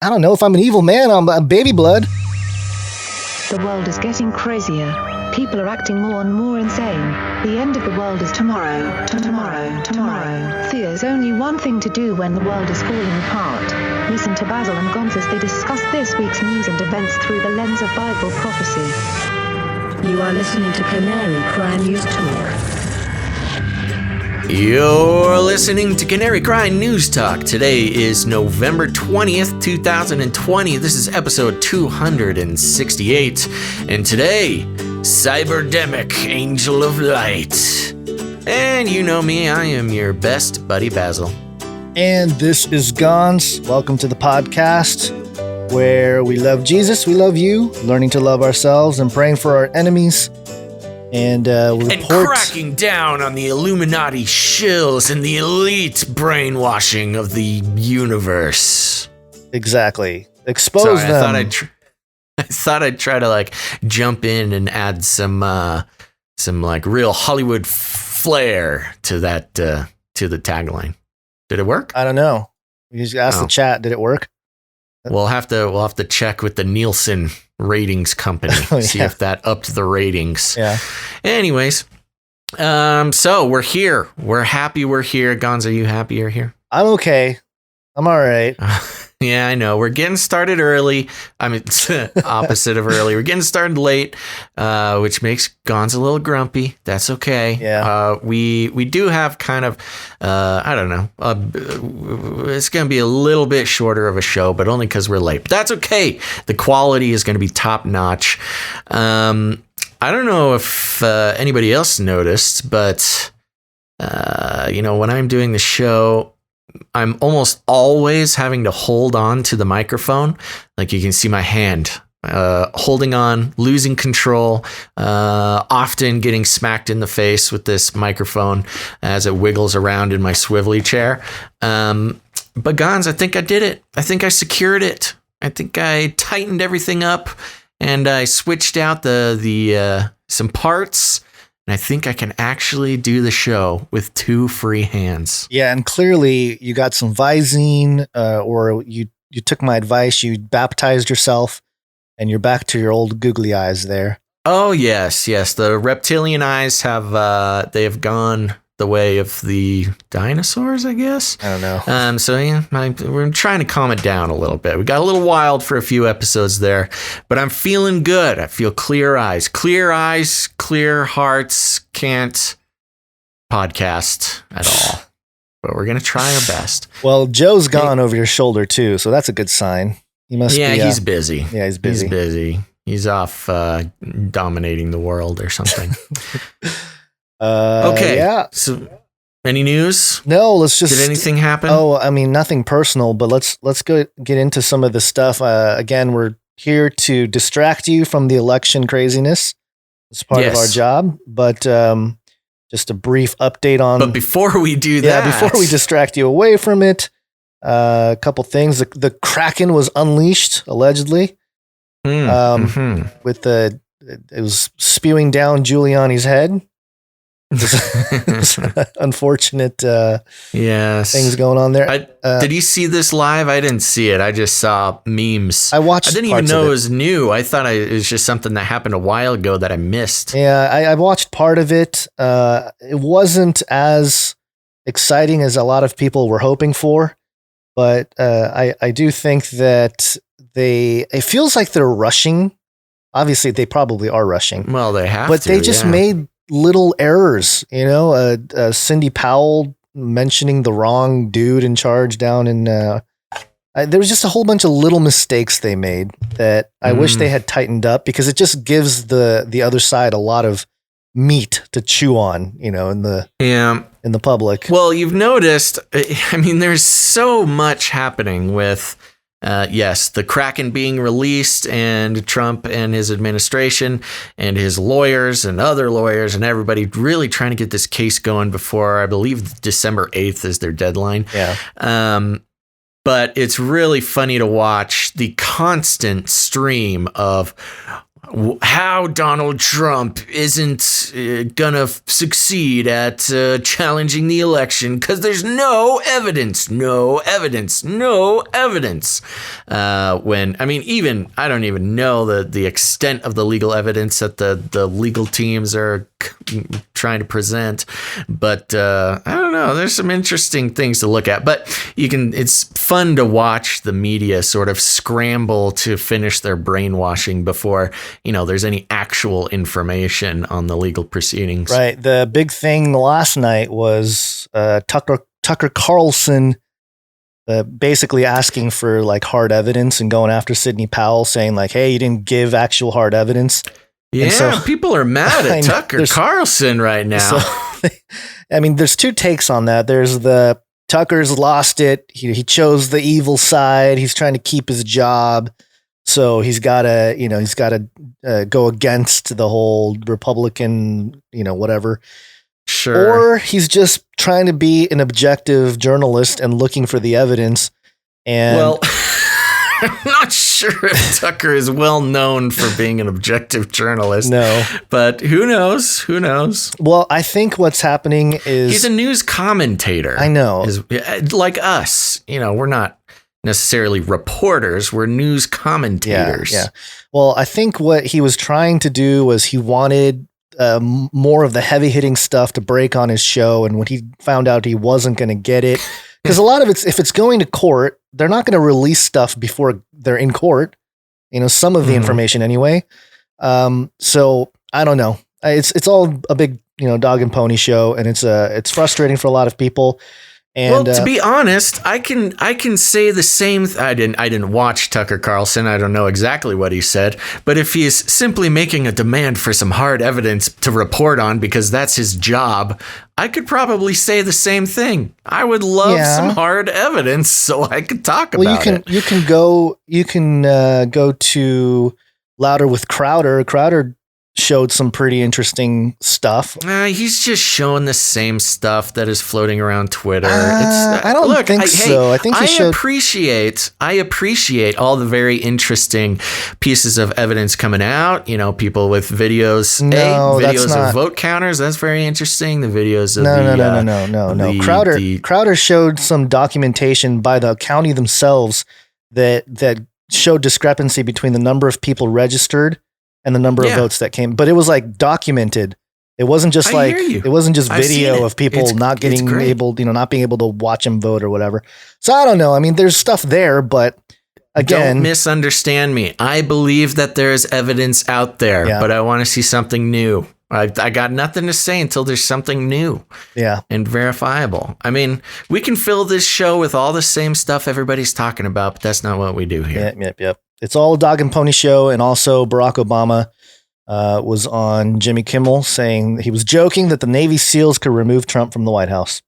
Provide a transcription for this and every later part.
I don't know if I'm an evil man. I'm baby blood. The world is getting crazier. People are acting more and more insane. The end of the world is tomorrow. Tomorrow. There's only one thing to do when the world is falling apart. Listen to Basil and Gonz as they discuss this week's news and events through the lens of Bible prophecy. You are listening to Canary Cry News Talk. You're listening to Canary Cry News Talk. Today is November 20th, 2020. This is episode 268. And today, Cyberdemic, Angel of Light. And you know me, I am your best buddy Basil. And this is Gonz. Welcome to the podcast where we love Jesus, we love you, learning to love ourselves and praying for our enemies. And cracking down on the Illuminati shills and the elite brainwashing of the universe. Exactly. Expose them. I thought I'd try to like jump in and add some like real Hollywood flair to that to the tagline. Did it work? I don't know. You just ask the chat. Did it work? We'll have to check with the Nielsen ratings company, see if that upped the ratings. Yeah. Anyways, so we're here. We're happy we're here. Gonz, are you happy you're here? I'm okay. I'm all right. Yeah, I know. We're getting started early. I mean, it's opposite of early. We're getting started late, which makes Gonz a little grumpy. That's okay. Yeah. We do have kind of, I don't know. It's going to be a little bit shorter of a show, but only because we're late. But that's okay. The quality is going to be top notch. I don't know if anybody else noticed, but when I'm doing the show, I'm almost always having to hold on to the microphone. Like you can see my hand holding on, losing control, often getting smacked in the face with this microphone as it wiggles around in my swivelly chair. But Gonz, I think I did it. I think I secured it. I think I tightened everything up and I switched out the some parts. And I think I can actually do the show with two free hands. Yeah, and clearly you got some Visine, or you took my advice, you baptized yourself, and you're back to your old googly eyes there. Oh, yes. The reptilian eyes have gone the way of the dinosaurs, I guess. I don't know. So yeah, we're trying to calm it down a little bit. We got a little wild for a few episodes there, but I'm feeling good. I feel clear eyes, clear hearts. Can't podcast at all, but we're gonna try our best. Well, Joe's gone over your shoulder too, so that's a good sign. He must be. Yeah, he's busy. Yeah, he's busy. He's busy. He's off dominating the world or something. Okay. Yeah. So, any news? No. Let's just. Did anything happen? Oh, I mean, nothing personal, but let's go get into some of the stuff. Again, we're here to distract you from the election craziness. It's part of our job, but just a brief update on. But before we do that, before we distract you away from it, a couple things. The Kraken was unleashed allegedly. With it was spewing down Giuliani's head. Unfortunate things going on there. Did you see this live? I didn't see it. I just saw memes. I didn't even know it was new. I thought it was just something that happened a while ago that I missed. Yeah, I watched part of it. It wasn't as exciting as a lot of people were hoping for, but I do think that it feels like they're rushing. Obviously, they probably are rushing. Well, they have but to, they just made little errors, Cindy Powell mentioning the wrong dude in charge down in, there was just a whole bunch of little mistakes they made that I wish they had tightened up, because it just gives the other side a lot of meat to chew on, in the public. Well, you've noticed, I mean, there's so much happening with the Kraken being released, and Trump and his administration and his lawyers and other lawyers and everybody really trying to get this case going before, I believe, December 8th is their deadline. Yeah. But it's really funny to watch the constant stream of how Donald Trump isn't gonna succeed at challenging the election because there's no evidence. When I mean, even I don't even know the extent of the legal evidence that the legal teams are trying to present, but I don't know. There's some interesting things to look at, but it's fun to watch the media sort of scramble to finish their brainwashing before there's any actual information on the legal proceedings. Right. The big thing last night was Tucker Carlson basically asking for like hard evidence and going after Sidney Powell, saying like, "Hey, you didn't give actual hard evidence." Yeah, so, people are mad at Tucker Carlson right now. So, I mean, there's two takes on that. There's the Tucker's lost it. He chose the evil side. He's trying to keep his job. So he's got to go against the whole Republican, whatever. Sure. Or he's just trying to be an objective journalist and looking for the evidence. And well, I'm not sure if Tucker is well known for being an objective journalist. No. But who knows? Well, I think what's happening is he's a news commentator. I know. Like us. We're not necessarily reporters, we're news commentators. Yeah. Well, I think what he was trying to do was he wanted more of the heavy hitting stuff to break on his show. And when he found out he wasn't going to get it, because a lot of if it's going to court, they're not going to release stuff before they're in court, some of the information anyway. So I don't know. It's all a big, dog and pony show, and it's frustrating for a lot of people. And, well, to be honest, I can say the same. I didn't watch Tucker Carlson. I don't know exactly what he said, but if he is simply making a demand for some hard evidence to report on because that's his job, I could probably say the same thing. I would love some hard evidence so I could talk about it. You can go to Louder with Crowder. Crowder showed some pretty interesting stuff. He's just showing the same stuff that is floating around Twitter. I don't think so. I think I appreciate all the very interesting pieces of evidence coming out. People with videos, videos of vote counters. That's very interesting. The videos of no. Crowder showed some documentation by the county themselves that showed discrepancy between the number of people registered and the number of votes that came, but it was like documented. It wasn't just video of people not being able to watch him vote or whatever. So I don't know. I mean, there's stuff there, but again, don't misunderstand me. I believe that there is evidence out there, but I want to see something new. I got nothing to say until there's something new and verifiable. I mean, we can fill this show with all the same stuff everybody's talking about, but that's not what we do here. Yep. It's all a dog and pony show. And also Barack Obama was on Jimmy Kimmel saying he was joking that the Navy SEALs could remove Trump from the White House.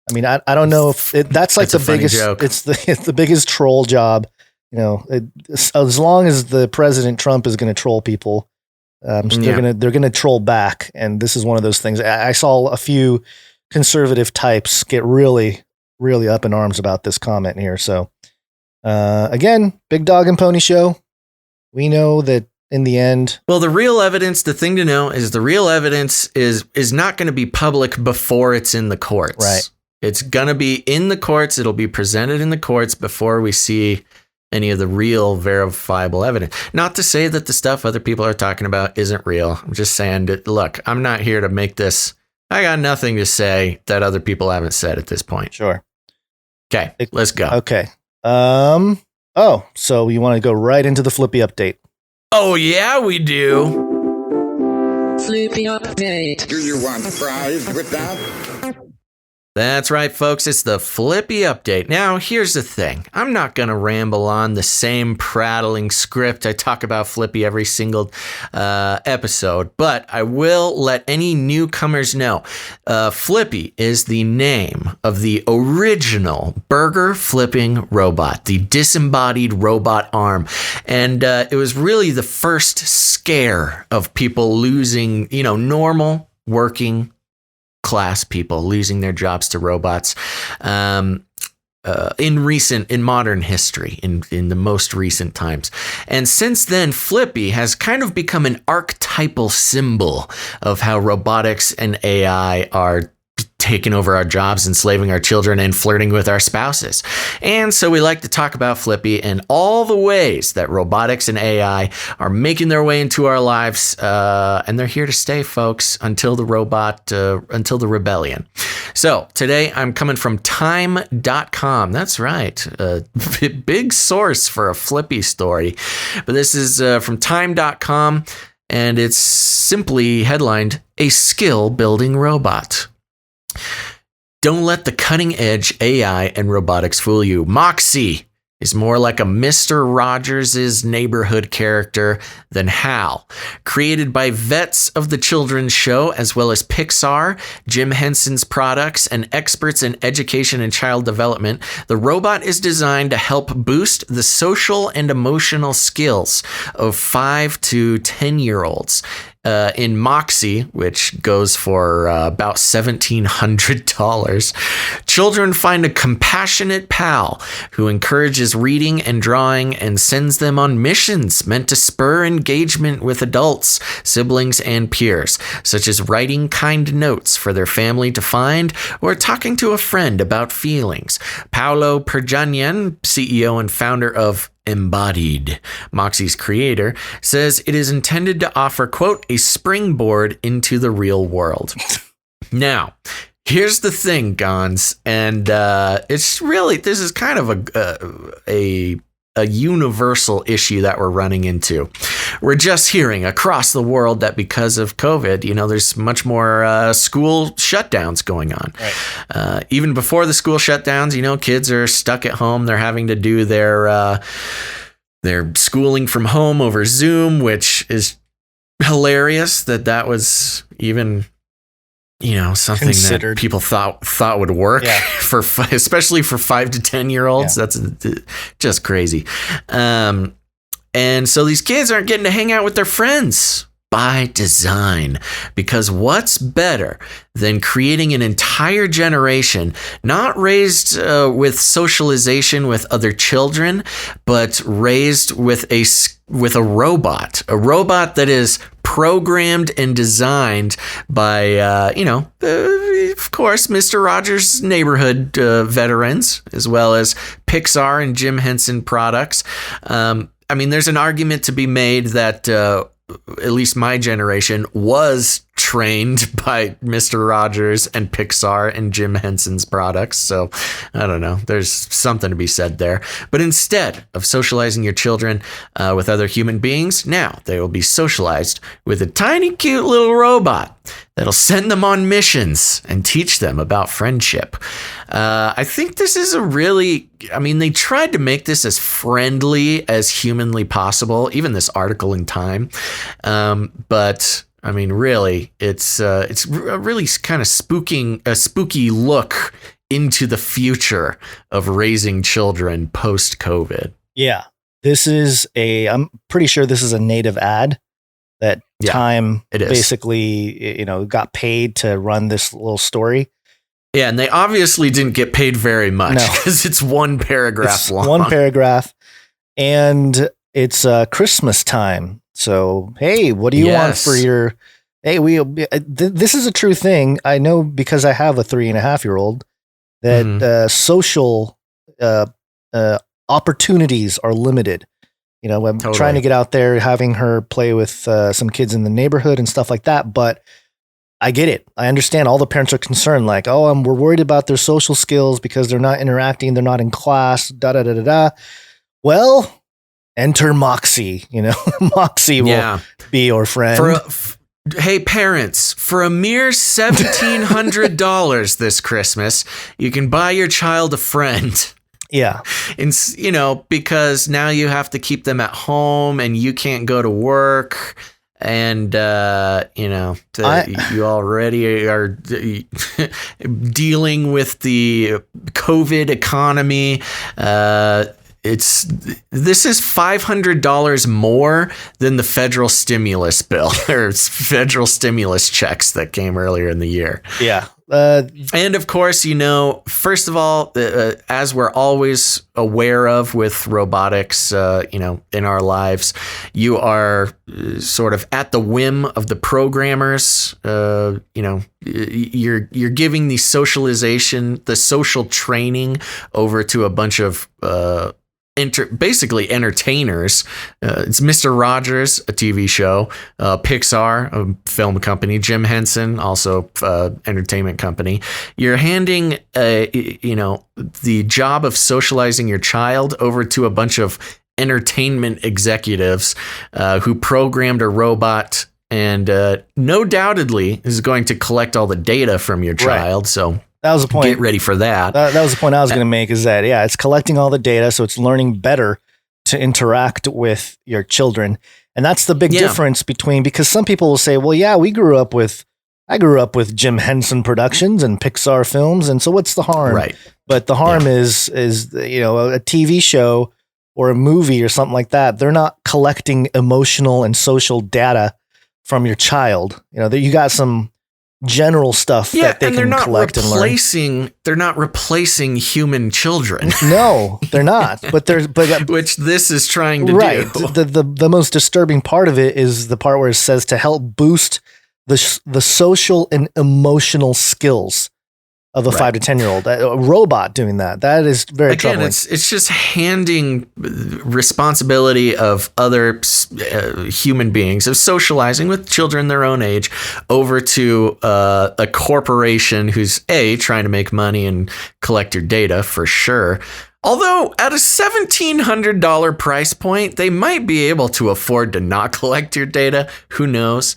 I mean, I don't know if that's like the biggest joke. It's the biggest troll job. As long as the President Trump is going to troll people, they're going to troll back. And this is one of those things. I saw a few conservative types get really, really up in arms about this comment here. So again, big dog and pony show. We know that in the end. Well, the real evidence, the thing to know is the real evidence is not going to be public before it's in the courts. Right. It's going to be in the courts. It'll be presented in the courts before we see any of the real verifiable evidence. Not to say that the stuff other people are talking about isn't real. I'm just saying that, look, I'm not here to make this. I got nothing to say that other people haven't said at this point. Sure. Okay, let's go. Okay. So you want to go right into the Flippy update? Oh, yeah, we do. Flippy update. Do you want fries with that? That's right, folks. It's the Flippy update. Now, here's the thing. I'm not going to ramble on the same prattling script. I talk about Flippy every single episode, but I will let any newcomers know. Flippy is the name of the original burger flipping robot, the disembodied robot arm. And it was really the first scare of people losing, normal working class people losing their jobs to robots. in modern history, in the most recent times. And since then, Flippy has kind of become an archetypal symbol of how robotics and AI are taking over our jobs, enslaving our children, and flirting with our spouses. And so we like to talk about Flippy and all the ways that robotics and AI are making their way into our lives. And they're here to stay, folks, until the rebellion. So today I'm coming from time.com. That's right. A big source for a Flippy story. But this is from time.com, and it's simply headlined, "A Skill Building Robot." Don't let the cutting edge AI and robotics fool you. Moxie is more like a Mr. Rogers' neighborhood character than Hal. Created by vets of the children's show, as well as Pixar, Jim Henson's products, and experts in education and child development, the robot is designed to help boost the social and emotional skills of 5 to 10-year-olds. In Moxie, which goes for about $1,700, children find a compassionate pal who encourages reading and drawing and sends them on missions meant to spur engagement with adults, siblings, and peers, such as writing kind notes for their family to find or talking to a friend about feelings. Paolo Perjanian, CEO and founder of Embodied, Moxie's creator, says it is intended to offer, quote, a springboard into the real world. Now, here's the thing, Gons, and it's really, this is kind of a universal issue that we're running into. We're just hearing across the world that because of COVID, there's much more school shutdowns going on. Right. Even before the school shutdowns, kids are stuck at home. They're having to do their schooling from home over Zoom, which is hilarious that was even something considered. That people thought would work especially for 5 to 10-year-olds. Yeah. That's just crazy. And so these kids aren't getting to hang out with their friends by design, because what's better than creating an entire generation not raised with socialization with other children, but raised with a robot that is programmed and designed by, of course, Mr. Rogers' neighborhood veterans, as well as Pixar and Jim Henson products. There's an argument to be made that at least my generation was trained by Mr. Rogers and Pixar and Jim Henson's products. So I don't know. There's something to be said there. But instead of socializing your children with other human beings, now they will be socialized with a tiny, cute little robot that'll send them on missions and teach them about friendship. I think this is they tried to make this as friendly as humanly possible, even this article in Time. But really, it's a really kind of spooky look into the future of raising children post-COVID. Yeah, I'm pretty sure this is a native ad that Time basically, got paid to run this little story. Yeah, and they obviously didn't get paid very much because it's one paragraph long. One paragraph, and it's Christmas time. So, hey, what do you want for your? Hey, this is a true thing. I know because I have a 3.5-year-old that social opportunities are limited. I'm trying to get out there, having her play with some kids in the neighborhood and stuff like that. But I get it. I understand all the parents are concerned, like, we're worried about their social skills because they're not interacting. They're not in class, da-da-da-da-da. Well, enter Moxie, Moxie will be your friend. Hey, parents, for a mere $1,700 this Christmas, you can buy your child a friend. Yeah. And, because now you have to keep them at home and you can't go to work. And, you already are dealing with the COVID economy. This is $500 more than the federal stimulus bill or federal stimulus checks that came earlier in the year. Yeah. And of course, first of all, as we're always aware of with robotics, in our lives, you are sort of at the whim of the programmers. You're giving the socialization, the social training over to a bunch of basically entertainers. It's Mr. Rogers, a TV show, Pixar, a film company, Jim Henson, also entertainment company. You're handing the job of socializing your child over to a bunch of entertainment executives who programmed a robot and no doubtedly is going to collect all the data from your child. Right. So that was the point. Get ready for that. That was the point I was going to make, is that, it's collecting all the data, so it's learning better to interact with your children. And that's the big difference because some people will say, well, I grew up with Jim Henson Productions and Pixar films, and so what's the harm? Right. But the harm is a TV show or a movie or something like that. They're not collecting emotional and social data from your child. You got some general stuff that they can collect and learn. They're not replacing human children. No, they're not. But which this is trying to do. The most disturbing part of it is the part where it says to help boost the social and emotional skills of a 5 to 10-year-old. A robot doing that is very troubling. It's just handing responsibility of other human beings, of socializing with children their own age, over to a corporation who's trying to make money and collect your data for sure. Although at a $1,700 price point, they might be able to afford to not collect your data. Who knows?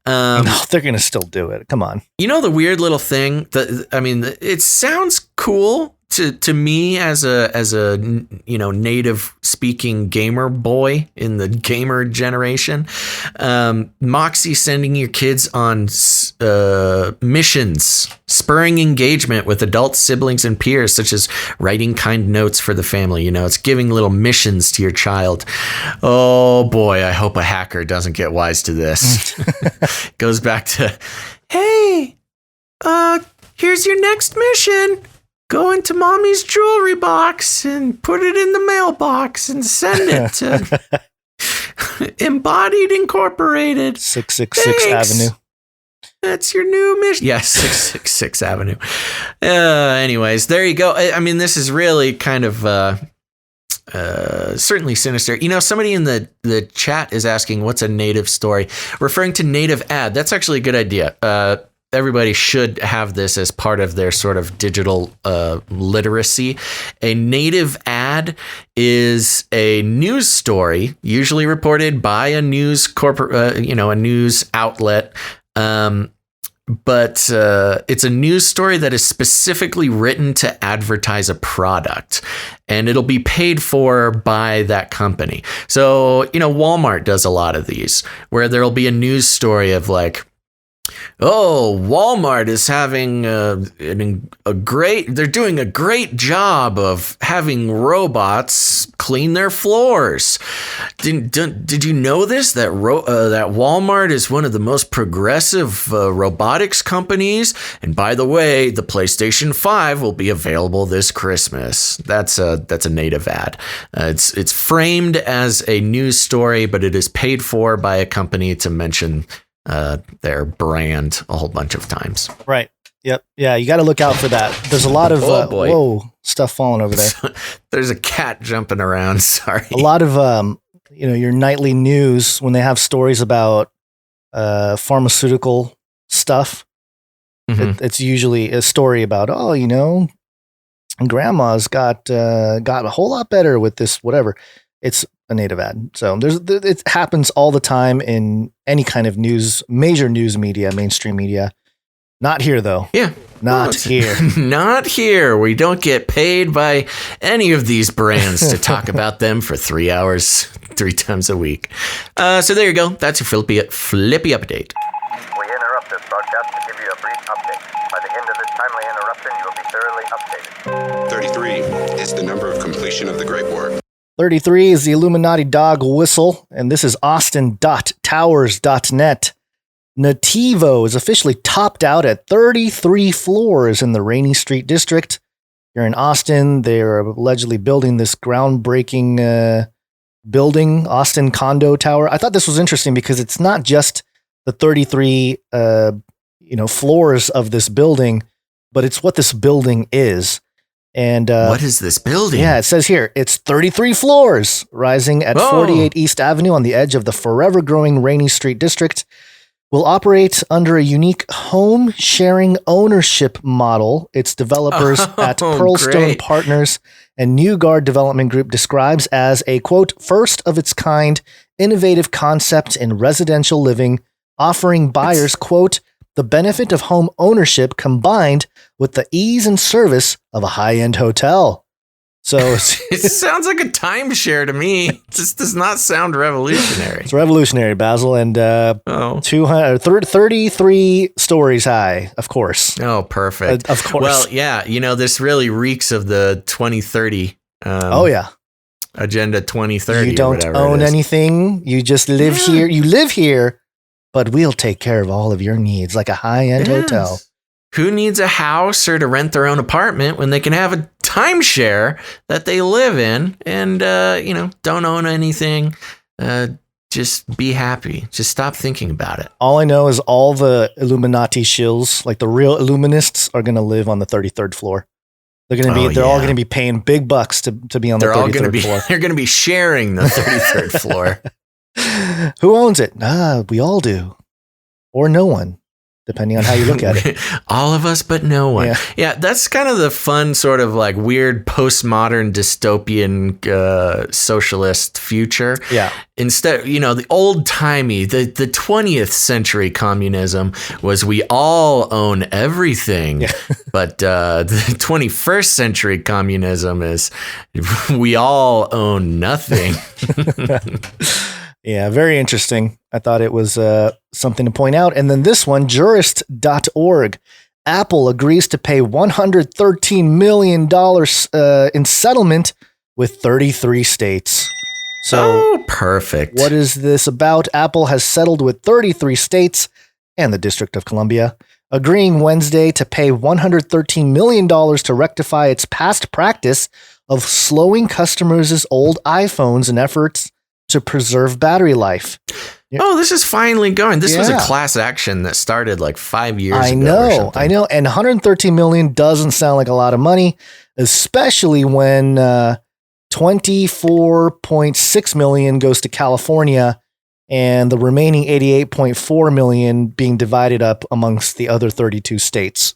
No, they're going to still do it. Come on. The weird little thing it sounds cool to me as a native speaking gamer boy in the gamer generation. Moxie sending your kids on missions, spurring engagement with adult siblings and peers, such as writing kind notes for the family. It's giving little missions to your child. Oh boy, I hope a hacker doesn't get wise to this. Goes back to, hey, here's your next mission. Go into mommy's jewelry box and put it in the mailbox and send it to Embodied Incorporated. 666 Thanks. Avenue. That's your new mission. Yes, 666 Avenue. Anyways, there you go. This is really kind of certainly sinister. Somebody in the chat is asking, what's a native story? Referring to native ad. That's actually a good idea. Everybody should have this as part of their sort of digital literacy. A native ad is a news story, usually reported by a news a news outlet. But it's a news story that is specifically written to advertise a product, and it'll be paid for by that company. So, Walmart does a lot of these, where there'll be a news story of like, oh, Walmart is having they're doing a great job of having robots clean their floors. Did you know this? That Walmart is one of the most progressive robotics companies. And by the way, the PlayStation 5 will be available this Christmas. That's a native ad. It's framed as a news story, but it is paid for by a company to mention their brand a whole bunch of times. Right. Yep. Yeah, you got to look out for that. There's a lot of stuff falling over there. There's a cat jumping around. Sorry. A lot of your nightly news, when they have stories about pharmaceutical stuff. Mm-hmm. It's usually a story about grandma's got a whole lot better with this whatever. It's a native ad. So it happens all the time in any kind of news, major news media, mainstream media. Not here though. Yeah. Not here. Not here. We don't get paid by any of these brands to talk about them for 3 hours, 3 times a week. So there you go. That's your flippy update. We interrupt this broadcast to give you a brief update. By the end of this timely interruption, you will be thoroughly updated. 33 is the number of completion of the Great War. 33 is the Illuminati dog whistle, and this is Austin.towers.net. Nativo is officially topped out at 33 floors in the Rainy Street district. Here in Austin, they're allegedly building this groundbreaking building, Austin Condo Tower. I thought this was interesting because it's not just the 33 floors of this building, but it's what this building is. And what is this building? Yeah, it says here, it's 33 floors, rising at 48 East Avenue on the edge of the forever growing Rainy Street district. Will operate under a unique home sharing ownership model. Its developers at Pearlstone great. Partners and New Guard Development Group describes as a, quote, first of its kind, innovative concept in residential living, offering buyers, quote, the benefit of home ownership combined with the ease and service of a high-end hotel. So It sounds like a timeshare to me. It just does not sound revolutionary. it's revolutionary, Basil, and 33 stories high, of course. Oh, perfect. Of course. Well, yeah, this really reeks of the 2030. Agenda 2030. You don't own anything. You just live here. You live here, but we'll take care of all of your needs like a high-end hotel. Who needs a house or to rent their own apartment when they can have a timeshare that they live in and, don't own anything? Just be happy. Just stop thinking about it. All I know is all the Illuminati shills, like the real Illuminists, are going to live on the 33rd floor. They're going to be. They're all going to be paying big bucks to be on the 33rd floor. They're going to be sharing the 33rd floor. Who owns it? We all do, or no one, depending on how you look at it. All of us, but no one. Yeah, that's kind of the fun sort of like weird postmodern dystopian socialist future. Yeah. Instead, the old timey, the 20th century communism was we all own everything. Yeah. But the 21st century communism is we all own nothing. Yeah, very interesting. I thought it was something to point out. And then this one, jurist.org. Apple agrees to pay $113 million in settlement with 33 states. So, perfect. What is this about? Apple has settled with 33 states and the District of Columbia, agreeing Wednesday to pay $113 million to rectify its past practice of slowing customers' old iPhones in efforts to preserve battery life. Oh, this is finally going. This was a class action that started like 5 years ago. I know. And $113 million doesn't sound like a lot of money, especially when $24.6 million goes to California and the remaining $88.4 million being divided up amongst the other 32 states.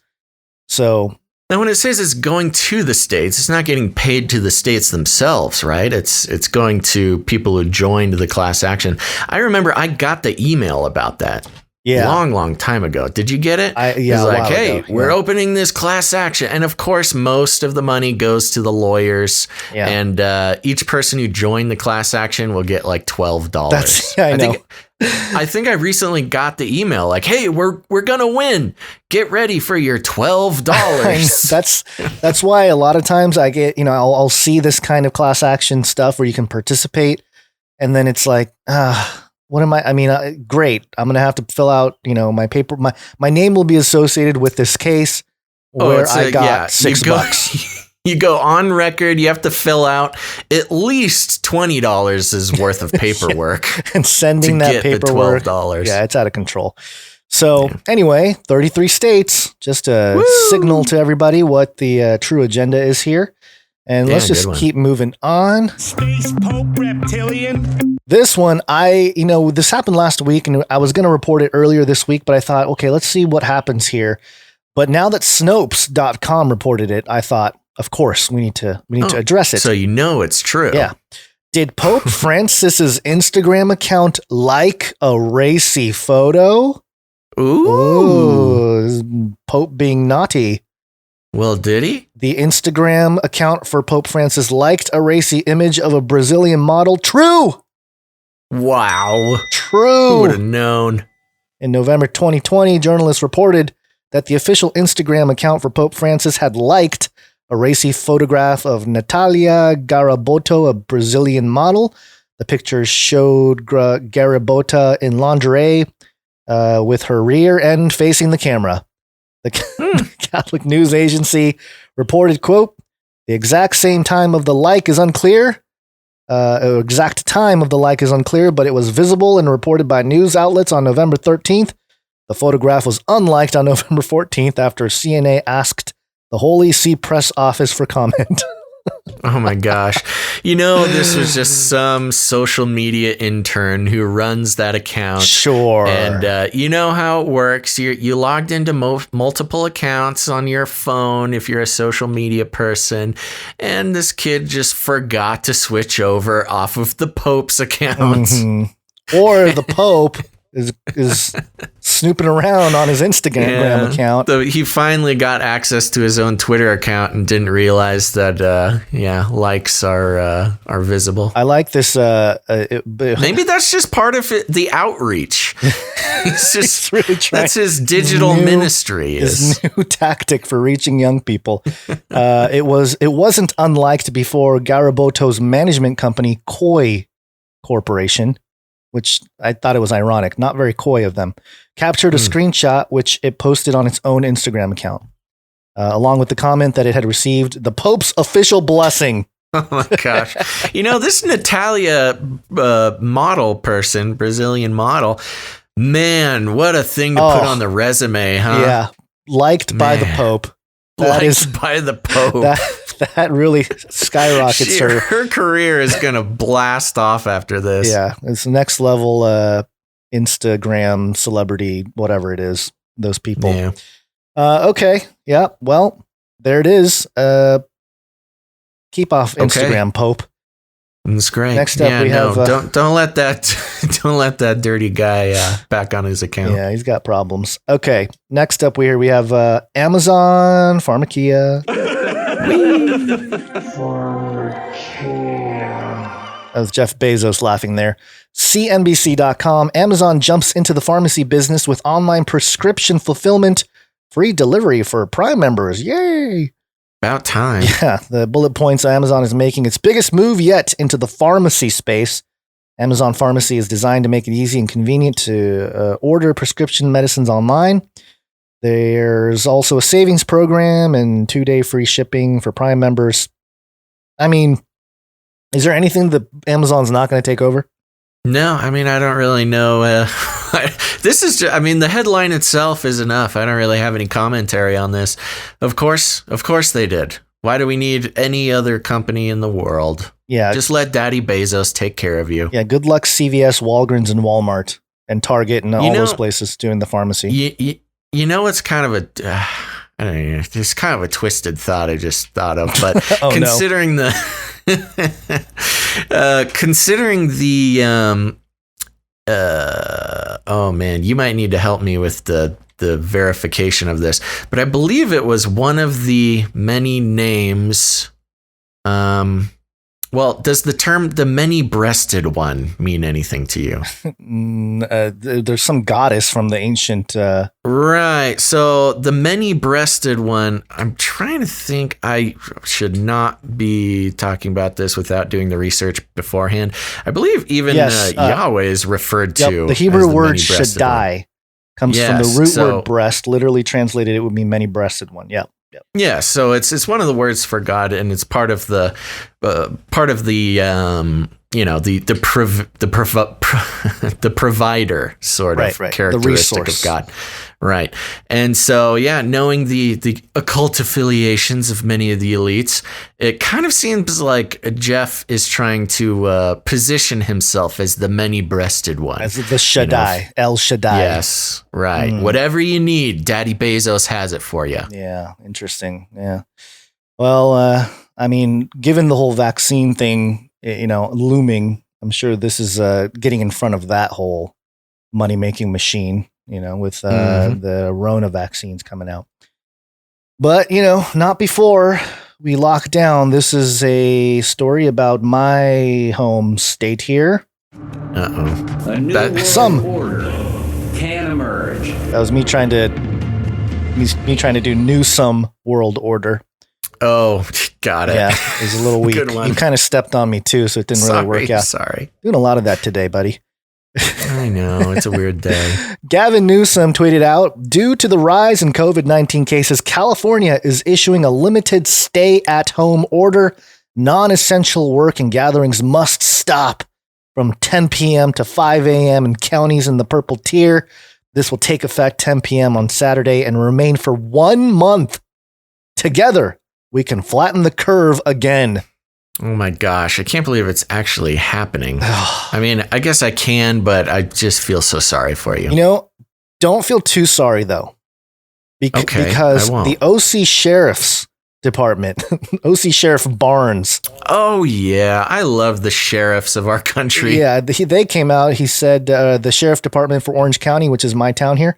So now, when it says it's going to the states, it's not getting paid to the states themselves, right? It's going to people who joined the class action. I remember I got the email about that. Yeah. Long time ago. Did you get it? Yeah. It's like, hey, we're opening this class action. And of course, most of the money goes to the lawyers. Yeah. And each person who joined the class action will get like $12. I know. I think I recently got the email like, hey, we're going to win. Get ready for your $12. That's why a lot of times I get, I'll see this kind of class action stuff where you can participate. And then it's like, what am I? Great. I'm going to have to fill out, my paper. My name will be associated with this case where I got $6. You go on record. You have to fill out at least $20 is worth of paperwork and sending that paperwork. $12. Yeah, it's out of control. So anyway, 33 states, just a signal to everybody what the true agenda is here. And let's just keep moving on. Space Pope Reptilian. This one, this happened last week and I was going to report it earlier this week, but I thought, okay, let's see what happens here. But now that Snopes.com reported it, I thought, of course, we need to address it. So it's true. Yeah. Did Pope Francis's Instagram account like a racy photo? Ooh. Pope being naughty. Well, did he? The Instagram account for Pope Francis liked a racy image of a Brazilian model. True. Wow. True. Who would have known? In November 2020, journalists reported that the official Instagram account for Pope Francis had liked a racy photograph of Natalia Garaboto, a Brazilian model. The pictures showed Garabota in lingerie, with her rear end facing the camera. The Catholic News Agency reported, quote, the exact time of the like is unclear, but it was visible and reported by news outlets on November 13th. The photograph was unliked on November 14th after CNA asked the Holy See press office for comment. Oh my gosh. This was just some social media intern who runs that account. Sure. And you know how it works. You logged into multiple accounts on your phone if you're a social media person. And this kid just forgot to switch over off of the Pope's account. Mm-hmm. Or the Pope is snooping around on his Instagram account. So he finally got access to his own Twitter account and didn't realize that likes are visible. I like this. Maybe that's just part of it, the outreach. He's just really trying. That's his digital ministry. His new tactic for reaching young people. It wasn't unliked before Garaboto's management company, Koi Corporation, which I thought it was ironic, not very coy of them, captured a screenshot which it posted on its own Instagram account, along with the comment that it had received the Pope's official blessing. Oh my gosh. This Natalia model person, Brazilian model, man, what a thing to put on the resume, huh? Yeah. Liked by the Pope. By the Pope. That really skyrockets her. Her career is going to blast off after this. Yeah. It's next level Instagram celebrity, whatever it is, those people. Yeah. Okay. Yeah. Well, there it is. Keep off Instagram, Pope. That's great. Next up, we have. Don't let that dirty guy back on his account. Yeah, he's got problems. Okay. Next up, we have Amazon Pharmacia. That was Jeff Bezos laughing there. CNBC.com. Amazon jumps into the pharmacy business with online prescription fulfillment, free delivery for Prime members. Yay! About time. Yeah, the bullet points Amazon is making its biggest move yet into the pharmacy space. Amazon Pharmacy is designed to make it easy and convenient to order prescription medicines online. There's also a savings program and 2-day free shipping for Prime members. I mean, is there anything that Amazon's not going to take over? No, I don't really know. This is just, the headline itself is enough. I don't really have any commentary on this. Of course they did. Why do we need any other company in the world? Yeah. Just let Daddy Bezos take care of you. Yeah, good luck CVS, Walgreens, and Walmart, and Target, and all those places doing the pharmacy. It's kind of a... I don't know, it's kind of a twisted thought I just thought of, but considering the oh man, you might need to help me with the verification of this, but I believe it was one of the many names. Well, does the term the many-breasted one mean anything to you? There's some goddess from the ancient... Right. So the many-breasted one, I'm trying to think. I should not be talking about this without doing the research beforehand. I believe even Yahweh is referred to. The Hebrew as the word many-breasted Shaddai one. comes from the root word breast. Literally translated, it would mean many-breasted one. Yep. Yeah, so it's one of the words for God, and it's part of the the provider sort of characteristic of God. Right. And so, knowing the occult affiliations of many of the elites, it kind of seems like Jeff is trying to position himself as the many-breasted one. As the Shaddai, El Shaddai. Yes, right. Whatever you need, Daddy Bezos has it for you. Yeah, interesting. Yeah. Well, given the whole vaccine thing, looming, I'm sure this is getting in front of that whole money-making machine. With the Rona vaccines coming out. But, not before we lock down. This is a story about my home state here. Uh-oh. A new world order can emerge. That was me trying to do Newsome World Order. Oh, got it. Yeah, it was a little weak. You kind of stepped on me too, so it didn't really work out. Sorry. Doing a lot of that today, buddy. I know, it's a weird day. Gavin Newsom tweeted out, due to the rise in COVID-19 cases, California is issuing a limited stay-at-home order. Non-essential work and gatherings must stop from 10 p.m. to 5 a.m. in counties in the purple tier. This will take effect 10 p.m. on Saturday and remain for 1 month. Together, we can flatten the curve again. Oh my gosh, I can't believe it's actually happening. I mean, I guess I can, but I just feel so sorry for you. You know, don't feel too sorry, though. Okay, because I won't. the OC Sheriff's Department, OC Sheriff Barnes. Oh, yeah. I love the sheriffs of our country. Yeah, they came out. He said the Sheriff Department for Orange County, which is my town here.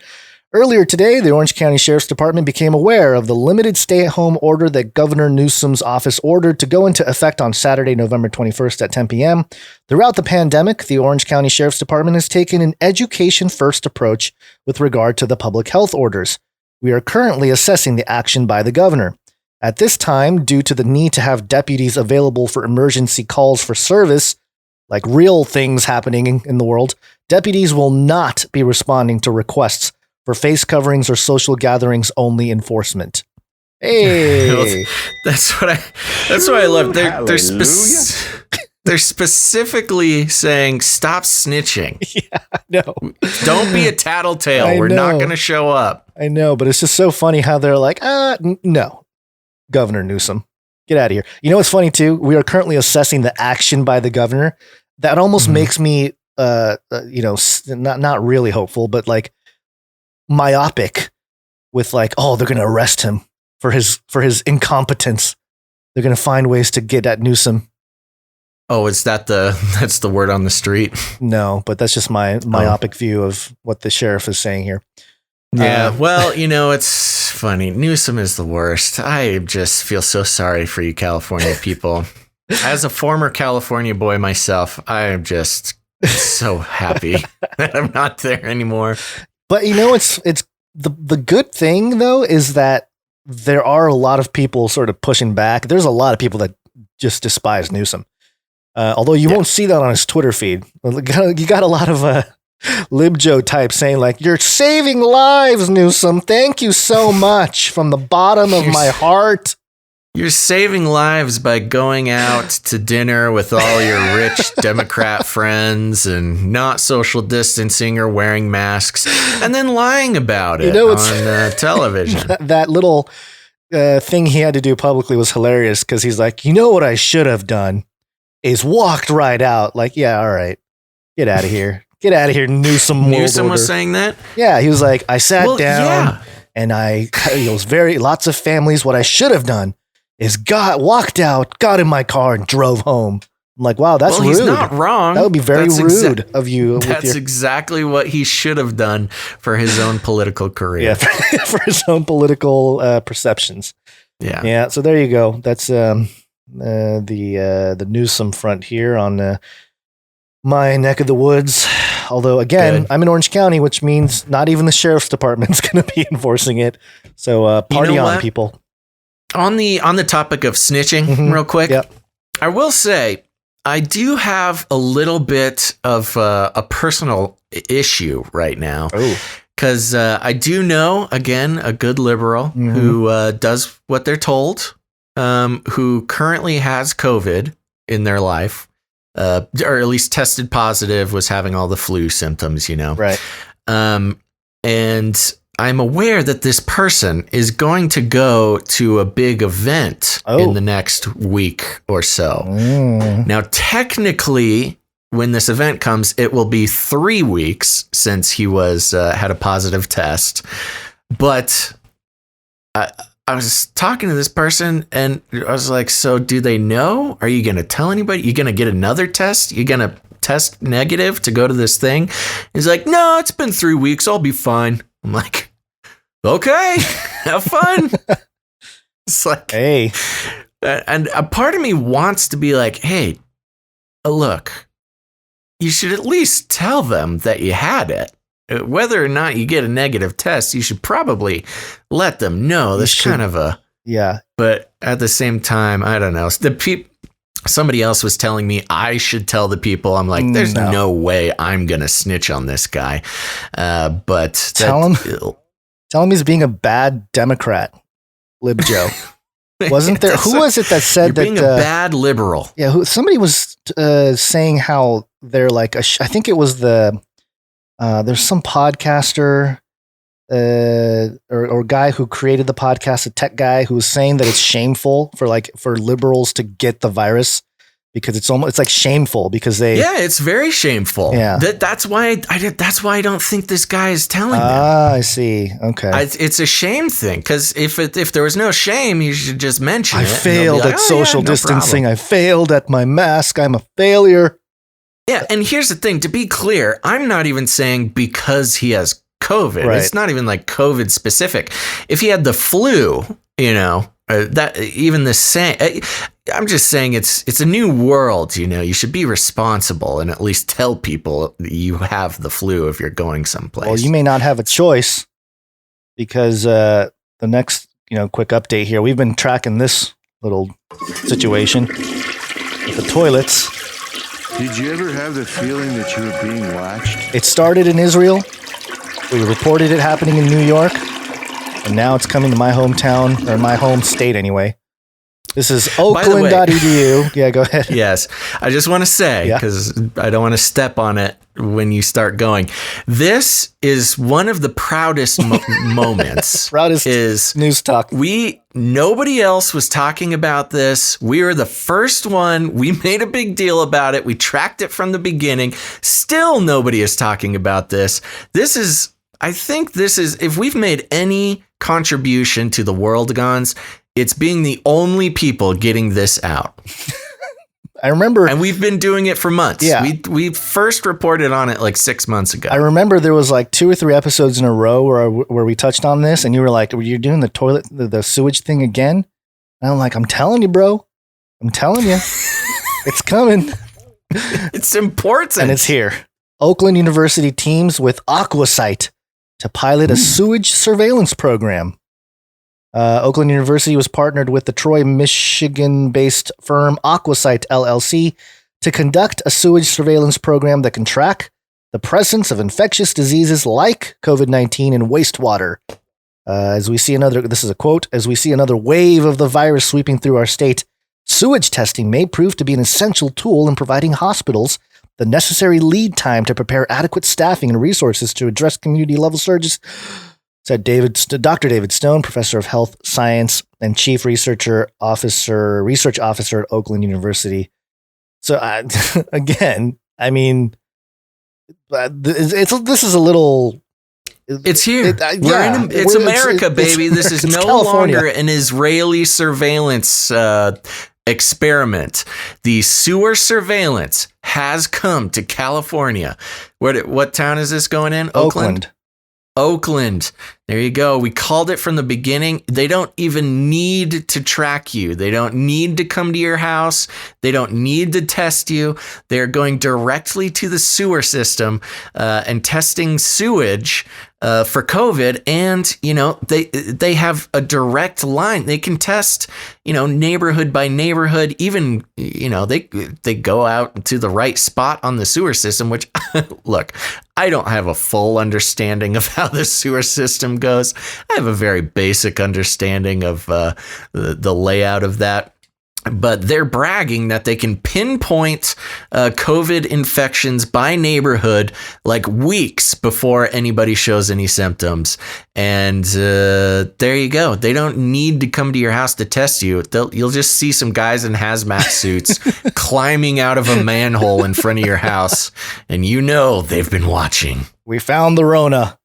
Earlier today, the Orange County Sheriff's Department became aware of the limited stay-at-home order that Governor Newsom's office ordered to go into effect on Saturday, November 21st at 10 p.m. Throughout the pandemic, the Orange County Sheriff's Department has taken an education-first approach with regard to the public health orders. We are currently assessing the action by the governor. At this time, due to the need to have deputies available for emergency calls for service, like real things happening in the world, deputies will not be responding to requests for face coverings or social gatherings only enforcement. Hey, that's what I love. They're specifically saying stop snitching. Yeah, no, don't be a tattletale. We're not going to show up. I know, but it's just so funny how they're like, no, Governor Newsom, get out of here. You know what's funny too? We are currently assessing the action by the governor. That almost makes me, not really hopeful, but like myopic with like, oh, they're going to arrest him for his incompetence. They're going to find ways to get at Newsom. Oh, that's the word on the street? No, but that's just my myopic view of what the sheriff is saying here. Yeah, well, it's funny. Newsom is the worst. I just feel so sorry for you California people. As a former California boy myself, I am just so happy that I'm not there anymore. But it's the good thing though is that there are a lot of people sort of pushing back. There's a lot of people that just despise Newsom. Although you won't see that on his Twitter feed. You got a lot of LibJo types saying like, you're saving lives, Newsom. Thank you so much from the bottom of my heart. You're saving lives by going out to dinner with all your rich Democrat friends and not social distancing or wearing masks and then lying about it on television. That little thing he had to do publicly was hilarious because he's like, you know what I should have done is walked right out. Like, yeah, all right, get out of here. Get out of here, Newsom. Newsom was saying that? Yeah, he was like, I sat down and it was lots of families. What I should have done is walked out, got in my car and drove home. I'm like, wow, that's rude. He's not wrong. That would be very rude of you. That's exactly what he should have done for his own political career. Yeah, for his own political perceptions. Yeah. Yeah, so there you go. That's the Newsom front here on my neck of the woods. Although, again, I'm in Orange County, which means not even the sheriff's department's going to be enforcing it. So party on, people. On the topic of snitching, real quick, I will say I do have a little bit of a personal issue right now. Because I do know, again, a good liberal who does what they're told, who currently has COVID in their life, or at least tested positive, was having all the flu symptoms, Right. And I'm aware that this person is going to go to a big event in the next week or so. Now, technically, when this event comes, it will be 3 weeks since he was had a positive test. But I was talking to this person and I was like, so do they know? Are you going to tell anybody? You going to get another test? You going to test negative to go to this thing? He's like, no, it's been 3 weeks. I'll be fine. I'm like, okay, have fun. It's like, hey, and a part of me wants to be like, hey, look, you should at least tell them that you had it. Whether or not you get a negative test, you should probably let them know. That's kind of a, yeah. But at the same time, I don't know. somebody else was telling me I should tell the people. I'm like, there's no way I'm going to snitch on this guy. But tell him he's being a bad Democrat, Lib Joe. Wasn't there? Who was it that said you're being a bad liberal? Yeah, somebody was saying how they're like I think it was there's some podcaster or guy who created the podcast, a tech guy who was saying that it's shameful for liberals to get the virus because it's like shameful because it's very shameful. Yeah, that's why I don't think this guy is telling them. I see. Okay, it's a shame thing because if there was no shame, you should just mention it. I failed at social distancing. I failed at my mask. I'm a failure. Yeah, and here's the thing. To be clear, I'm not even saying because he has COVID. Right. It's not even like COVID specific. If he had the flu, that even the same. I'm just saying it's a new world. You should be responsible and at least tell people you have the flu if you're going someplace. Well, you may not have a choice because the next quick update here. We've been tracking this little situation with the toilets. Did you ever have the feeling that you were being watched? It started in Israel. We reported it happening in New York. And now it's coming to my hometown, or my home state anyway. This is Oakland.edu. Yeah, go ahead. Yes. I just want to say, because I don't want to step on it when you start going. This is one of the proudest moments. Proudest news talk. Nobody else was talking about this. We were the first one. We made a big deal about it. We tracked it from the beginning. Still nobody is talking about this. I think this is, if we've made any contribution to the world guns, it's being the only people getting this out. I remember. And we've been doing it for months. Yeah. We first reported on it like 6 months ago. I remember there was like 2 or 3 episodes in a row where we touched on this and you were like, you're doing the toilet, the sewage thing again? And I'm like, I'm telling you, bro. I'm telling you. It's coming. It's important. And it's here. Oakland University teams with AquaSight to pilot a sewage surveillance program. Oakland University was partnered with the Troy, Michigan-based firm AquaSight LLC to conduct a sewage surveillance program that can track the presence of infectious diseases like COVID-19 in wastewater. This is a quote, as we see another wave of the virus sweeping through our state, sewage testing may prove to be an essential tool in providing hospitals the necessary lead time to prepare adequate staffing and resources to address community-level surges, said Dr. David Stone, professor of health science and chief research officer at Oakland University. So again, I mean, this is a little. It's here. It's America, baby. This is no California. longer an Israeli surveillance experiment. The sewer surveillance has come to California. What town is this going in? Oakland. There you go. We called it from the beginning. They don't even need to track you. They don't need to come to your house. They don't need to test you. They're going directly to the sewer system and testing sewage for COVID. And, they have a direct line. They can test, neighborhood by neighborhood. Even, they go out to the right spot on the sewer system, which, look, I don't have a full understanding of how the sewer system goes. I have a very basic understanding of the layout of that. But they're bragging that they can pinpoint COVID infections by neighborhood like weeks before anybody shows any symptoms. And there you go. They don't need to come to your house to test you. You'll just see some guys in hazmat suits climbing out of a manhole in front of your house. And they've been watching. We found the Rona.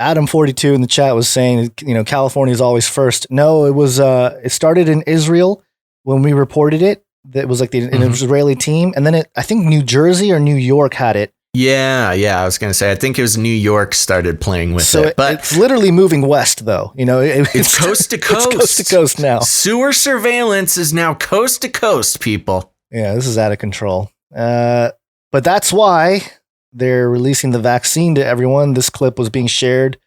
Adam42 in the chat was saying, California is always first. No, it was, it started in Israel when we reported it. That was like an Israeli team. And then I think New Jersey or New York had it. Yeah. I was going to say, I think it was New York started playing with it. But it's literally moving west, though. It's coast to coast. It's coast to coast now. Sewer surveillance is now coast to coast, people. Yeah, this is out of control. But that's why they're releasing the vaccine to everyone. This clip was being shared.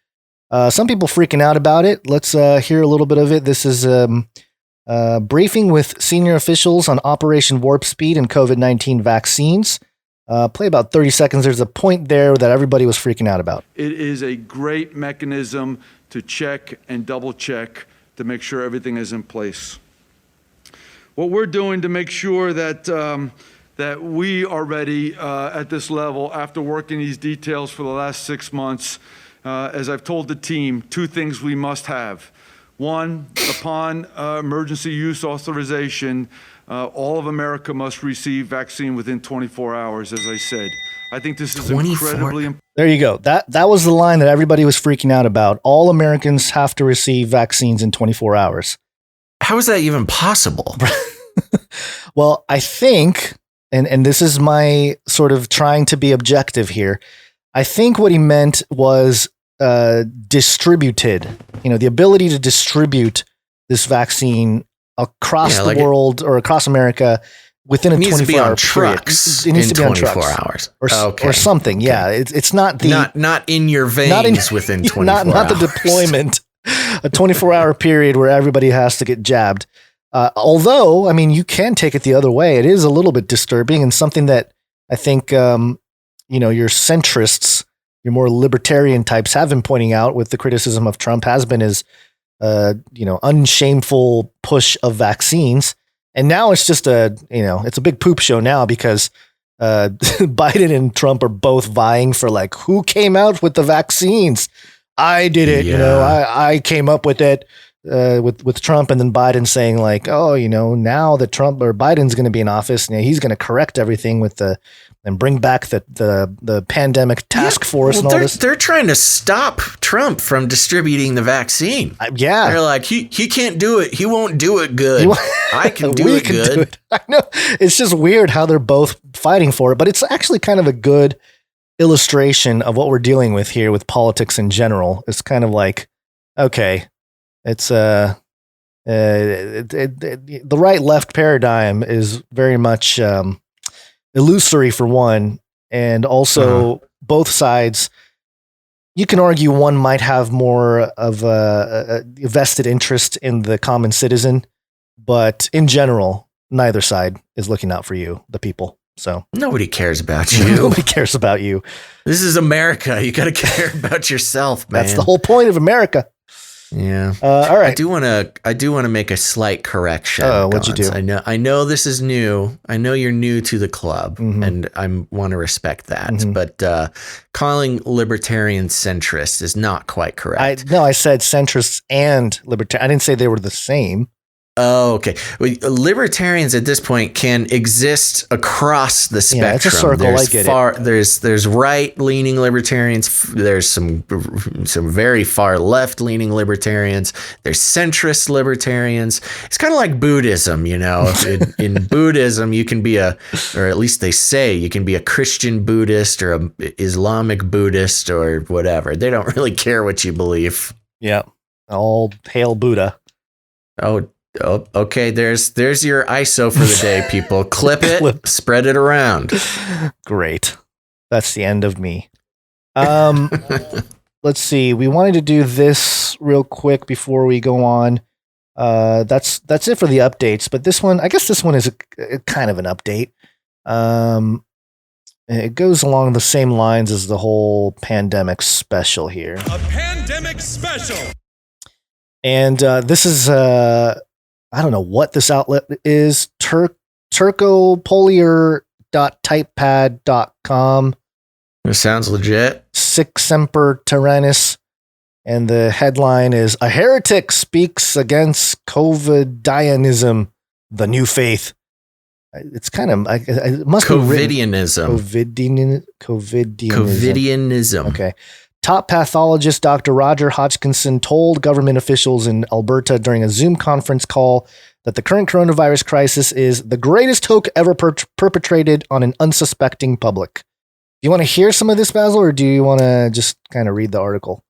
Some people freaking out about it. Let's hear a little bit of it. This is briefing with senior officials on Operation Warp Speed and COVID-19 vaccines. Play about 30 seconds. There's a point there that everybody was freaking out about. It is a great mechanism to check and double check to make sure everything is in place. What we're doing to make sure that that we are ready at this level after working these details for the last 6 months, as I've told the team, 2 things we must have. One, upon emergency use authorization, all of America must receive vaccine within 24 hours, as I said. I think this is incredibly important. There you go. That was the line that everybody was freaking out about. All Americans have to receive vaccines in 24 hours. How is that even possible? Well, I think, and this is my sort of trying to be objective here, I think what he meant was distributed, the ability to distribute this vaccine across the world or across America within a 24-hour trucks. It needs to be on 24 trucks hours or something. Okay. Yeah, it's not the not in your veins within 24 hours. Not the deployment, a 24-hour period where everybody has to get jabbed. Although, I mean, you can take it the other way. It is a little bit disturbing and something that I think your centrists, your more libertarian types have been pointing out with the criticism of Trump has been his unshameful push of vaccines. And now it's just it's a big poop show now because Biden and Trump are both vying for like, who came out with the vaccines? I did it. Yeah. I came up with it with Trump, and then Biden saying like, oh, now that Trump or Biden's going to be in office, he's going to correct everything and bring back the pandemic task force and all this. They're trying to stop Trump from distributing the vaccine. They're like, he can't do it. He won't do it good. I can do it good. Do it. I know. It's just weird how they're both fighting for it, but it's actually kind of a good illustration of what we're dealing with here with politics in general. It's kind of like, okay, it's the right left paradigm is very much illusory for one, and also both sides. You can argue one might have more of a vested interest in the common citizen, but in general, neither side is looking out for you, the people. So nobody cares about you. Nobody cares about you. This is America. You got to care about yourself, man. That's the whole point of America. Yeah. All right. I do want to make a slight correction. Oh, what'd you do? I know this is new. I know you're new to the club, and I want to respect that. But calling libertarian centrist is not quite correct. I said centrists and libertarian. I didn't say they were the same. Oh, okay. Well, libertarians at this point can exist across the spectrum. Yeah, it's a circle. I get it. There's right-leaning libertarians. There's some very far left-leaning libertarians. There's centrist libertarians. It's kind of like Buddhism, In Buddhism, you can be or at least they say you can be a Christian Buddhist or a Islamic Buddhist or whatever. They don't really care what you believe. Yeah. All hail Buddha. Oh, okay. There's your ISO for the day, people. Clip it, spread it around. Great. That's the end of me. Let's see. We wanted to do this real quick before we go on. That's it for the updates. But this one is a kind of an update. It goes along the same lines as the whole pandemic special here. A pandemic special. And this is I don't know what this outlet is. Turcopolier.typepad.com. It sounds legit. Sic semper tyrannis. And the headline is, "A heretic speaks against COVIDianism, the new faith." It's kind of, it must COVIDianism. COVIDianism. Okay. Top pathologist Dr. Roger Hodgkinson told government officials in Alberta during a Zoom conference call that the current coronavirus crisis is the greatest hoax ever perpetrated on an unsuspecting public. Do you want to hear some of this, Basil, or do you want to just kind of read the article?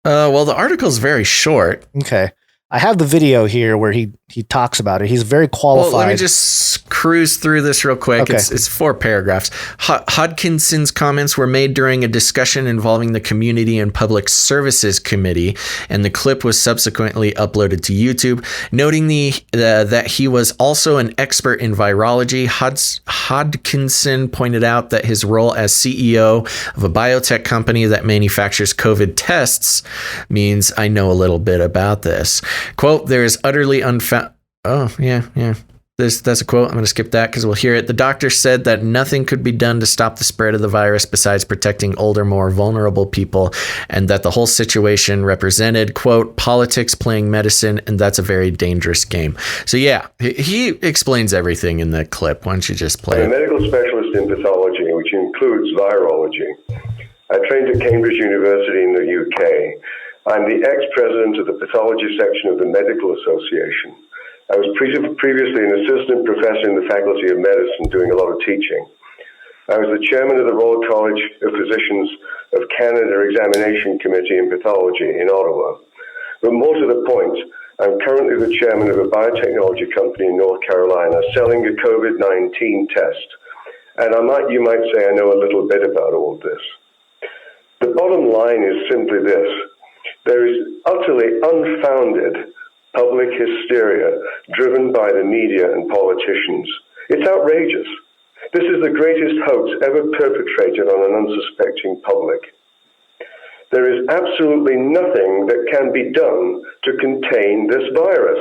Well, the article is very short. Okay. I have the video here where he talks about it. He's very qualified. Well, let me just cruise through this real quick. Okay. It's 4 paragraphs. Hodkinson's comments were made during a discussion involving the Community and Public Services Committee, and the clip was subsequently uploaded to YouTube. Noting that he was also an expert in virology, Hodkinson pointed out that his role as CEO of a biotech company that manufactures COVID tests means I know a little bit about this. Quote, there is utterly unfound. Oh, yeah. That's a quote. I'm going to skip that because we'll hear it. The doctor said that nothing could be done to stop the spread of the virus besides protecting older, more vulnerable people, and that the whole situation represented, quote, politics playing medicine, and that's a very dangerous game. So, yeah, he explains everything in the clip. Why don't you just play it? I'm a medical specialist in pathology, which includes virology. I trained at Cambridge University in the UK. I'm the ex-president of the pathology section of the Medical Association. I was previously an assistant professor in the Faculty of Medicine doing a lot of teaching. I was the chairman of the Royal College of Physicians of Canada Examination Committee in Pathology in Ottawa. But more to the point, I'm currently the chairman of a biotechnology company in North Carolina selling a COVID-19 test. And you might say I know a little bit about all of this. The bottom line is simply this. There is utterly unfounded public hysteria driven by the media and politicians. It's outrageous. This is the greatest hoax ever perpetrated on an unsuspecting public. There is absolutely nothing that can be done to contain this virus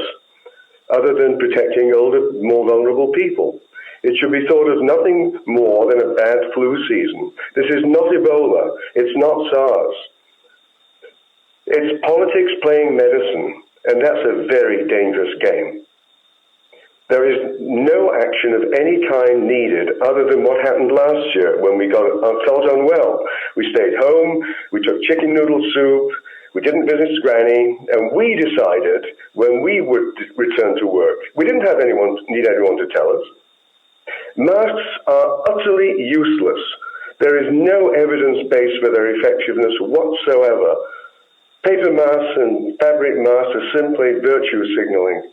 other than protecting older, more vulnerable people. It should be thought of nothing more than a bad flu season. This is not Ebola. It's not SARS. It's politics playing medicine, and that's a very dangerous game. There is no action of any kind needed other than what happened last year when we felt unwell. We stayed home, we took chicken noodle soup, we didn't visit Granny, and we decided when we would return to work. We didn't need anyone to tell us. Masks are utterly useless. There is no evidence base for their effectiveness whatsoever. Paper masks and fabric masks are simply virtue signaling.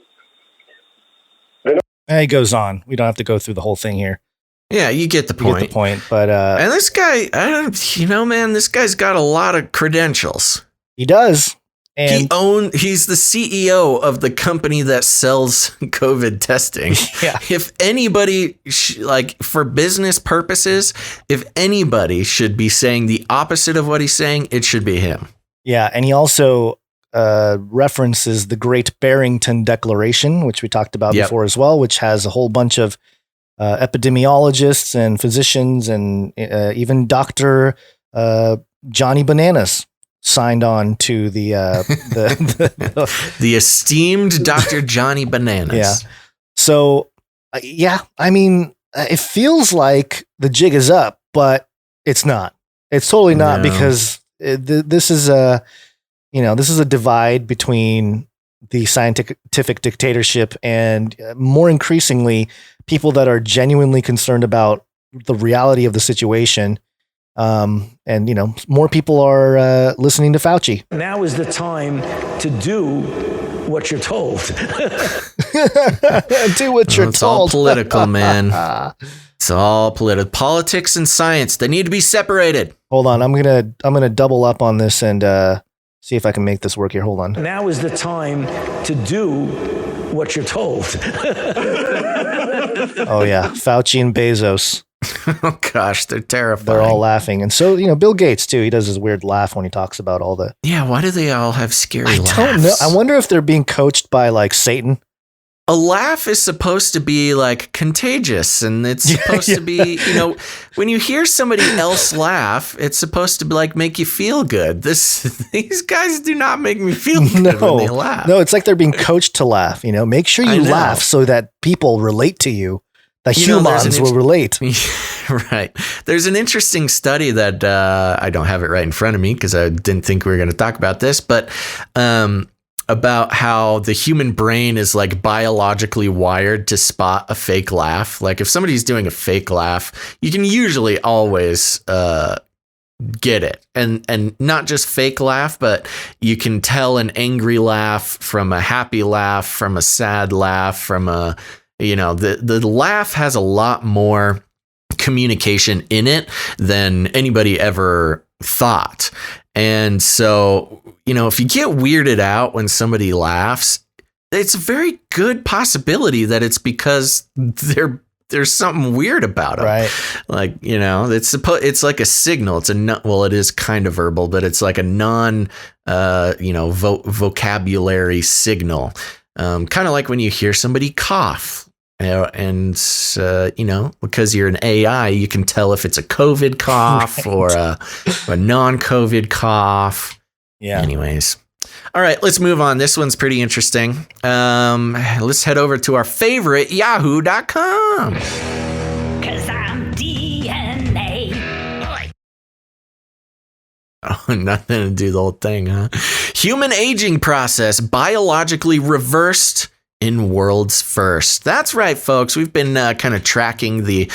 He goes on. We don't have to go through the whole thing here. Yeah, you get the point. But and this guy, this guy's got a lot of credentials. He does. And he's the CEO of the company that sells COVID testing. Yeah. If anybody, for business purposes, if anybody should be saying the opposite of what he's saying, it should be him. Yeah, and he also references the Great Barrington Declaration, which we talked about before as well, which has a whole bunch of epidemiologists and physicians and even Dr. Johnny Bananas signed on to the esteemed Dr. Johnny Bananas. Yeah. So, it feels like the jig is up, but it's not. It's totally not because this is a divide between the scientific dictatorship and more increasingly people that are genuinely concerned about the reality of the situation. And more people are listening to Fauci. Now is the time to do what you're told. Do what you're told. It's all political, man. It's all political. Politics and science, they need to be separated. Hold on, I'm gonna double up on this and see if I can make this work here. Hold on. Now is the time to do what you're told. Oh yeah, Fauci and Bezos. Oh gosh, they're terrifying. They're all laughing, and so Bill Gates too. He does his weird laugh when he talks about all the. Yeah, why do they all have scary laughs? I don't know. I wonder if they're being coached by Satan. A laugh is supposed to be contagious, and it's supposed to be, when you hear somebody else laugh, it's supposed to make you feel good. These guys do not make me feel good when they laugh. No, it's like they're being coached to laugh. Make sure you laugh so that people relate to you. The humans will relate. Right. There's an interesting study that I don't have it right in front of me because I didn't think we were going to talk about this, but about how the human brain is biologically wired to spot a fake laugh. If somebody's doing a fake laugh, you can usually always get it. And not just fake laugh, but you can tell an angry laugh from a happy laugh, from a sad laugh, from a, the laugh has a lot more communication in it than anybody ever thought. And so, if you get weirded out when somebody laughs, it's a very good possibility that it's because there's something weird about them. Right. Like, it's like a signal. It is kind of verbal, but it's like a vocabulary signal. Kind of like when you hear somebody cough. Because you're an AI, you can tell if it's a COVID cough or a non-COVID cough. Yeah. Anyways. All right, let's move on. This one's pretty interesting. Let's head over to our favorite, yahoo.com. 'Cause I'm DNA. Oh, nothing to do the whole thing, huh? Human aging process biologically reversed in world's first. That's right, folks. We've been kind of tracking the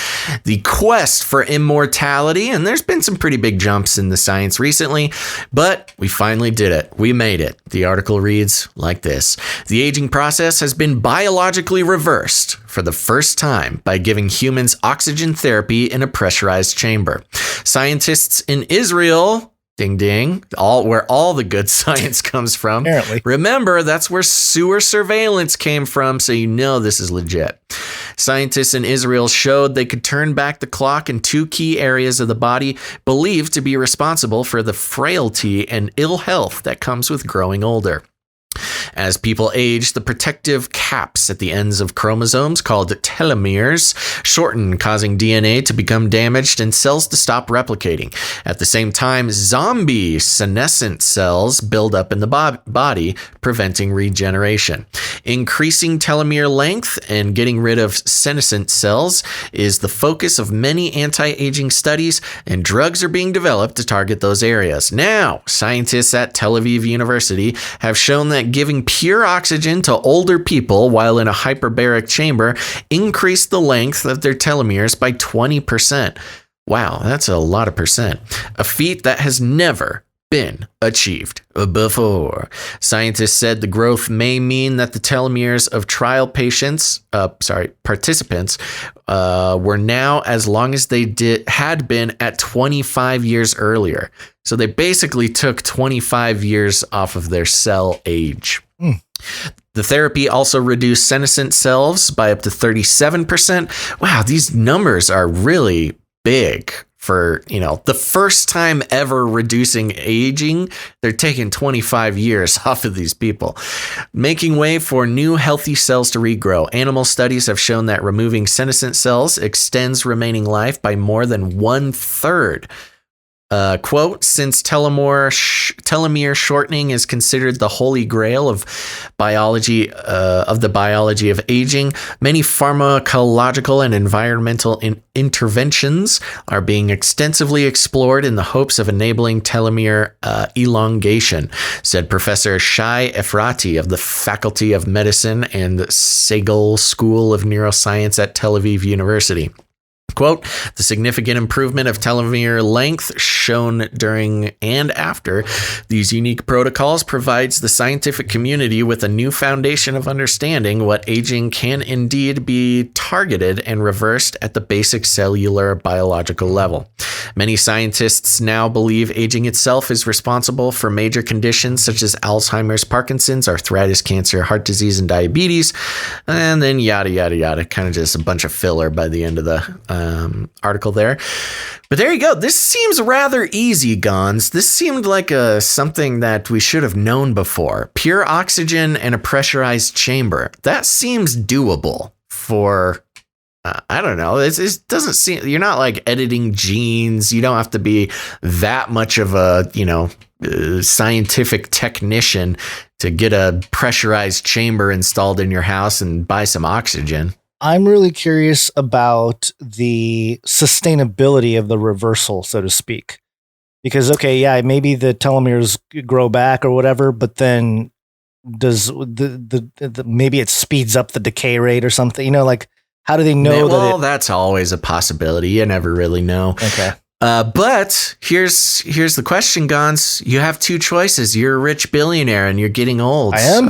quest for immortality, and there's been some pretty big jumps in the science recently, but we finally did it. We made it. The article reads like this. The aging process has been biologically reversed for the first time by giving humans oxygen therapy in a pressurized chamber. Scientists in Israel... Ding, ding. Where all the good science comes from. Apparently. Remember, that's where sewer surveillance came from, so this is legit. Scientists in Israel showed they could turn back the clock in 2 key areas of the body believed to be responsible for the frailty and ill health that comes with growing older. As people age, the protective caps at the ends of chromosomes, called telomeres, shorten, causing DNA to become damaged and cells to stop replicating. At the same time, zombie senescent cells build up in the body, preventing regeneration. Increasing telomere length and getting rid of senescent cells is the focus of many anti-aging studies, and drugs are being developed to target those areas. Now, scientists at Tel Aviv University have shown that giving pure oxygen to older people while in a hyperbaric chamber increased the length of their telomeres by 20%. Wow, that's a lot of percent. A feat that has never been achieved before. Scientists said the growth may mean that the telomeres of trial participants were now as long as they had been at 25 years earlier. So they basically took 25 years off of their cell age. The therapy also reduced senescent cells by up to 37%. Wow, these numbers are really big for, the first time ever reducing aging. They're taking 25 years off of these people, making way for new healthy cells to regrow. Animal studies have shown that removing senescent cells extends remaining life by more than 1/3. Quote, since telomere shortening is considered the holy grail of biology of aging, many pharmacological and environmental interventions are being extensively explored in the hopes of enabling telomere elongation, said Professor Shai Efrati of the Faculty of Medicine and Segal School of Neuroscience at Tel Aviv University. Quote, the significant improvement of telomere length shown during and after these unique protocols provides the scientific community with a new foundation of understanding what aging can indeed be targeted and reversed at the basic cellular biological level. Many scientists now believe aging itself is responsible for major conditions such as Alzheimer's, Parkinson's, arthritis, cancer, heart disease, and diabetes, and then yada, yada, yada, kind of just a bunch of filler by the end of the article there. But there you go. This seems rather easy, Gons. This seemed like something that we should have known before. Pure oxygen and a pressurized chamber. That seems doable for, I don't know. It doesn't seem, you're not like editing genes. You don't have to be that much of a, scientific technician to get a pressurized chamber installed in your house and buy some oxygen. I'm really curious about the sustainability of the reversal, so to speak. Because, okay, yeah, maybe the telomeres grow back or whatever, but then does maybe it speeds up the decay rate or something? Like, how do they know that's always a possibility. You never really know. Okay. But here's the question, Gons. You have two choices. You're a rich billionaire and you're getting old. I am?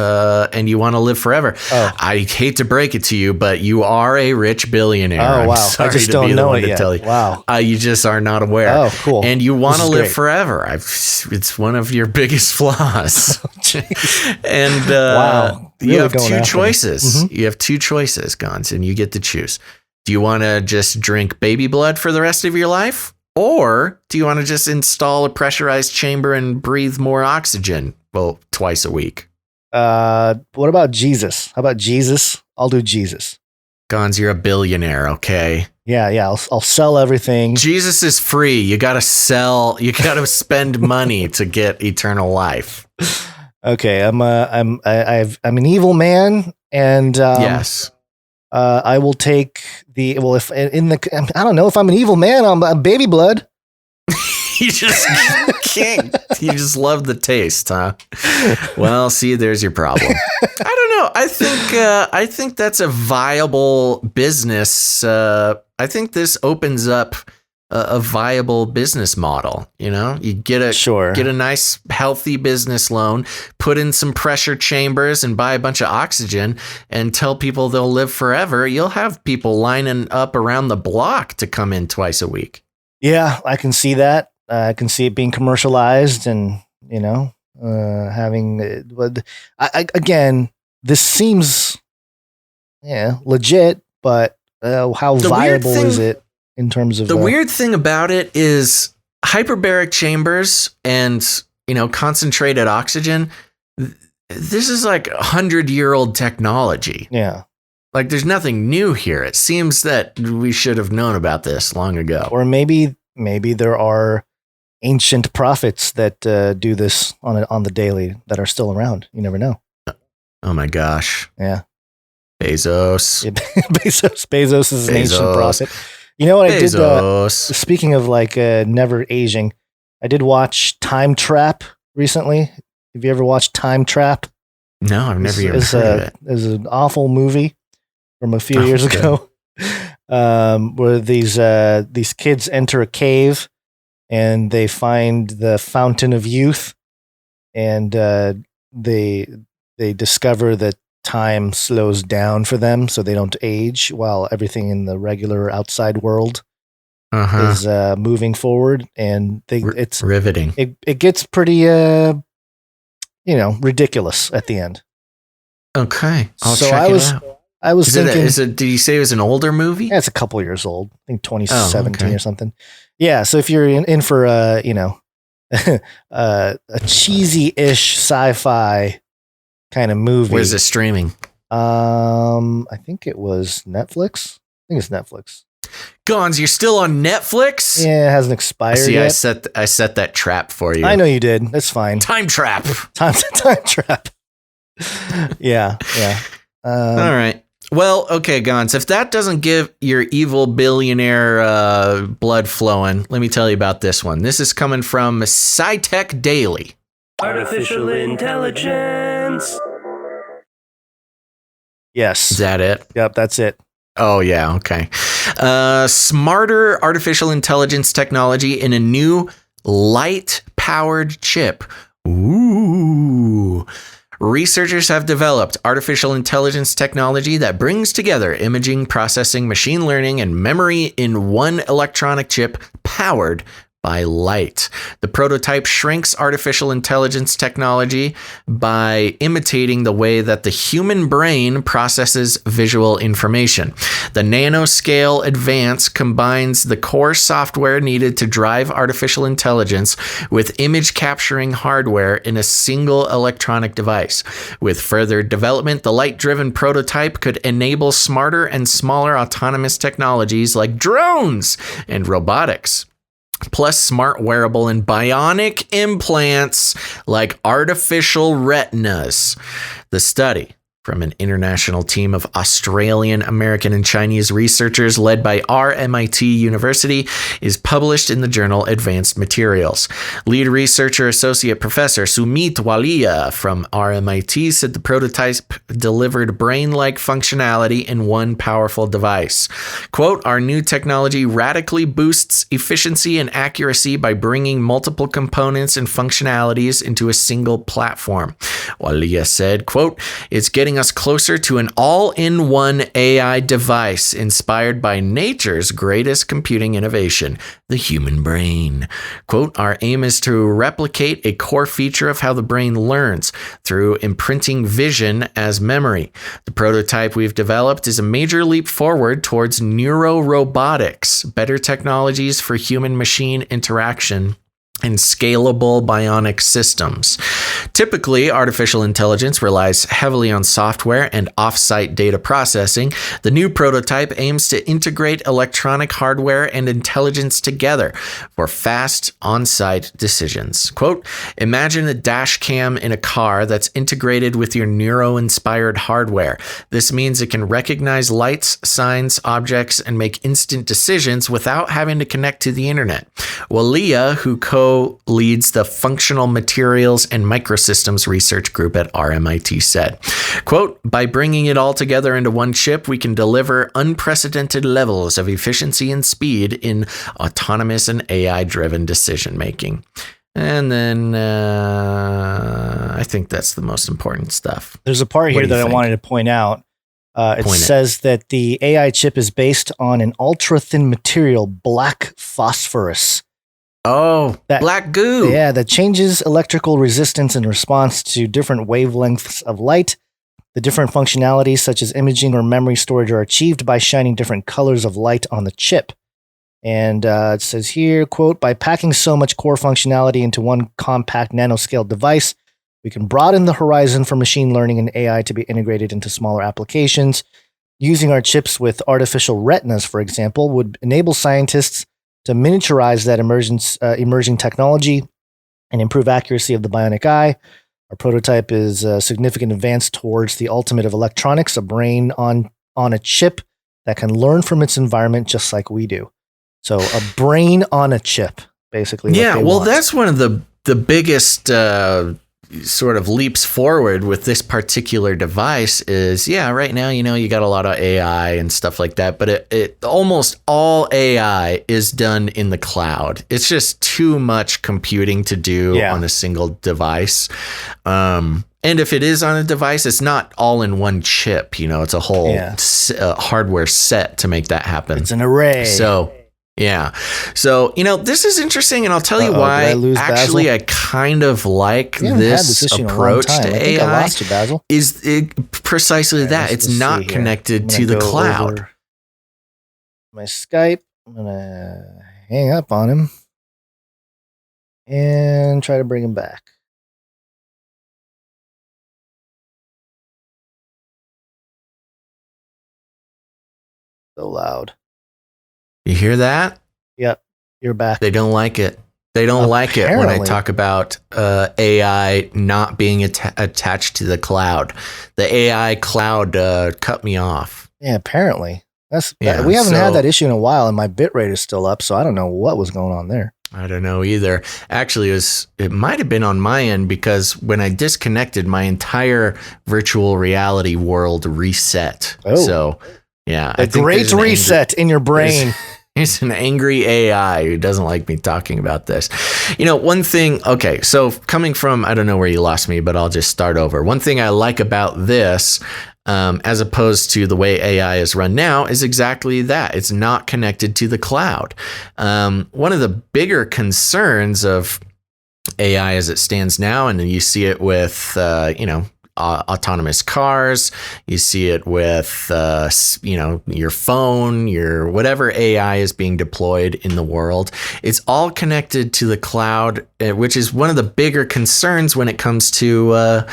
And you want to live forever. Oh. I hate to break it to you, but you are a rich billionaire. Oh, wow. I'm sorry I just to don't be the know one it to yet. tell you. Wow. You just are not aware. Oh, cool. And you want to This is live great. forever. It's one of your biggest flaws. And Wow. you Really have going two after me. choices. Mhm. You have two choices, Gons, and you get to choose. Do you want to just drink baby blood for the rest of your life? Or do you want to just install a pressurized chamber and breathe more oxygen? Well, twice a week. What about Jesus? How about Jesus? I'll do Jesus. Gons, you're a billionaire, okay? Yeah. I'll sell everything. Jesus is free. You got to sell, you got to spend money to get eternal life. Okay, I'm an evil man, and Yes. I will take the if in the I don't know if I'm an evil man. I'm a baby blood. You just can't. You just love the taste, huh? Well, see, there's your problem. I don't know. I think that's a viable business. I think this opens up a viable business model. You know, you get a nice healthy business loan, put in some pressure chambers and buy a bunch of oxygen and tell people they'll live forever. You'll have people lining up around the block to come in twice a week. Yeah, I can see that. I can see it being commercialized, and having. Again, this seems, legit, but how viable is it in terms of the weird thing about it is hyperbaric chambers and concentrated oxygen. This is like 100-year-old technology. Yeah, like there's nothing new here. It seems that we should have known about this long ago. Or maybe there are ancient prophets that do this on the daily that are still around. You never know. Oh my gosh. Yeah. Bezos. Bezos is an ancient prophet. You know what I did? Speaking of never aging, I did watch Time Trap recently. Have you ever watched Time Trap? No, I've never even heard of it. It was an awful movie from a few years ago, where these kids enter a cave and they find the fountain of youth, and they discover that time slows down for them, so they don't age, while everything in the regular outside world is moving forward. And it's riveting. It gets pretty ridiculous at the end. Okay, I'll check it out. I was thinking, did you say it was an older movie? Yeah, it's a couple years old. I think 2017 or something. Yeah, so if you're in for a cheesy-ish sci-fi kind of movie. Where's it streaming? I think it was Netflix. I think it's Netflix. Gons, you're still on Netflix? Yeah, it hasn't expired yet. I set that trap for you. I know you did. That's fine. Time trap. Time trap. Yeah. All right. Well, okay, Gons, if that doesn't give your evil billionaire blood flowing, let me tell you about this one. This is coming from SciTech Daily. Artificial intelligence. Yes. Is that it? Yep, that's it. Oh, yeah. Okay. Smarter artificial intelligence technology in a new light-powered chip. Ooh. Researchers have developed artificial intelligence technology that brings together imaging, processing, machine learning, and memory in one electronic chip powered by light. The prototype shrinks artificial intelligence technology by imitating the way that the human brain processes visual information. The nanoscale advance combines the core software needed to drive artificial intelligence with image capturing hardware in a single electronic device. With further development, the light-driven prototype could enable smarter and smaller autonomous technologies like drones and robotics, plus smart wearable and bionic implants like artificial retinas. The study, from an international team of Australian, American, and Chinese researchers led by RMIT University is published in the journal Advanced Materials. Lead researcher Associate Professor Sumit Walia from RMIT said the prototype delivered brain-like functionality in one powerful device. Quote, our new technology radically boosts efficiency and accuracy by bringing multiple components and functionalities into a single platform. Walia said, quote, it's getting us closer to an all-in-one AI device inspired by nature's greatest computing innovation, the human brain. Quote, our aim is to replicate a core feature of how the brain learns through imprinting vision as memory. The prototype we've developed is a major leap forward towards neurorobotics, better technologies for human-machine interaction, and scalable bionic systems. Typically, artificial intelligence relies heavily on software and off-site data processing. The new prototype aims to integrate electronic hardware and intelligence together for fast on-site decisions. Quote, imagine a dash cam in a car that's integrated with your neuro-inspired hardware. This means it can recognize lights, signs, objects, and make instant decisions without having to connect to the internet. Walia, who co-leads the Functional Materials and Microsystems Research Group at RMIT, said, quote, by bringing it all together into one chip, we can deliver unprecedented levels of efficiency and speed in autonomous and AI-driven decision-making. And then I think that's the most important stuff. There's a part here that I wanted to point out. It says that the AI chip is based on an ultra-thin material, black phosphorus. Oh, black goo. Yeah, that changes electrical resistance in response to different wavelengths of light. The different functionalities, such as imaging or memory storage, are achieved by shining different colors of light on the chip. And it says here, quote, by packing so much core functionality into one compact nanoscale device, we can broaden the horizon for machine learning and AI to be integrated into smaller applications. Using our chips with artificial retinas, for example, would enable scientists to miniaturize that emerging technology and improve accuracy of the bionic eye. Our prototype is a significant advance towards the ultimate of electronics, a brain on a chip that can learn from its environment just like we do. So a brain on a chip, basically. Yeah, well, that's one of the biggest sort of leaps forward with this particular device is, yeah, right now, you got a lot of AI and stuff like that, but it almost all AI is done in the cloud. It's just too much computing to do on a single device. And if it is on a device, it's not all in one chip, it's a whole hardware set to make that happen. It's an array. So, yeah. So, this is interesting, and I'll tell you why. Actually, I kind of like this approach to AI. I lost you, Basil. Is precisely that. It's not connected to the cloud. My Skype. I'm going to hang up on him and try to bring him back. So loud. You hear that? Yep, you're back. They don't like it. They don't like it when I talk about AI not being attached to the cloud. The AI cloud cut me off. Yeah, apparently. We haven't had that issue in a while, and my bitrate is still up, so I don't know what was going on there. I don't know either. Actually, it might have been on my end because when I disconnected, my entire virtual reality world reset. Oh. So, yeah. The great reset in your brain. He's an angry AI who doesn't like me talking about this. One thing, okay, so coming from, I don't know where you lost me, but I'll just start over. One thing I like about this, as opposed to the way AI is run now, is exactly that. It's not connected to the cloud. One of the bigger concerns of AI as it stands now, and you see it with, autonomous cars. You see it with, your phone, your whatever AI is being deployed in the world. It's all connected to the cloud, which is one of the bigger concerns when it comes to,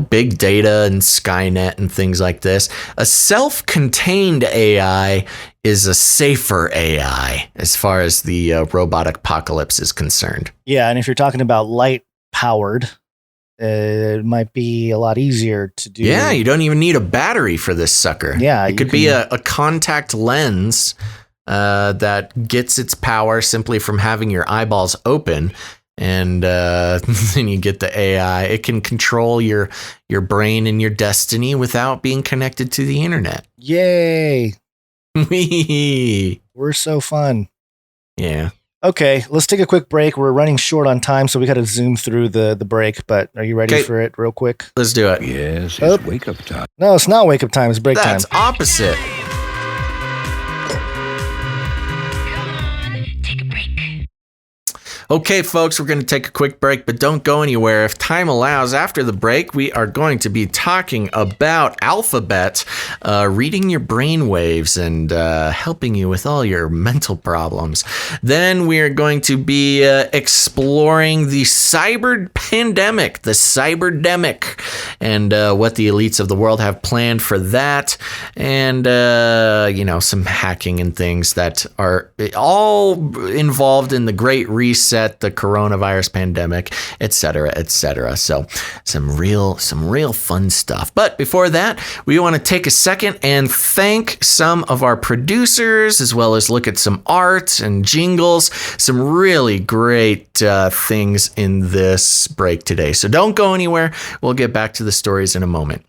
big data and Skynet and things like this. A self-contained AI is a safer AI as far as the robotic apocalypse is concerned. Yeah, and if you're talking about light-powered, it might be a lot easier to do. Yeah, you don't even need a battery for this sucker. Yeah, it could be a contact lens that gets its power simply from having your eyeballs open. And then you get the AI. It can control your brain and your destiny without being connected to the internet. Yay. We're so fun. Yeah. Okay, let's take a quick break. We're running short on time, so we got to zoom through the break, but are you ready for it real quick? Let's do it. Yes, it's wake up time. No, it's not wake up time. It's break time. That's opposite. Okay, folks, we're going to take a quick break, but don't go anywhere. If time allows, after the break, we are going to be talking about Alphabet reading your brain waves and helping you with all your mental problems. Then we are going to be exploring the Cyberdemic, and what the elites of the world have planned for that, and some hacking and things that are all involved in the Great Reset, the coronavirus pandemic, etc., etc. So some real fun stuff. But before that, we want to take a second and thank some of our producers, as well as look at some art and jingles, some really great things in this break today. So don't go anywhere. We'll get back to the stories in a moment.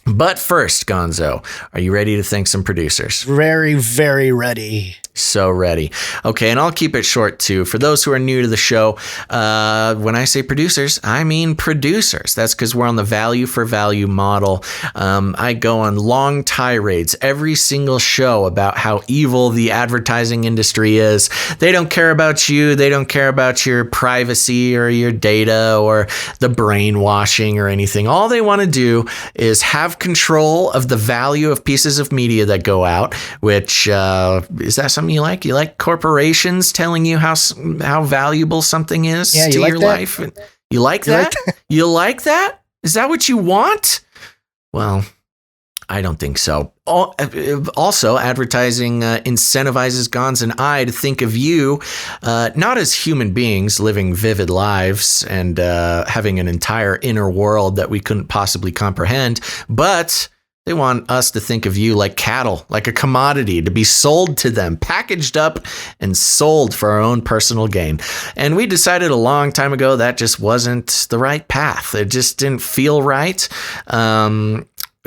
But first, Gonzo, are you ready to thank some producers? Very, very ready. So ready. Okay, and I'll keep it short too. For those who are new to the show, when I say producers, I mean producers. That's because we're on the value for value model. I go on long tirades every single show about how evil the advertising industry is. They don't care about you. They don't care about your privacy or your data or the brainwashing or anything. All they want to do is have control of the value of pieces of media that go out, which is that something you like? You like corporations telling you how valuable something is to your life? You like that? You like that? Is that what you want? Well, I don't think so. Also, advertising incentivizes Gons and I to think of you not as human beings living vivid lives and having an entire inner world that we couldn't possibly comprehend, but they want us to think of you like cattle, like a commodity to be sold to them, packaged up and sold for our own personal gain. And we decided a long time ago that just wasn't the right path. It just didn't feel right.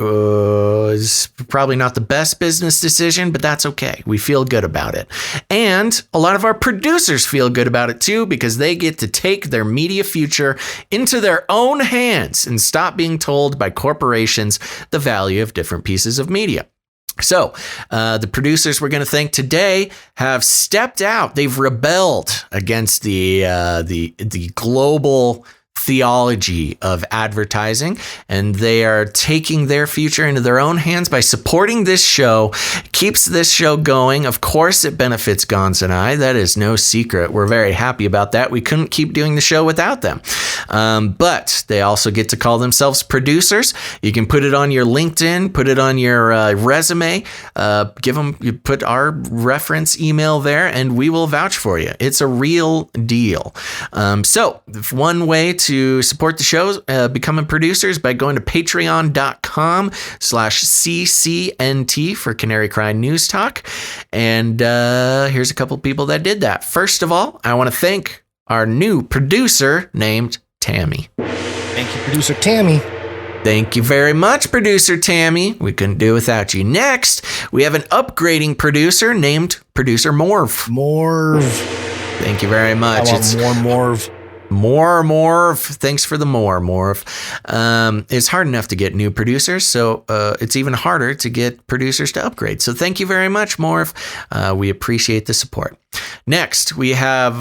It's probably not the best business decision, but that's okay. We feel good about it. And a lot of our producers feel good about it too, because they get to take their media future into their own hands and stop being told by corporations the value of different pieces of media. So the producers we're going to thank today have stepped out. They've rebelled against the global theology of advertising, and they are taking their future into their own hands by supporting this show. Keeps this show going. Of course, it benefits Gons and I. That is no secret. We're very happy about that. We couldn't keep doing the show without them. But they also get to call themselves producers. You can put it on your LinkedIn, put it on your resume, you put our reference email there, and we will vouch for you. It's a real deal. So one way to support the show, becoming producers by going to patreon.com/CCNT for Canary Cry News Talk. And here's a couple people that did that. First of all, I want to thank our new producer named Tammy. Thank you, producer Tammy. Thank you very much, producer Tammy. We couldn't do it without you. Next, we have an upgrading producer named producer Morv. Thank you very much. I want more Morv. More Morv. Thanks for the more Morv. It's hard enough to get new producers, so it's even harder to get producers to upgrade. So thank you very much, Morv. We appreciate the support. Next, we have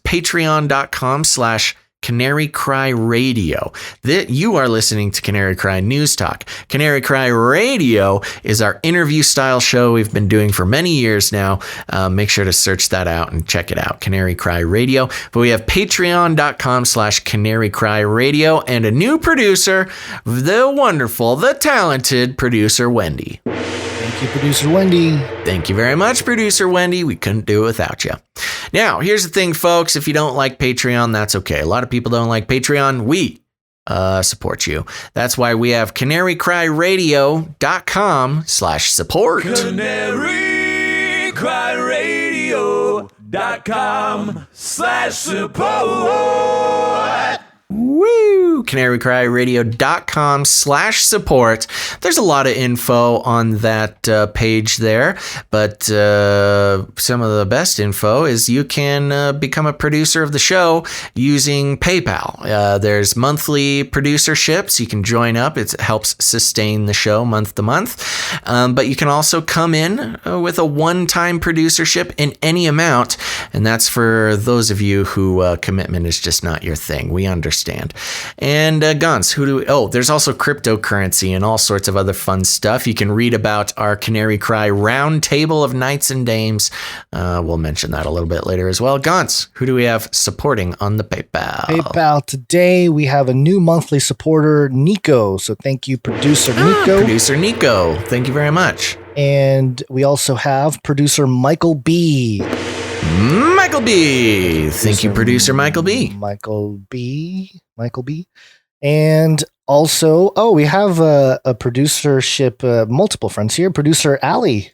patreon.com/Canary Cry Radio. You are listening to Canary Cry News Talk. Canary Cry Radio is our interview style show we've been doing for many years now. Make sure to search that out and check it out, Canary Cry Radio. But we have patreon.com/Canary Cry Radio and a new producer, the wonderful, the talented producer Wendy. Thank you, producer Wendy. Thank you very much, producer Wendy. We couldn't do it without you. Now, here's the thing, folks. If you don't like Patreon, that's okay. A lot of people don't like Patreon. We support you. That's why we have canarycryradio.com/support. canarycryradio.com/support. Woo! canarycryradio.com/support. There's a lot of info on that page there, but some of the best info is you can become a producer of the show using PayPal. There's monthly producerships. You can join up. It helps sustain the show month to month. But you can also come in with a one-time producership in any amount, and that's for those of you who commitment is just not your thing. We understand. And Gons, there's also cryptocurrency and all sorts of other fun stuff. You can read about our Canary Cry round table of knights and dames. We'll mention that a little bit later as well. Gons, who do we have supporting on the PayPal? PayPal today, we have a new monthly supporter, Nico. So thank you, producer Nico. Producer Nico, thank you very much. And we also have producer Michael B. Michael B. Thank you, producer Michael B. Michael B. And also, we have a producership, multiple friends here. Producer Allie.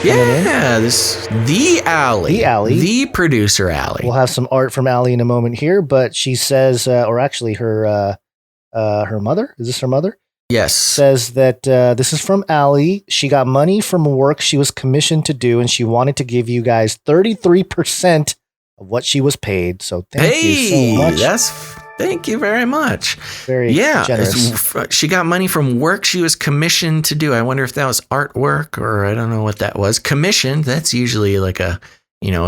Yeah, the Allie. The producer Allie. We'll have some art from Allie in a moment here, but she says, or actually her mother. Is this her mother? Yes. Says that this is from Allie. She got money from work she was commissioned to do, and she wanted to give you guys 33% of what she was paid. So thank you so much. Thank you very much. Very generous. She got money from work she was commissioned to do. I wonder if that was artwork or I don't know what that was. Commissioned, that's usually like a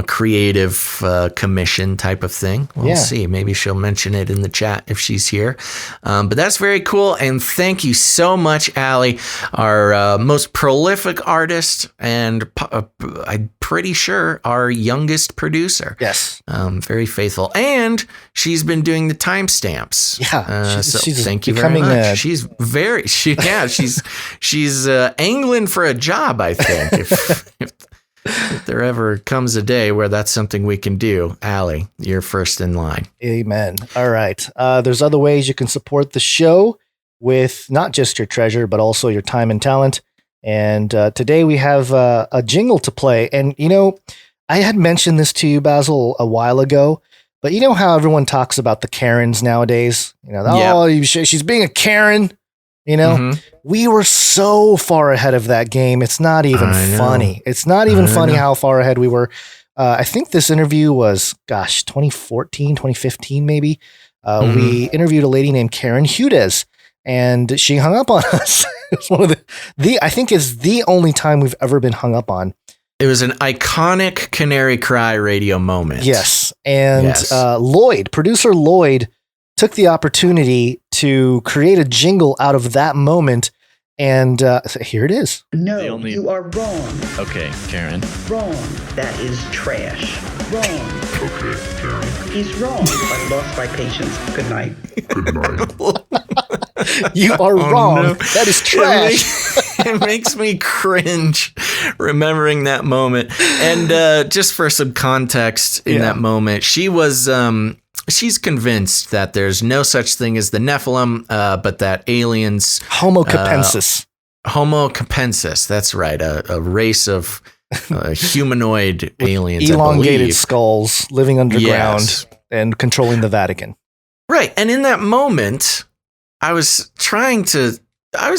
creative commission type of thing. We'll see. Maybe she'll mention it in the chat if she's here. But that's very cool. And thank you so much, Allie, our most prolific artist and I'm pretty sure our youngest producer. Yes. Very faithful. And she's been doing the timestamps. Yeah. She's thank you very much. She's angling for a job, I think. If there ever comes a day where that's something we can do, Allie, you're first in line. Amen. All right. There's other ways you can support the show with not just your treasure, but also your time and talent. And today we have a jingle to play. And, I had mentioned this to you, Basil, a while ago, but you know how everyone talks about the Karens nowadays? She's being a Karen. We were so far ahead of that game. It's not even funny. It's not even funny how far ahead we were. I think this interview was, 2014, 2015, maybe. We interviewed a lady named Karen Hudez, and she hung up on us. It's one of I think it's the only time we've ever been hung up on. It was an iconic Canary Cry radio moment. Yes. And producer Lloyd, took the opportunity to create a jingle out of that moment. And here it is. No, you are wrong. Okay, Karen. Wrong. That is trash. Wrong. Okay, Karen. He's wrong. I've lost my patience. Good night. Good night. You are wrong. No. That is trash. It makes me cringe remembering that moment. And just for some context in that moment, she was... she's convinced that there's no such thing as the Nephilim, but that aliens... Homo capensis. Homo capensis, that's right. A race of humanoid aliens, elongated skulls living underground and controlling the Vatican. Right. And in that moment, I was trying to... I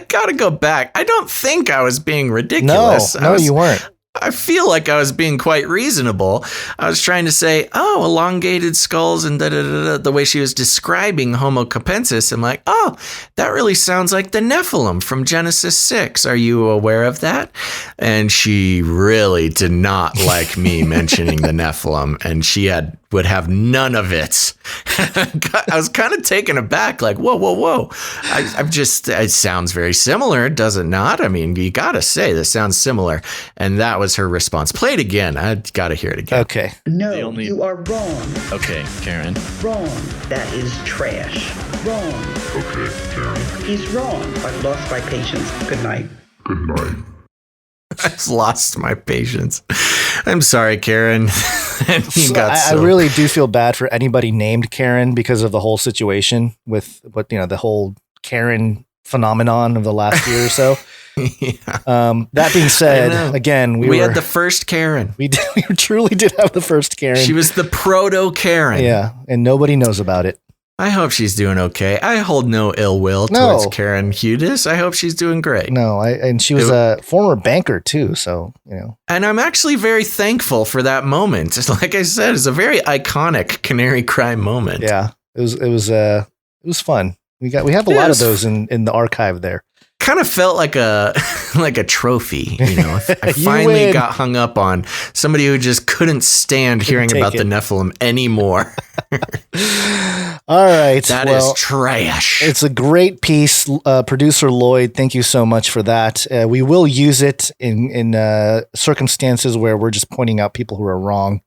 got to go back. I don't think I was being ridiculous. No, you weren't. I feel like I was being quite reasonable. I was trying to say, elongated skulls and the way she was describing Homo capensis. I'm like, that really sounds like the Nephilim from Genesis 6. Are you aware of that? And she really did not like me mentioning the Nephilim, and she would have none of it. I was kind of taken aback, like, whoa. It sounds very similar, does it not? I mean, you got to say this sounds similar. And that was her response. Play it again. I got to hear it again. Okay. No, you are wrong. Okay, Karen. Wrong. That is trash. Wrong. Okay, Karen. He's wrong. I've lost my patience. Good night. Good night. I've lost my patience. I'm sorry, Karen. And you got I really do feel bad for anybody named Karen because of the whole situation with what, the whole Karen phenomenon of the last year or so. Yeah. That being said, again, we had the first Karen. We truly did have the first Karen. She was the proto Karen. Yeah, and nobody knows about it. I hope she's doing okay. I hold no ill will towards Karen Hudis. I hope she's doing great. No, and she was a former banker too, so And I'm actually very thankful for that moment. Like I said, it's a very iconic Canary Cry moment. Yeah, it was fun. We have a lot of those in the archive there. Kind of felt like a trophy, I finally got hung up on somebody who just couldn't stand hearing about the Nephilim anymore. All right, that is trash. It's a great piece, producer Lloyd. Thank you so much for that. We will use it in circumstances where we're just pointing out people who are wrong.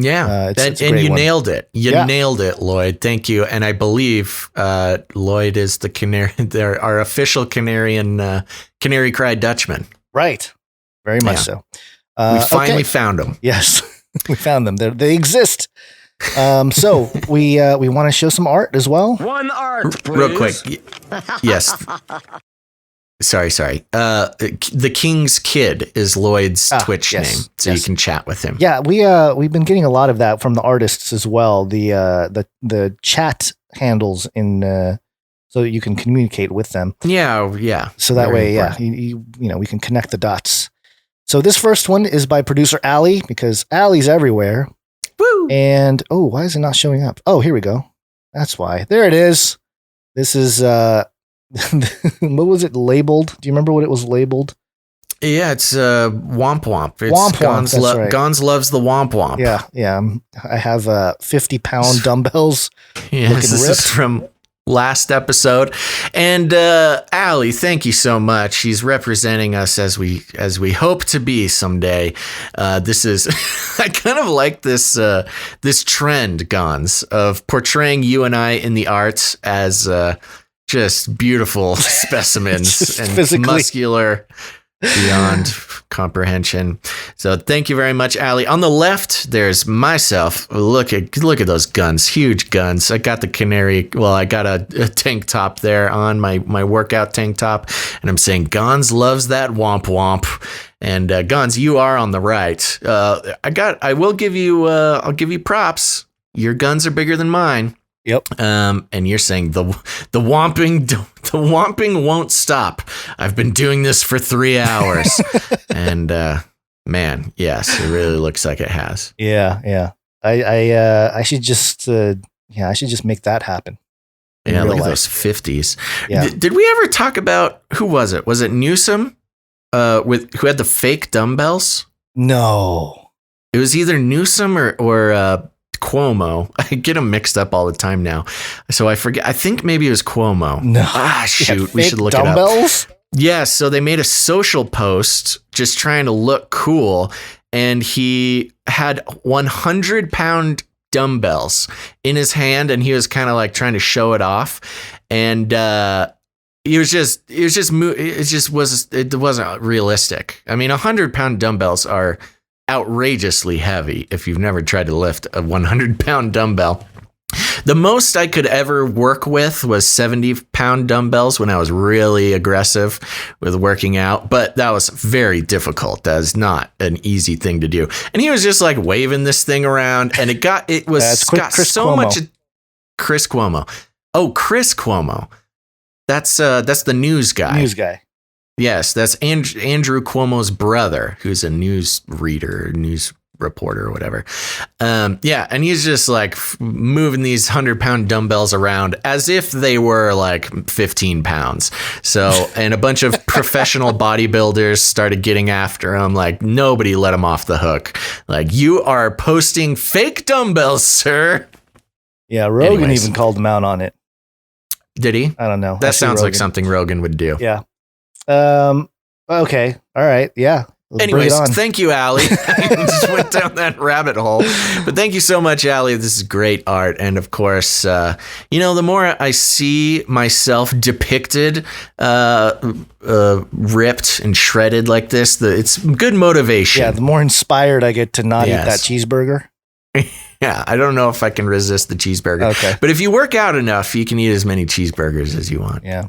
Yeah, and you nailed it. You nailed it, Lloyd. Thank you. And I believe Lloyd is the canary, our official Canary Cry Dutchman. Right. Very much so. We finally found them. Yes, we found them. They exist. So we want to show some art as well. One art, please. Real quick. Yes. Sorry. The King's Kid is Lloyd's Twitch name, so you can chat with him. Yeah, we've been getting a lot of that from the artists as well. The chat handles in so that you can communicate with them. Yeah. So that way, we can connect the dots. So this first one is by producer Allie because Allie's everywhere. Woo! And why is it not showing up? Oh, here we go. That's why. There it is. This is what was it labeled? Do you remember what it was labeled? Yeah, it's Womp Womp. It's Womp Womp. Right. Gons loves the Womp Womp. Yeah. I have 50-pound dumbbells. Yes, this is from last episode. And Allie, thank you so much. She's representing us as we hope to be someday. This is I kind of like this trend, Gons, of portraying you and I in the arts as just beautiful specimens just and physically muscular beyond comprehension. So thank you very much, Allie. On the left, there's myself. Look at those guns, huge guns. I got the canary. Well, I got a tank top there on my workout tank top, and I'm saying Gons loves that womp womp. And Gons, you are on the right. I will give you. I'll give you props. Your guns are bigger than mine. Yep. And you're saying the whomping won't stop. I've been doing this for 3 hours. And man, yes, it really looks like it has. Yeah. I should just make that happen. Yeah, look at those 50s. Yeah. Did we ever talk about who was it? Was it Newsom who had the fake dumbbells? No. It was either Newsom or Cuomo. I get them mixed up all the time now. So I forget. I think maybe it was Cuomo. No. Shoot. We should look dumbbells? it up. Yeah. So they made a social post just trying to look cool. And he had 100-pound dumbbells in his hand. And he was kind of like trying to show it off. And it wasn't realistic. I mean, 100-pound dumbbells are outrageously heavy if you've never tried to lift a 100-pound dumbbell. The most I could ever work with was 70-pound dumbbells when I was really aggressive with working out, but that was very difficult. That is not an easy thing to do. And he was just like waving this thing around, and got Chris so Cuomo. much. Chris Cuomo. Oh, Chris Cuomo. That's the news guy. Yes, that's Andrew Cuomo's brother, who's a news reporter or whatever. And he's just like moving these 100-pound dumbbells around as if they were like 15 pounds. So, and a bunch of professional bodybuilders started getting after him. Like, nobody let him off the hook. Like, you are posting fake dumbbells, sir. Yeah, Rogan even called him out on it. Did he? I don't know. That sounds like something Rogan would do. Yeah. Okay. All right. Yeah. Anyways, thank you, Allie. I just went down that rabbit hole. But thank you so much, Allie. This is great art. And of course, the more I see myself depicted, ripped and shredded like this, it's good motivation. Yeah, the more inspired I get to not eat that cheeseburger. Yeah, I don't know if I can resist the cheeseburger. Okay. But if you work out enough, you can eat as many cheeseburgers as you want. Yeah.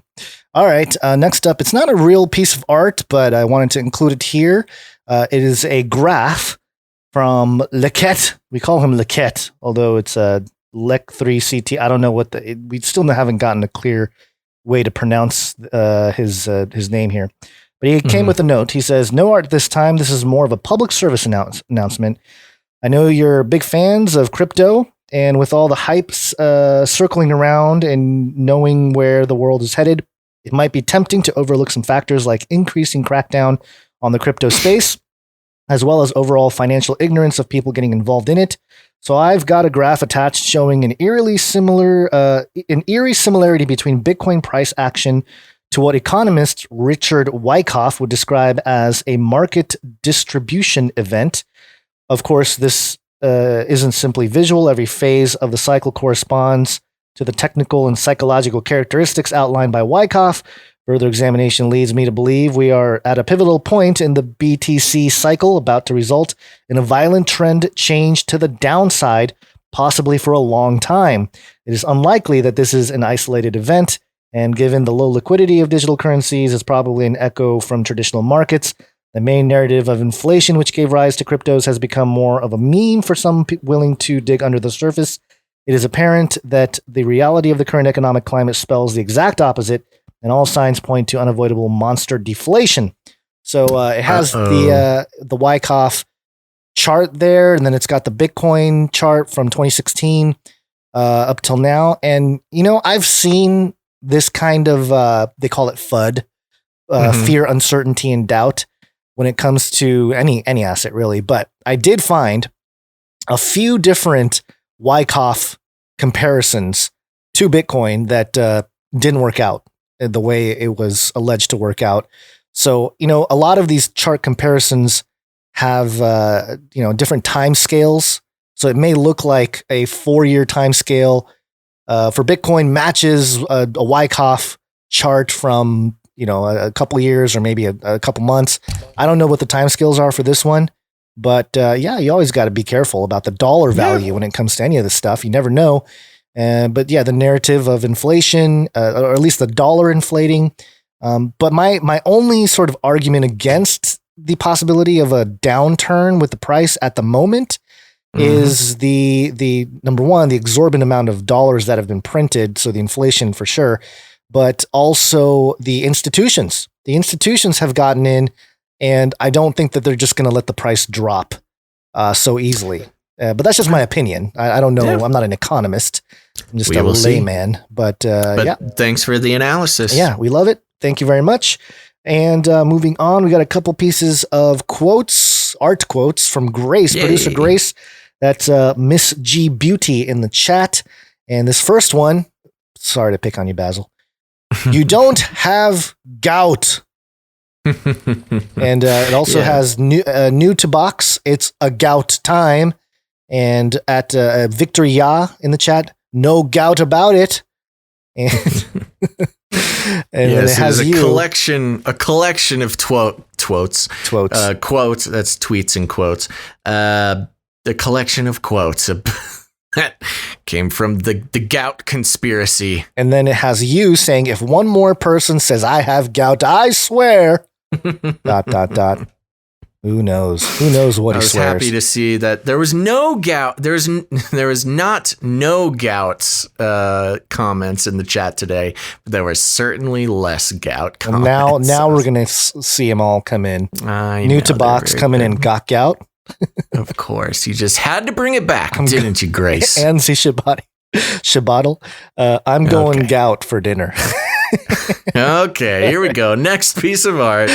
All right. Next up, it's not a real piece of art, but I wanted to include it here. It is a graph from Lequette. We call him Lequette, although it's a Lec3CT. I don't know we still haven't gotten a clear way to pronounce his name here. But he came with a note. He says, "No art this time. This is more of a public service announcement. I know you're big fans of crypto, and with all the hypes circling around and knowing where the world is headed, it might be tempting to overlook some factors like increasing crackdown on the crypto space, as well as overall financial ignorance of people getting involved in it. So I've got a graph attached showing an eerie similarity between Bitcoin price action to what economist Richard Wyckoff would describe as a market distribution event. Of course, this isn't simply visual. Every phase of the cycle corresponds to the technical and psychological characteristics outlined by Wyckoff. Further examination leads me to believe we are at a pivotal point in the BTC cycle, about to result in a violent trend change to the downside, possibly for a long time. It is unlikely that this is an isolated event, and given the low liquidity of digital currencies, it's probably an echo from traditional markets. The main narrative of inflation, which gave rise to cryptos, has become more of a meme for some willing to dig under the surface. It is apparent that the reality of the current economic climate spells the exact opposite, and all signs point to unavoidable monster deflation." So it has the Wyckoff chart there, and then it's got the Bitcoin chart from 2016 up till now. And, I've seen this kind of, they call it FUD, fear, uncertainty, and doubt, when it comes to any asset, really. But I did find a few different Wyckoff comparisons to Bitcoin that didn't work out the way it was alleged to work out. So, a lot of these chart comparisons have, different time scales. So it may look like a 4-year time scale for Bitcoin matches a Wyckoff chart from, a couple years or maybe a couple months. I don't know what the time scales are for this one, but you always got to be careful about the dollar value when it comes to any of this stuff. You never know. But the narrative of inflation, or at least the dollar inflating. But my only sort of argument against the possibility of a downturn with the price at the moment is the number one, the exorbitant amount of dollars that have been printed. So the inflation for sure, but also the institutions. The institutions have gotten in, and I don't think that they're just going to let the price drop so easily. But that's just my opinion. I don't know. Yeah. I'm not an economist. I'm just a layman. But thanks for the analysis. Yeah, we love it. Thank you very much. And moving on, we got a couple pieces of art quotes from Grace, producer Grace. That's Miss G Beauty in the chat. And this first one, sorry to pick on you, Basil. You don't have gout. And it also has new to box. It's a gout time. And at Victor Ya in the chat, no gout about it. And, it has a collection of quotes. That's tweets and quotes. The collection of quotes that came from the gout conspiracy. And then it has you saying, if one more person says I have gout, I swear. ... Who knows what he swears. I was happy to see that there was no gout. There was not no gouts comments in the chat today, but there was certainly less gout comments. Now we're gonna see them all come in. New to box coming in, got gout. Of course, you just had to bring it back, didn't you, Grace? And see Shabbattle. I'm going gout for dinner. Okay, here we go. Next piece of art.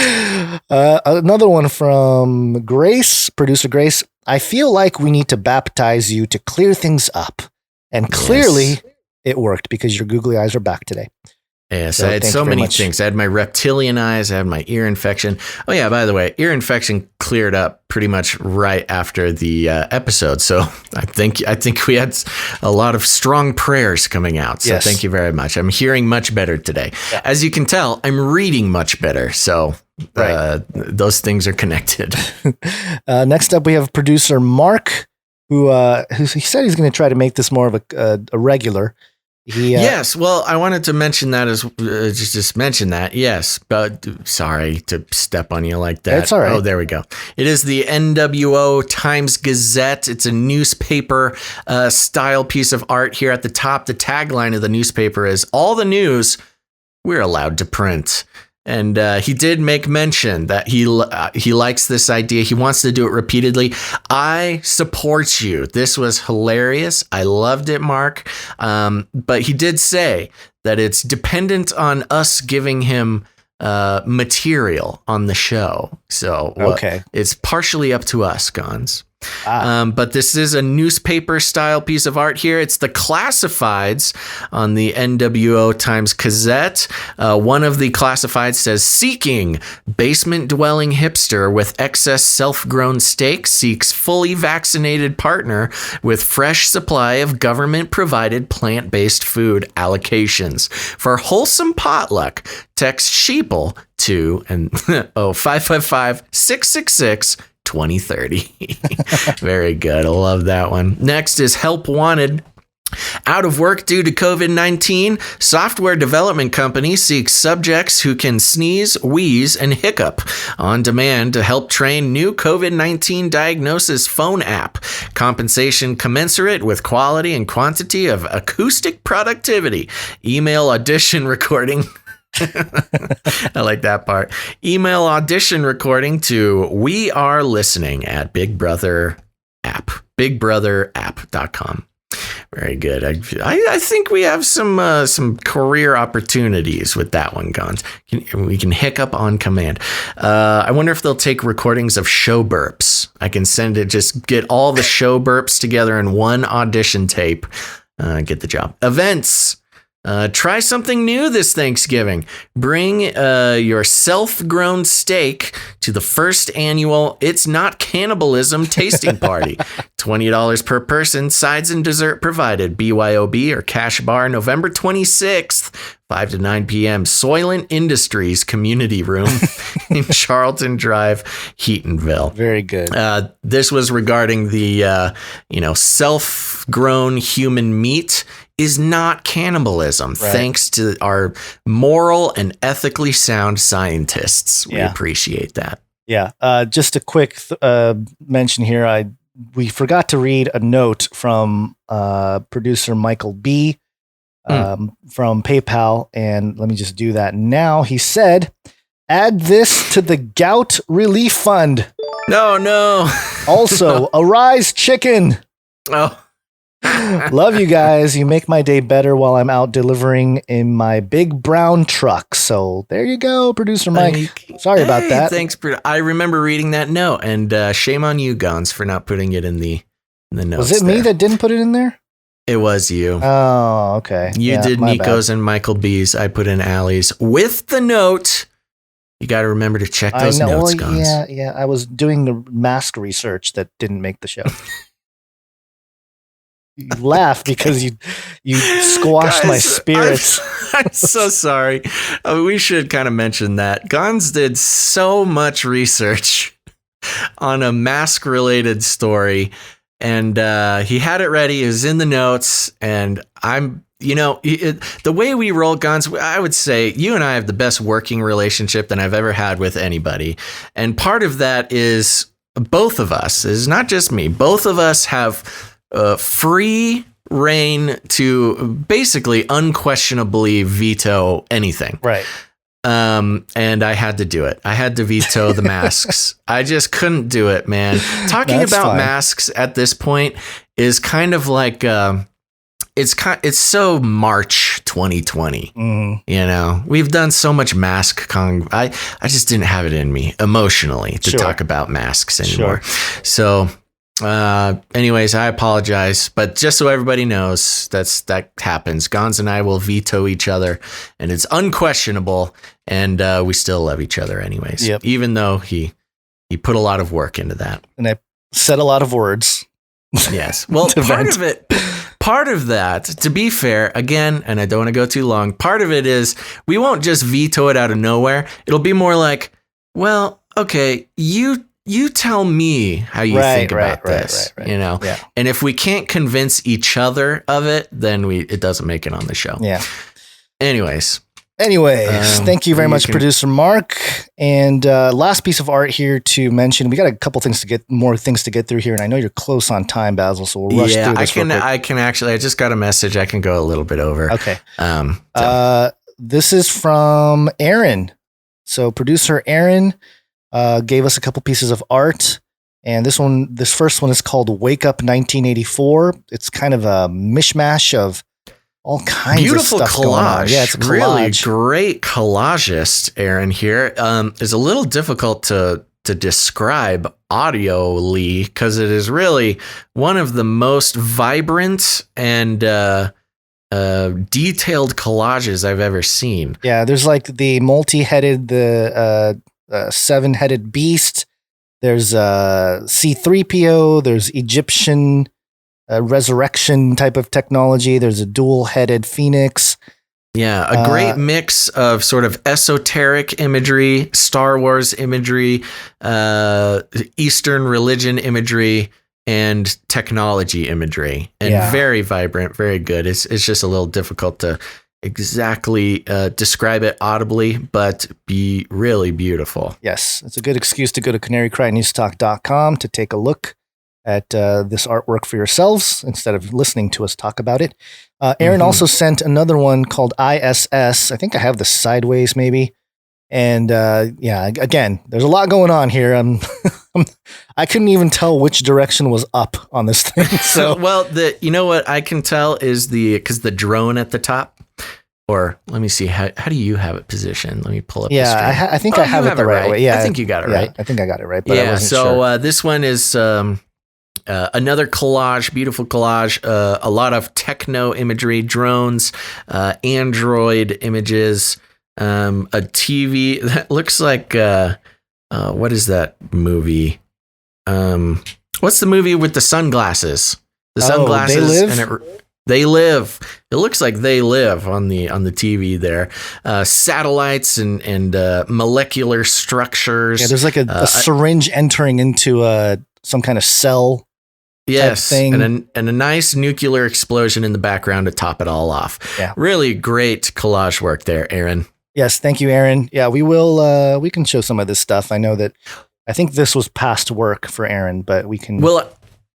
Another one from Grace, producer Grace. I feel like we need to baptize you to clear things up. And clearly it worked because your googly eyes are back today. Yes, I had so many things. I had my reptilian eyes. I had my ear infection. Oh, yeah, by the way, ear infection cleared up pretty much right after the episode. So I think we had a lot of strong prayers coming out. So Thank you very much. I'm hearing much better today. Yeah. As you can tell, I'm reading much better. So those things are connected. Next up, we have producer Mark, who he said he's going to try to make this more of a regular. Yes, well, I wanted to mention that just mention that. Yes, but sorry to step on you like that. It's all right. Oh, there we go. It is the NWO Times Gazette. It's a newspaper style piece of art here at the top. The tagline of the newspaper is "All the news we're allowed to print." And he did make mention that he likes this idea. He wants to do it repeatedly. I support you. This was hilarious. I loved it, Mark. But he did say that it's dependent on us giving him material on the show. So it's partially up to us, Gons. But this is a newspaper style piece of art here. It's the classifieds on the NWO Times Gazette. One of the classifieds says, seeking basement dwelling hipster with excess self-grown steak seeks fully vaccinated partner with fresh supply of government provided plant-based food allocations. For wholesome potluck, text sheeple to 555-666 2030. Very good. I love that one. Next is Help Wanted. Out of work due to COVID-19, software development company seeks subjects who can sneeze, wheeze, and hiccup on demand to help train new COVID-19 diagnosis phone app. Compensation commensurate with quality and quantity of acoustic productivity. Email audition recording. I like that part. Email audition recording to bigbrotherapp.com. Very good. I think we have some career opportunities with that one, Gons. We can hiccup on command. I wonder if they'll take recordings of show burps. I can send it, just get all the show burps together in one audition tape. Get the job. Events. Try something new this Thanksgiving. Bring your self-grown steak to the first annual It's Not Cannibalism tasting party. $20 per person, sides and dessert provided. BYOB or Cash Bar, November 26th, 5 to 9 p.m. Soylent Industries Community Room in Charlton Drive, Heatonville. Very good. This was regarding the self-grown human meat is not cannibalism, thanks to our moral and ethically sound scientists. We appreciate that. Yeah. Just a quick mention here. We forgot to read a note from producer Michael B. From PayPal, and let me just do that now. He said, add this to the gout relief fund. No. Also, Arise Chicken. Oh. Love you guys. You make my day better while I'm out delivering in my big brown truck. So there you go, producer Mike. Sorry about that. Thanks. I remember reading that note, and shame on you, Gons, for not putting it in the notes. Was it me that didn't put it in there? It was you. Oh, okay. You did Nico's and Michael B's. I put in Allie's with the note. You got to remember to check those notes, Gons. Yeah. I was doing the mask research that didn't make the show. You laugh because you squashed Guys, my spirits. I'm so sorry. We should kind of mention that Gons did so much research on a mask related story, and he had it ready. It was in the notes, and the way we roll, Gons, I would say you and I have the best working relationship than I've ever had with anybody, and part of that is both of us. It's not just me. Both of us have free reign to basically unquestionably veto anything. Right. And I had to do it. I had to veto the masks. I just couldn't do it, man. Talking about masks at this point is kind of like it's so March 2020. We've done so much mask I just didn't have it in me emotionally to talk about masks anymore. So Anyways, I apologize, but just so everybody knows, that happens. Gons and I will veto each other, and it's unquestionable, and we still love each other anyways. Yep. Even though he put a lot of work into that. And I said a lot of words. Yes. Well, part of that, to be fair, again, and I don't want to go too long, part of it is we won't just veto it out of nowhere. It'll be more like, well, okay, you tell me how you think about this, you know? Yeah. And if we can't convince each other of it, then it doesn't make it on the show. Yeah. Anyways, thank you very much, Producer Mark. And last piece of art here to mention. We got a couple more things to get through here, and I know you're close on time, Basil. So we'll rush through this. I can actually. I just got a message. I can go a little bit over. Okay. This is from Aaron. So producer Aaron gave us a couple pieces of art, and this first one is called "Wake Up 1984." It's kind of a mishmash of all kinds beautiful of stuff collage. Going on. Yeah, it's a collage. Really great collagist, Aaron. Here is a little difficult to describe audioly because it is really one of the most vibrant and detailed collages I've ever seen. Yeah, there's like the multi-headed, the 7-headed beast. There's C-3PO. There's Egyptian resurrection type of technology. There's a dual-headed phoenix. Yeah, a great mix of sort of esoteric imagery, Star Wars imagery, Eastern religion imagery, and technology imagery, and very vibrant, very good. It's just a little difficult to exactly describe it audibly, but be really beautiful. Yes, it's a good excuse to go to canarycrynewstalk.com to take a look at this artwork for yourselves instead of listening to us talk about it. Aaron also sent another one called ISS. I think I have the sideways maybe. And again, there's a lot going on here. I couldn't even tell which direction was up on this thing. So, well, you know what I can tell is because the drone at the top, or let me see, how do you have it positioned? Let me pull up. Yeah, I think I have it the right way. Yeah, I think you got it right. I think I got it right. But I wasn't sure. This one is another collage, beautiful collage, a lot of techno imagery, drones, Android images, a TV that looks like what is that movie? What's the movie with the sunglasses? The sunglasses. They Live? And They Live. It looks like They Live on the TV there. Satellites and molecular structures. Yeah, there's like a syringe entering into some kind of cell. Yes, thing. and a nice nuclear explosion in the background to top it all off. Yeah. Really great collage work there, Aaron. Yes, thank you, Aaron. Yeah, we will. We can show some of this stuff. I think this was past work for Aaron, but we can. Well,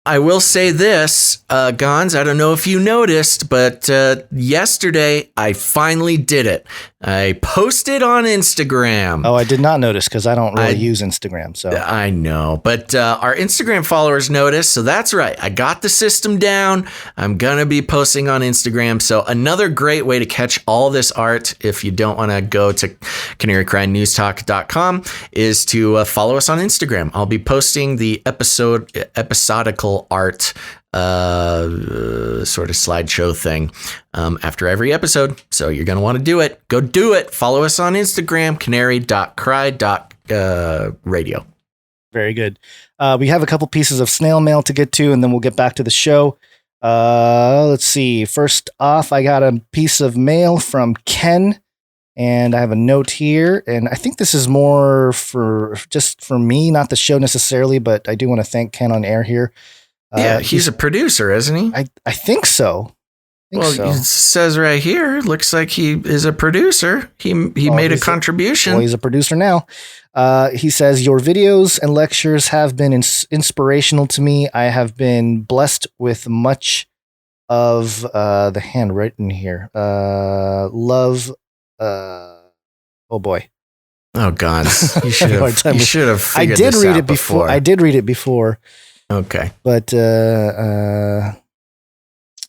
I will say this, Gons, I don't know if you noticed, but yesterday I finally did it. I posted on Instagram. Oh, I did not notice because I don't really use Instagram. So I know, but our Instagram followers noticed. So that's right. I got the system down. I'm going to be posting on Instagram. So another great way to catch all this art, if you don't want to go to canarycrynewstalk.com, is to follow us on Instagram. I'll be posting the episodical art sort of slideshow thing after every episode. So you're going to want to do it. Go do it. Follow us on Instagram, canary.cry.radio. Very good. We have a couple pieces of snail mail to get to, and then we'll get back to the show. Let's see. First off, I got a piece of mail from Ken, and I have a note here, and I think this is more for me, not the show necessarily, but I do want to thank Ken on air here. Yeah, he's a producer, isn't he? I think so. It says right here, looks like he is a producer. He made a contribution. He's a producer now. He says, your videos and lectures have been inspirational to me. I have been blessed with much of the handwritten here. Love. Oh boy. Oh God. You should have figured this out before. I did read it before. Okay. But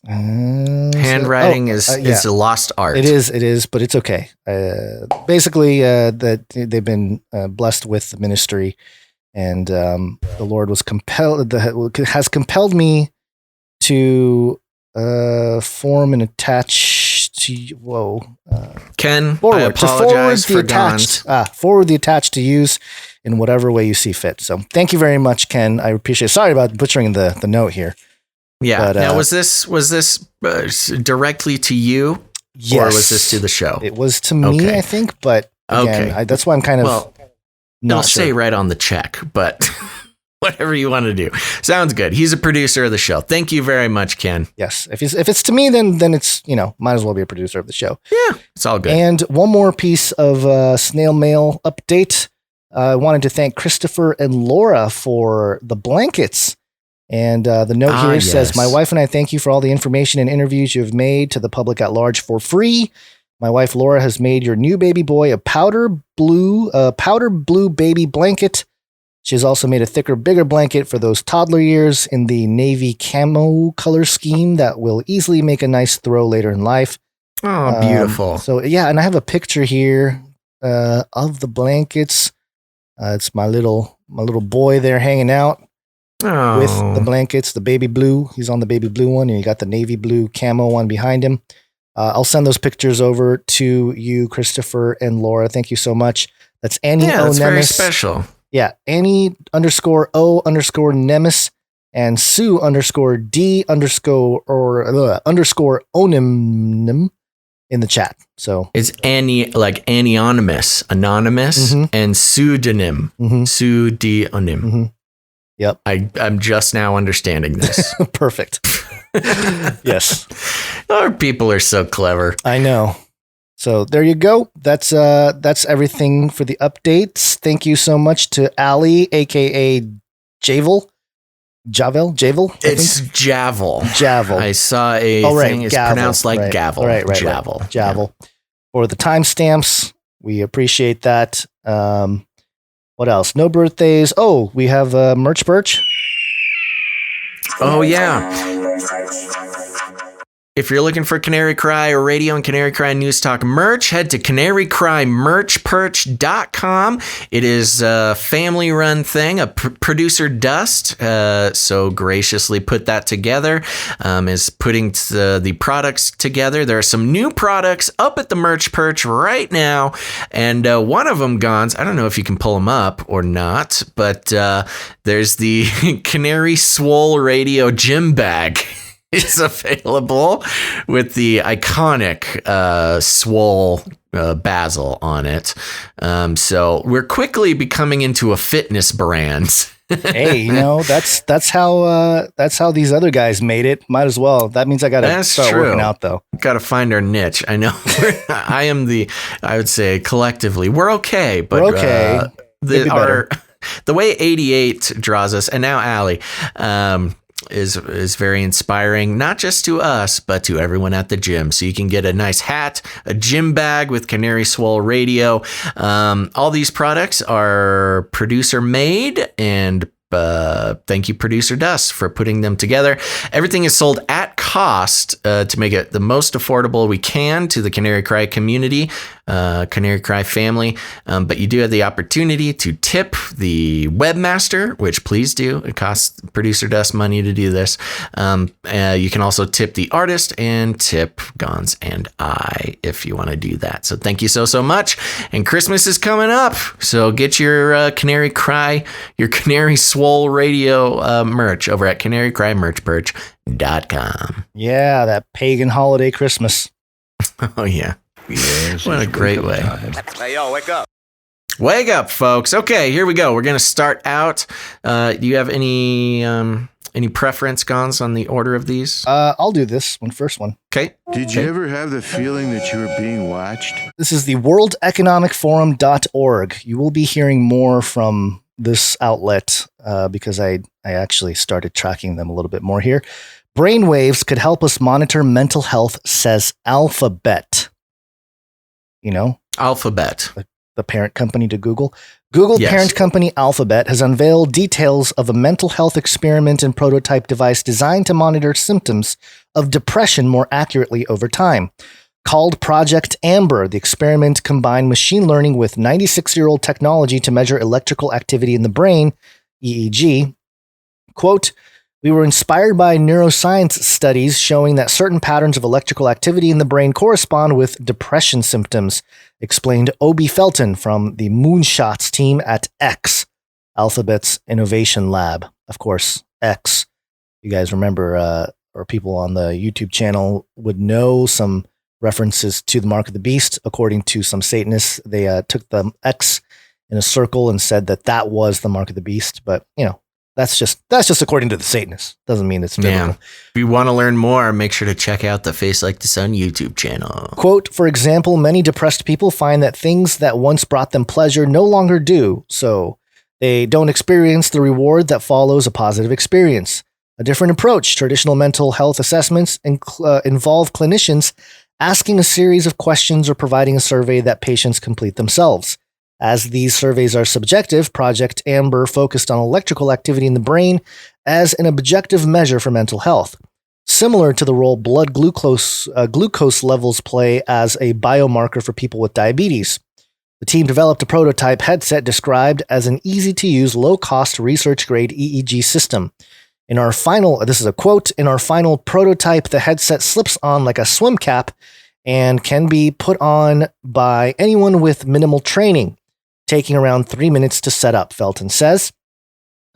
handwriting is a lost art. It is, but it's okay. Basically, that they've been blessed with the ministry And the Lord has compelled me to form and attach to Ken, forward, I apologize for Gons. forward the attached to use in whatever way you see fit. So thank you very much, Ken. I appreciate it. Sorry about butchering the note here. Yeah. But, now, was this directly to you? Yes. Or was this to the show? It was to me, I think. But again, that's why I'm kind of not sure. Say right on the check, but whatever you want to do. Sounds good. He's a producer of the show. Thank you very much, Ken. Yes. If it's to me, then it's, might as well be a producer of the show. Yeah, it's all good. And one more piece of snail mail update. I wanted to thank Christopher and Laura for the blankets. And the note here says, my wife and I thank you for all the information and interviews you have made to the public at large for free. My wife, Laura, has made your new baby boy a powder blue baby blanket. She has also made a thicker, bigger blanket for those toddler years in the navy camo color scheme that will easily make a nice throw later in life. Oh, beautiful. So, yeah, and I have a picture here of the blankets. It's my little boy there hanging out. Oh. With the blankets, the baby blue. He's on the baby blue one, and you got the navy blue camo one behind him. I'll send those pictures over to you, Christopher and Laura. Thank you so much. That's Annie O. That's Nemes. very special. Yeah, Annie _O_ Nemes and Sue _D_ underscore onym in the chat. So it's Annie, like anonymous, and pseudonym, pseudonym. Mm-hmm. Yep. I'm just now understanding this. Perfect. Yes. Our people are so clever. I know. So there you go. That's everything for the updates. Thank you so much to Ali, aka Javel. It's Javel. I saw a thing. It's pronounced like gavel. Right. Javel. Javel. Yeah. For the timestamps, we appreciate that. What else? No birthdays. Oh, we have merch birch. Oh, yeah. If you're looking for Canary Cry Radio and Canary Cry News Talk merch, head to canarycrymerchperch.com. It is a family-run thing. Producer Dust so graciously put that together, is putting the products together. There are some new products up at the Merch Perch right now, and one of them, Gons, I don't know if you can pull them up or not, but there's the Canary Swole Radio gym bag. It's available with the iconic Swole basil on it. So we're quickly becoming into a fitness brand. Hey, that's how these other guys made it. Might as well. That means I got to start working out, though. Got to find our niche. I know. I would say collectively, we're okay, but we're okay. The way 88 draws us, and now Allie, is very inspiring, not just to us, but to everyone at the gym. So you can get a nice hat, a gym bag with Canary Swole Radio. All these products are producer made, and thank you, Producer Dust, for putting them together. Everything is sold at cost to make it the most affordable we can to the Canary Cry community, Canary Cry family. But you do have the opportunity to tip the webmaster, which please do. It costs Producer Dust money to do this. You can also tip the artist and tip Gons and I if you want to do that. So thank you so much. And Christmas is coming up. So get your Canary Cry, your Canary Swole Radio merch over at canarycrymerchperch.com. Yeah, that pagan holiday Christmas. Oh, yeah. Yes, what a great way. Hey, yo, wake up. Wake up, folks. Okay, here we go. We're going to start out. Do you have any preference, Gons, on the order of these? I'll do this first one. Okay. Did you ever have the feeling that you were being watched? This is the worldeconomicforum.org. You will be hearing more from this outlet because I actually started tracking them a little bit more here. Brainwaves could help us monitor mental health, says Alphabet. Alphabet. The parent company to Google. Google parent company Alphabet has unveiled details of a mental health experiment and prototype device designed to monitor symptoms of depression more accurately over time. called Project Amber. The experiment combined machine learning with 96-year-old technology to measure electrical activity in the brain, EEG. Quote, we were inspired by neuroscience studies showing that certain patterns of electrical activity in the brain correspond with depression symptoms, explained Obi Felton from the Moonshots team at X, Alphabet's innovation lab. Of course, X, you guys remember, or people on the YouTube channel would know some references to the mark of the beast. According to some Satanists, they took the X in a circle and said that that was the mark of the beast. But, you know, that's just according to the Satanists. Doesn't mean it's biblical. Yeah. If you want to learn more, make sure to check out the Face Like the Sun YouTube channel. Quote, for example, many depressed people find that things that once brought them pleasure no longer do. So they don't experience the reward that follows a positive experience. A different approach. Traditional mental health assessments involve clinicians asking a series of questions or providing a survey that patients complete themselves. As these surveys are subjective, Project Amber focused on electrical activity in the brain as an objective measure for mental health, similar to the role blood glucose levels play as a biomarker for people with diabetes. The team developed a prototype headset described as an easy-to-use, low-cost, research-grade EEG system. This is a quote, in our final prototype, the headset slips on like a swim cap and can be put on by anyone with minimal training, taking around 3 minutes to set up, Felton says.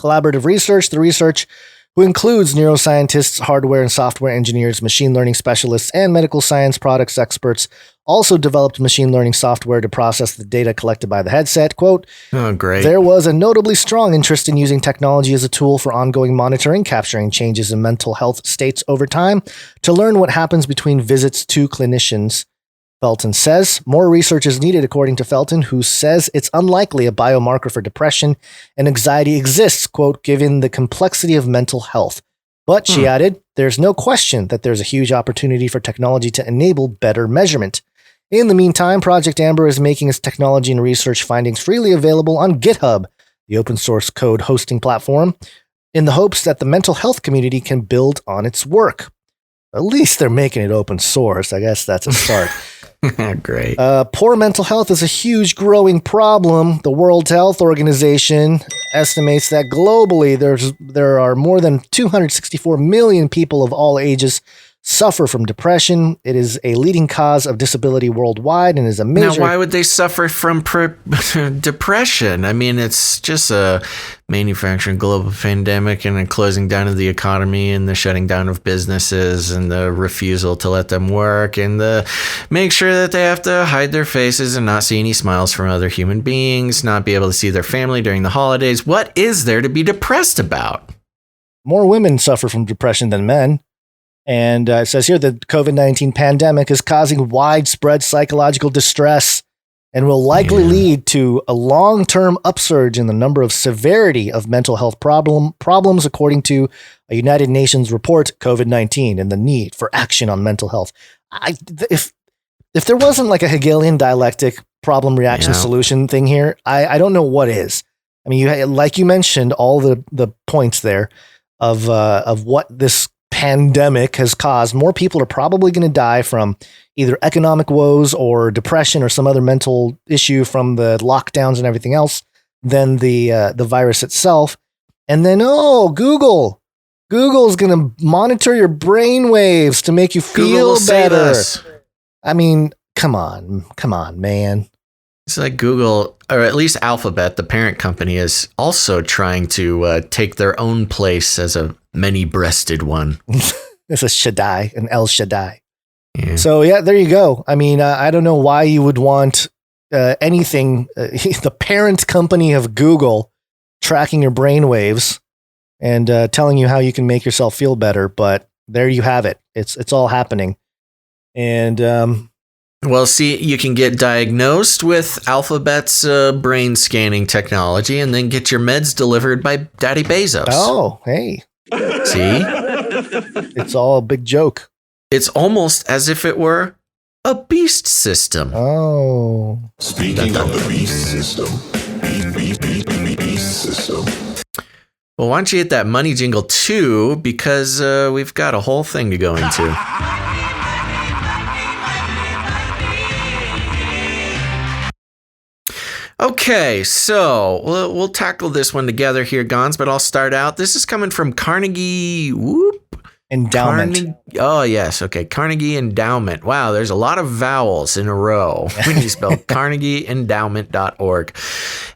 Collaborative research, the research, who includes neuroscientists, hardware and software engineers, machine learning specialists, and medical science products experts, also developed machine learning software to process the data collected by the headset. Quote, oh, great. There was a notably strong interest in using technology as a tool for ongoing monitoring, capturing changes in mental health states over time, to learn what happens between visits to clinicians. Felton says more research is needed, according to Felton, who says it's unlikely a biomarker for depression and anxiety exists, quote, given the complexity of mental health. But she added, there's no question that there's a huge opportunity for technology to enable better measurement. In the meantime, Project Amber is making its technology and research findings freely available on GitHub, the open source code hosting platform, in the hopes that the mental health community can build on its work. At least they're making it open source. I guess that's a start. Great. Poor mental health is a huge growing problem. The World Health Organization estimates that globally there are more than 264 million people of all ages suffer from depression. It is a leading cause of disability worldwide and is a major... Now, why would they suffer from depression? I mean, it's just a manufacturing global pandemic and a closing down of the economy and the shutting down of businesses and the refusal to let them work and the make sure that they have to hide their faces and not see any smiles from other human beings, not be able to see their family during the holidays. What is there to be depressed about? More women suffer from depression than men. And it says here the COVID-19 pandemic is causing widespread psychological distress and will likely lead to a long-term upsurge in the number of severity of mental health problems, according to a United Nations report, COVID-19, and the need for action on mental health. If there wasn't like a Hegelian dialectic problem reaction solution thing here, I don't know what is. I mean, like you mentioned, all the points there of what this pandemic has caused. More people are probably going to die from either economic woes or depression or some other mental issue from the lockdowns and everything else than the virus itself. And then, Google's going to monitor your brain waves to make you feel better. I mean, come on, man. It's like Google, or at least Alphabet, the parent company, is also trying to take their own place as a many-breasted one. It's a Shaddai, an El Shaddai. Yeah. So, there you go. I mean, I don't know why you would want anything, the parent company of Google tracking your brain waves and telling you how you can make yourself feel better. But there you have it. It's all happening. And... well, see, you can get diagnosed with Alphabet's brain scanning technology and then get your meds delivered by Daddy Bezos. Oh, hey. See? It's all a big joke. It's almost as if it were a beast system. Oh. Speaking of the beast system, beast system. Well, why don't you hit that money jingle too, because we've got a whole thing to go into. Okay, so we'll tackle this one together here, Gons, but I'll start out. This is coming from Carnegie Endowment. Oh, yes. Okay. Carnegie Endowment. Wow. There's a lot of vowels in a row when you spell carnegieendowment.org.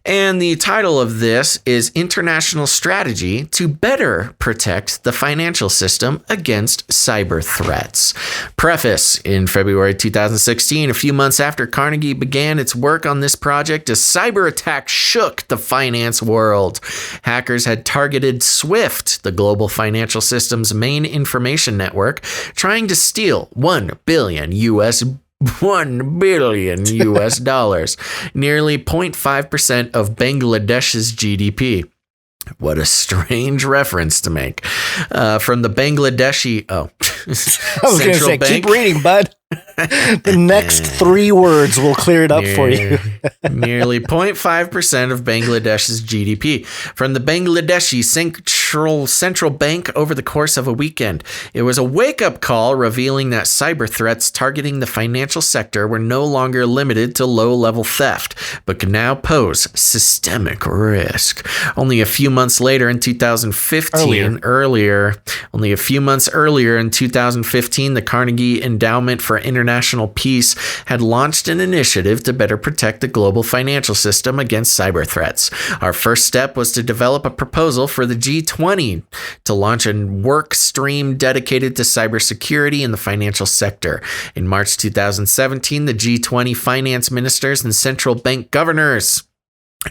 And the title of this is International Strategy to Better Protect the Financial System Against Cyber Threats. Preface: in February 2016, a few months after Carnegie began its work on this project, a cyber attack shook the finance world. Hackers had targeted SWIFT, the global financial system's main information network, trying to steal $1 billion US dollars, nearly 0.5% of Bangladesh's GDP. What a strange reference to make. From the Bangladeshi... Oh. I was going to say, keep reading, bud. The next 3 words will clear it up for you. Nearly 0.5% of Bangladesh's GDP. From the Bangladeshi Central Bank over the course of a weekend. It was a wake-up call revealing that cyber threats targeting the financial sector were no longer limited to low-level theft, but could now pose systemic risk. Only a few months later in 2015, only a few months earlier in 2015, the Carnegie Endowment for International Peace had launched an initiative to better protect the global financial system against cyber threats. Our first step was to develop a proposal for the G20 to launch a work stream dedicated to cybersecurity in the financial sector. In March 2017, the G20 finance ministers and central bank governors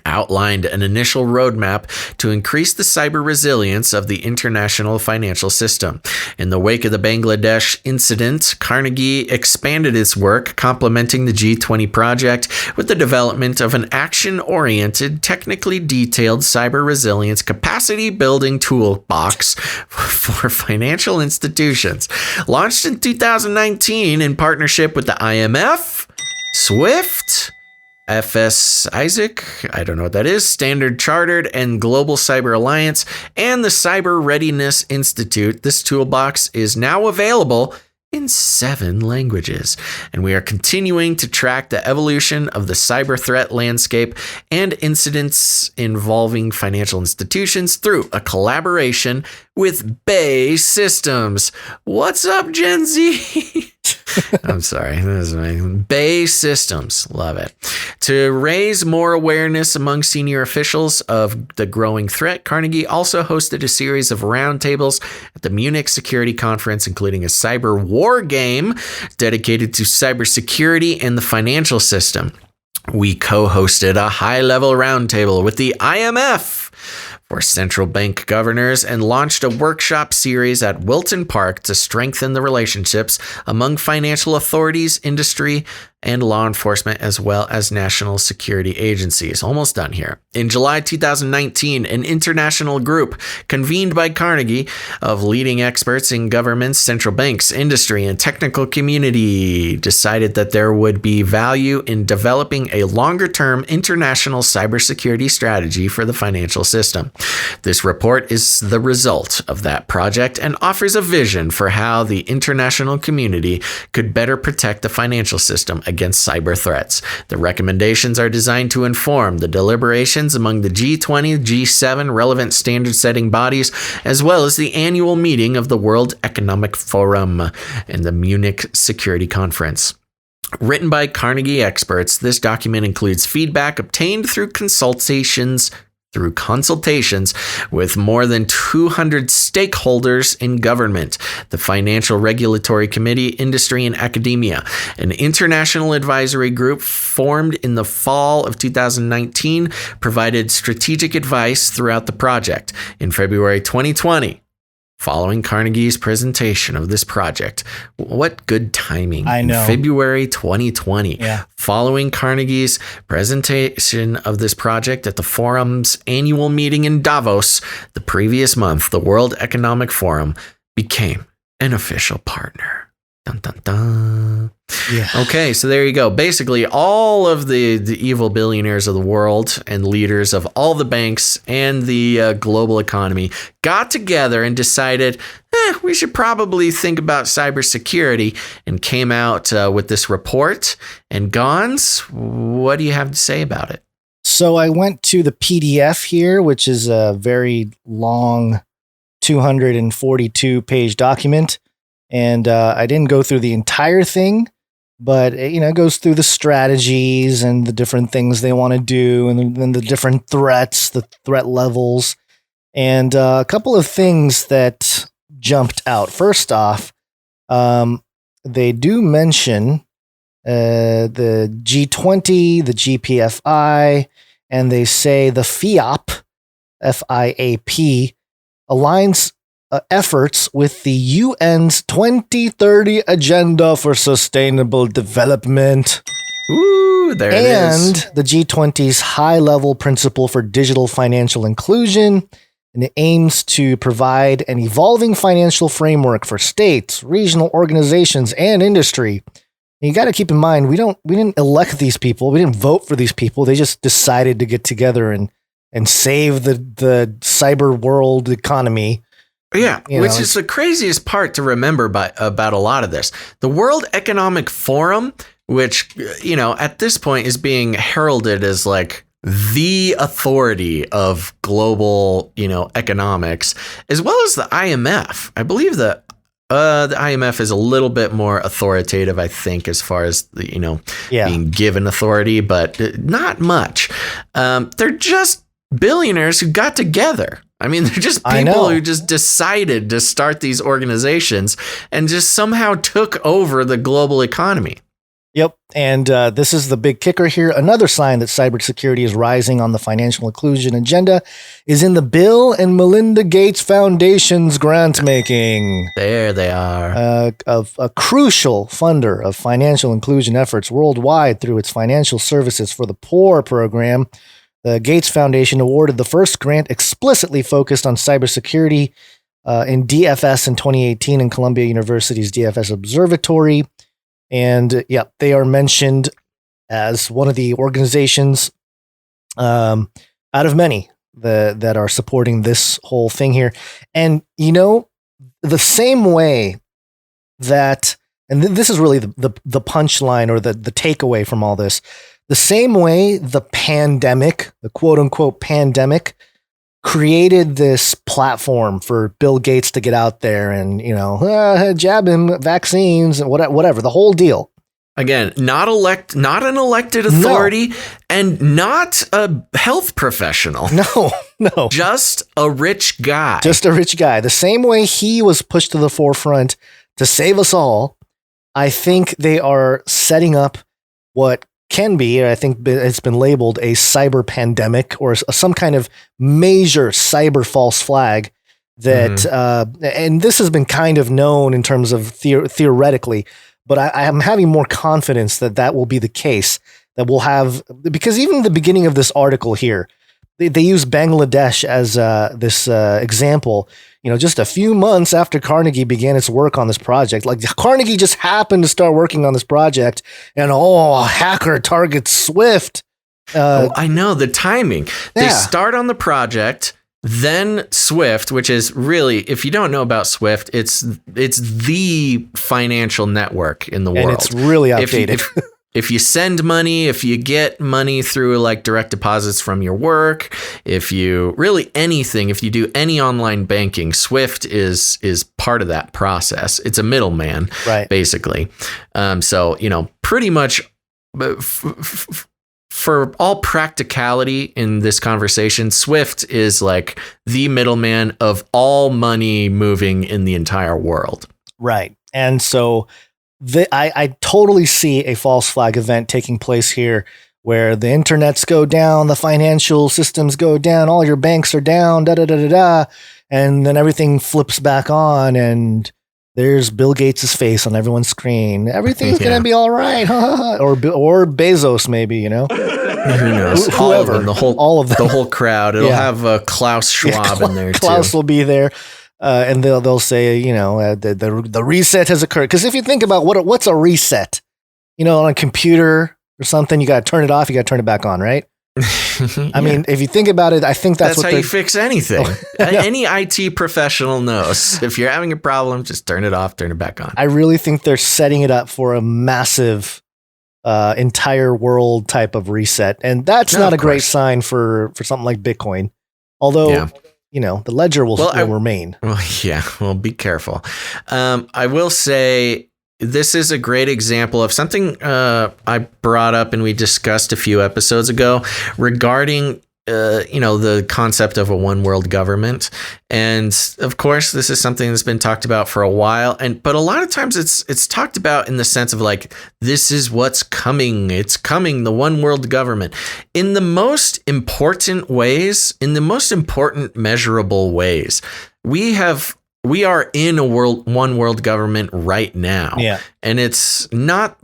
outlined an initial roadmap to increase the cyber resilience of the international financial system. In the wake of the Bangladesh incident, Carnegie expanded its work, complementing the G20 project with the development of an action-oriented, technically detailed cyber resilience capacity-building toolbox for financial institutions. Launched in 2019 in partnership with the IMF, SWIFT, FS Isaac, I don't know what that is, Standard Chartered, and Global Cyber Alliance, and the Cyber Readiness Institute. This toolbox is now available in 7 languages, and we are continuing to track the evolution of the cyber threat landscape and incidents involving financial institutions through a collaboration with Bay Systems. What's up, Gen Z? I'm sorry. This is my Bay Systems. Love it. To raise more awareness among senior officials of the growing threat, Carnegie also hosted a series of roundtables at the Munich Security Conference, including a cyber war game dedicated to cybersecurity and the financial system. We co-hosted a high-level roundtable with the IMF for central bank governors and launched a workshop series at Wilton Park to strengthen the relationships among financial authorities, industry, and law enforcement, as well as national security agencies. Almost done here. In July 2019, an international group convened by Carnegie of leading experts in governments, central banks, industry, and technical community decided that there would be value in developing a longer-term international cybersecurity strategy for the financial system. This report is the result of that project and offers a vision for how the international community could better protect the financial system against cyber threats. The recommendations are designed to inform the deliberations among the G20, G7 relevant standard-setting bodies, as well as the annual meeting of the World Economic Forum and the Munich Security Conference. Written by Carnegie experts, this document includes feedback obtained through consultations with more than 200 stakeholders in government, the Financial Regulatory Committee, industry, and academia. An international advisory group formed in the fall of 2019 provided strategic advice throughout the project. In February 2020, following Carnegie's presentation of this project, what good timing. I know. In February 2020. Yeah. Following Carnegie's presentation of this project at the forum's annual meeting in Davos the previous month, the World Economic Forum became an official partner. Dun, dun, dun. Yeah. Okay, so there you go. Basically, all of the evil billionaires of the world and leaders of all the banks and the global economy got together and decided, we should probably think about cybersecurity, and came out with this report. And Gons, what do you have to say about it? So I went to the PDF here, which is a very long 242 page document. And I didn't go through the entire thing, but it goes through the strategies and the different things they want to do, and then the different threats, the threat levels, and a couple of things that jumped out. First off, they do mention the G20, the GPFI, and they say the FIAP, FIAP, aligns efforts with the UN's 2030 Agenda for Sustainable Development. Ooh, there it is. And the G20's high-level principle for digital financial inclusion, and it aims to provide an evolving financial framework for states, regional organizations, and industry. And you got to keep in mind, we didn't elect these people, we didn't vote for these people. They just decided to get together and save the cyber world economy. Yeah, which is the craziest part to remember about a lot of this. The World Economic Forum, which, at this point is being heralded as like the authority of global, economics, as well as the IMF. I believe that the IMF is a little bit more authoritative, I think, as far as being given authority, but not much. They're just billionaires who got together. I mean, they're just people who just decided to start these organizations and just somehow took over the global economy. Yep. And this is the big kicker here. Another sign that cybersecurity is rising on the financial inclusion agenda is in the Bill and Melinda Gates Foundation's grant making. There they are. A crucial funder of financial inclusion efforts worldwide through its Financial Services for the Poor program. The Gates Foundation awarded the first grant explicitly focused on cybersecurity in DFS in 2018 in Columbia University's DFS Observatory. And they are mentioned as one of the organizations out of many that are supporting this whole thing here. And, the same way that, and this is really the punchline or the takeaway from all this, the same way the pandemic, the quote unquote pandemic, created this platform for Bill Gates to get out there and, jab him vaccines and whatever, the whole deal. Again, not an elected authority, and not a health professional. No. Just a rich guy. The same way he was pushed to the forefront to save us all, I think they are setting up what can be, I think it's been labeled a cyber pandemic or some kind of major cyber false flag that, and this has been kind of known in terms of theoretically, but I am having more confidence that will be the case, that we'll have, because even the beginning of this article here, they use Bangladesh as this example. Just a few months after Carnegie began its work on this project, like Carnegie just happened to start working on this project, and a hacker targets Swift. I know the timing. Yeah. They start on the project, then Swift, which is really, if you don't know about Swift, it's the financial network in the world. And it's really outdated. If you send money, if you get money through like direct deposits from your work, if you really anything, if you do any online banking, Swift is part of that process. It's a middleman, right? Basically. So, pretty much for all practicality in this conversation, Swift is like the middleman of all money moving in the entire world. Right. And so I totally see a false flag event taking place here where the internets go down, the financial systems go down, all your banks are down, and then everything flips back on and there's Bill Gates' face on everyone's screen. Everything's going to be all right. or Bezos, maybe, Who knows? Whoever. All of them. The whole crowd. It'll have Klaus Schwab in there, too. Klaus will be there. And they'll say, the reset has occurred. Because if you think about what's a reset, on a computer or something, you got to turn it off, you got to turn it back on, right? I mean, if you think about it, I think that's how you fix anything. Any IT professional knows. If you're having a problem, just turn it off, turn it back on. I really think they're setting it up for a massive entire world type of reset. And that's not a great sign for something like Bitcoin. Although, the ledger will remain. Well, yeah, well, be careful. I will say this is a great example of something I brought up and we discussed a few episodes ago regarding the concept of a one world government. And of course, this is something that's been talked about for a while. But a lot of times it's talked about in the sense of like, this is what's coming. It's coming, the one world government. In the most important ways, in the most important measurable ways, we are in a one world government right now. Yeah. And it's not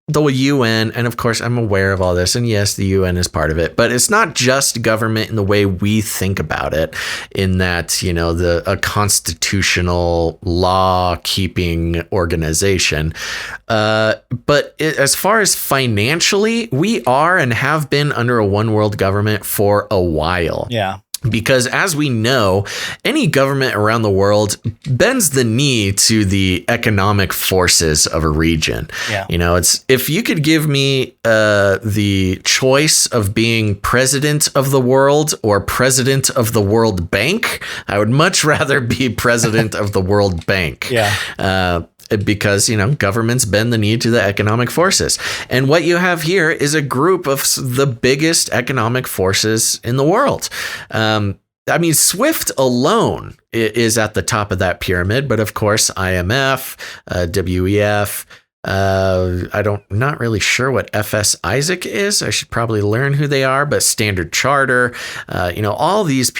the UN, and of course I'm aware of all this, and yes, the UN is part of it, but it's not just government in the way we think about it, in that, a constitutional law-keeping organization. But as far as financially, we are and have been under a one world government for a while. Yeah. Because as we know, any government around the world bends the knee to the economic forces of a region. Yeah. It's, if you could give me the choice of being president of the world or president of the World Bank, I would much rather be president of the World Bank. Yeah. Because, governments bend the knee to the economic forces. And what you have here is a group of the biggest economic forces in the world. SWIFT alone is at the top of that pyramid. But of course, IMF, WEF, not really sure what FS Isaac is. I should probably learn who they are, but Standard Charter, all these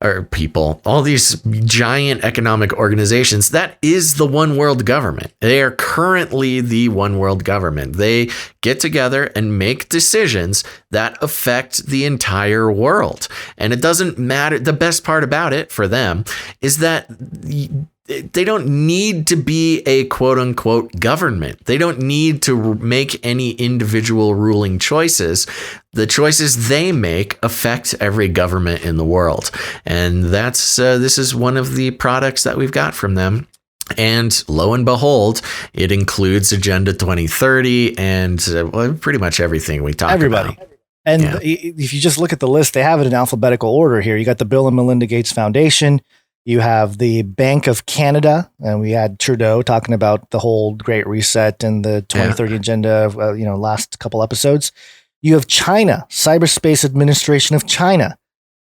all these giant economic organizations, that is the one world government. They are currently the one world government. They get together and make decisions that affect the entire world. And it doesn't matter. The best part about it for them is that they don't need to be a quote unquote government. They don't need to make any individual ruling choices. The choices they make affect every government in the world. And this is one of the products that we've got from them. And lo and behold, it includes Agenda 2030 and pretty much everything we talk about. And if you just look at the list, they have it in alphabetical order here. You got the Bill and Melinda Gates Foundation. You have the Bank of Canada, and we had Trudeau talking about the whole Great Reset and the 2030 agenda, last couple episodes. You have China, Cyberspace Administration of China.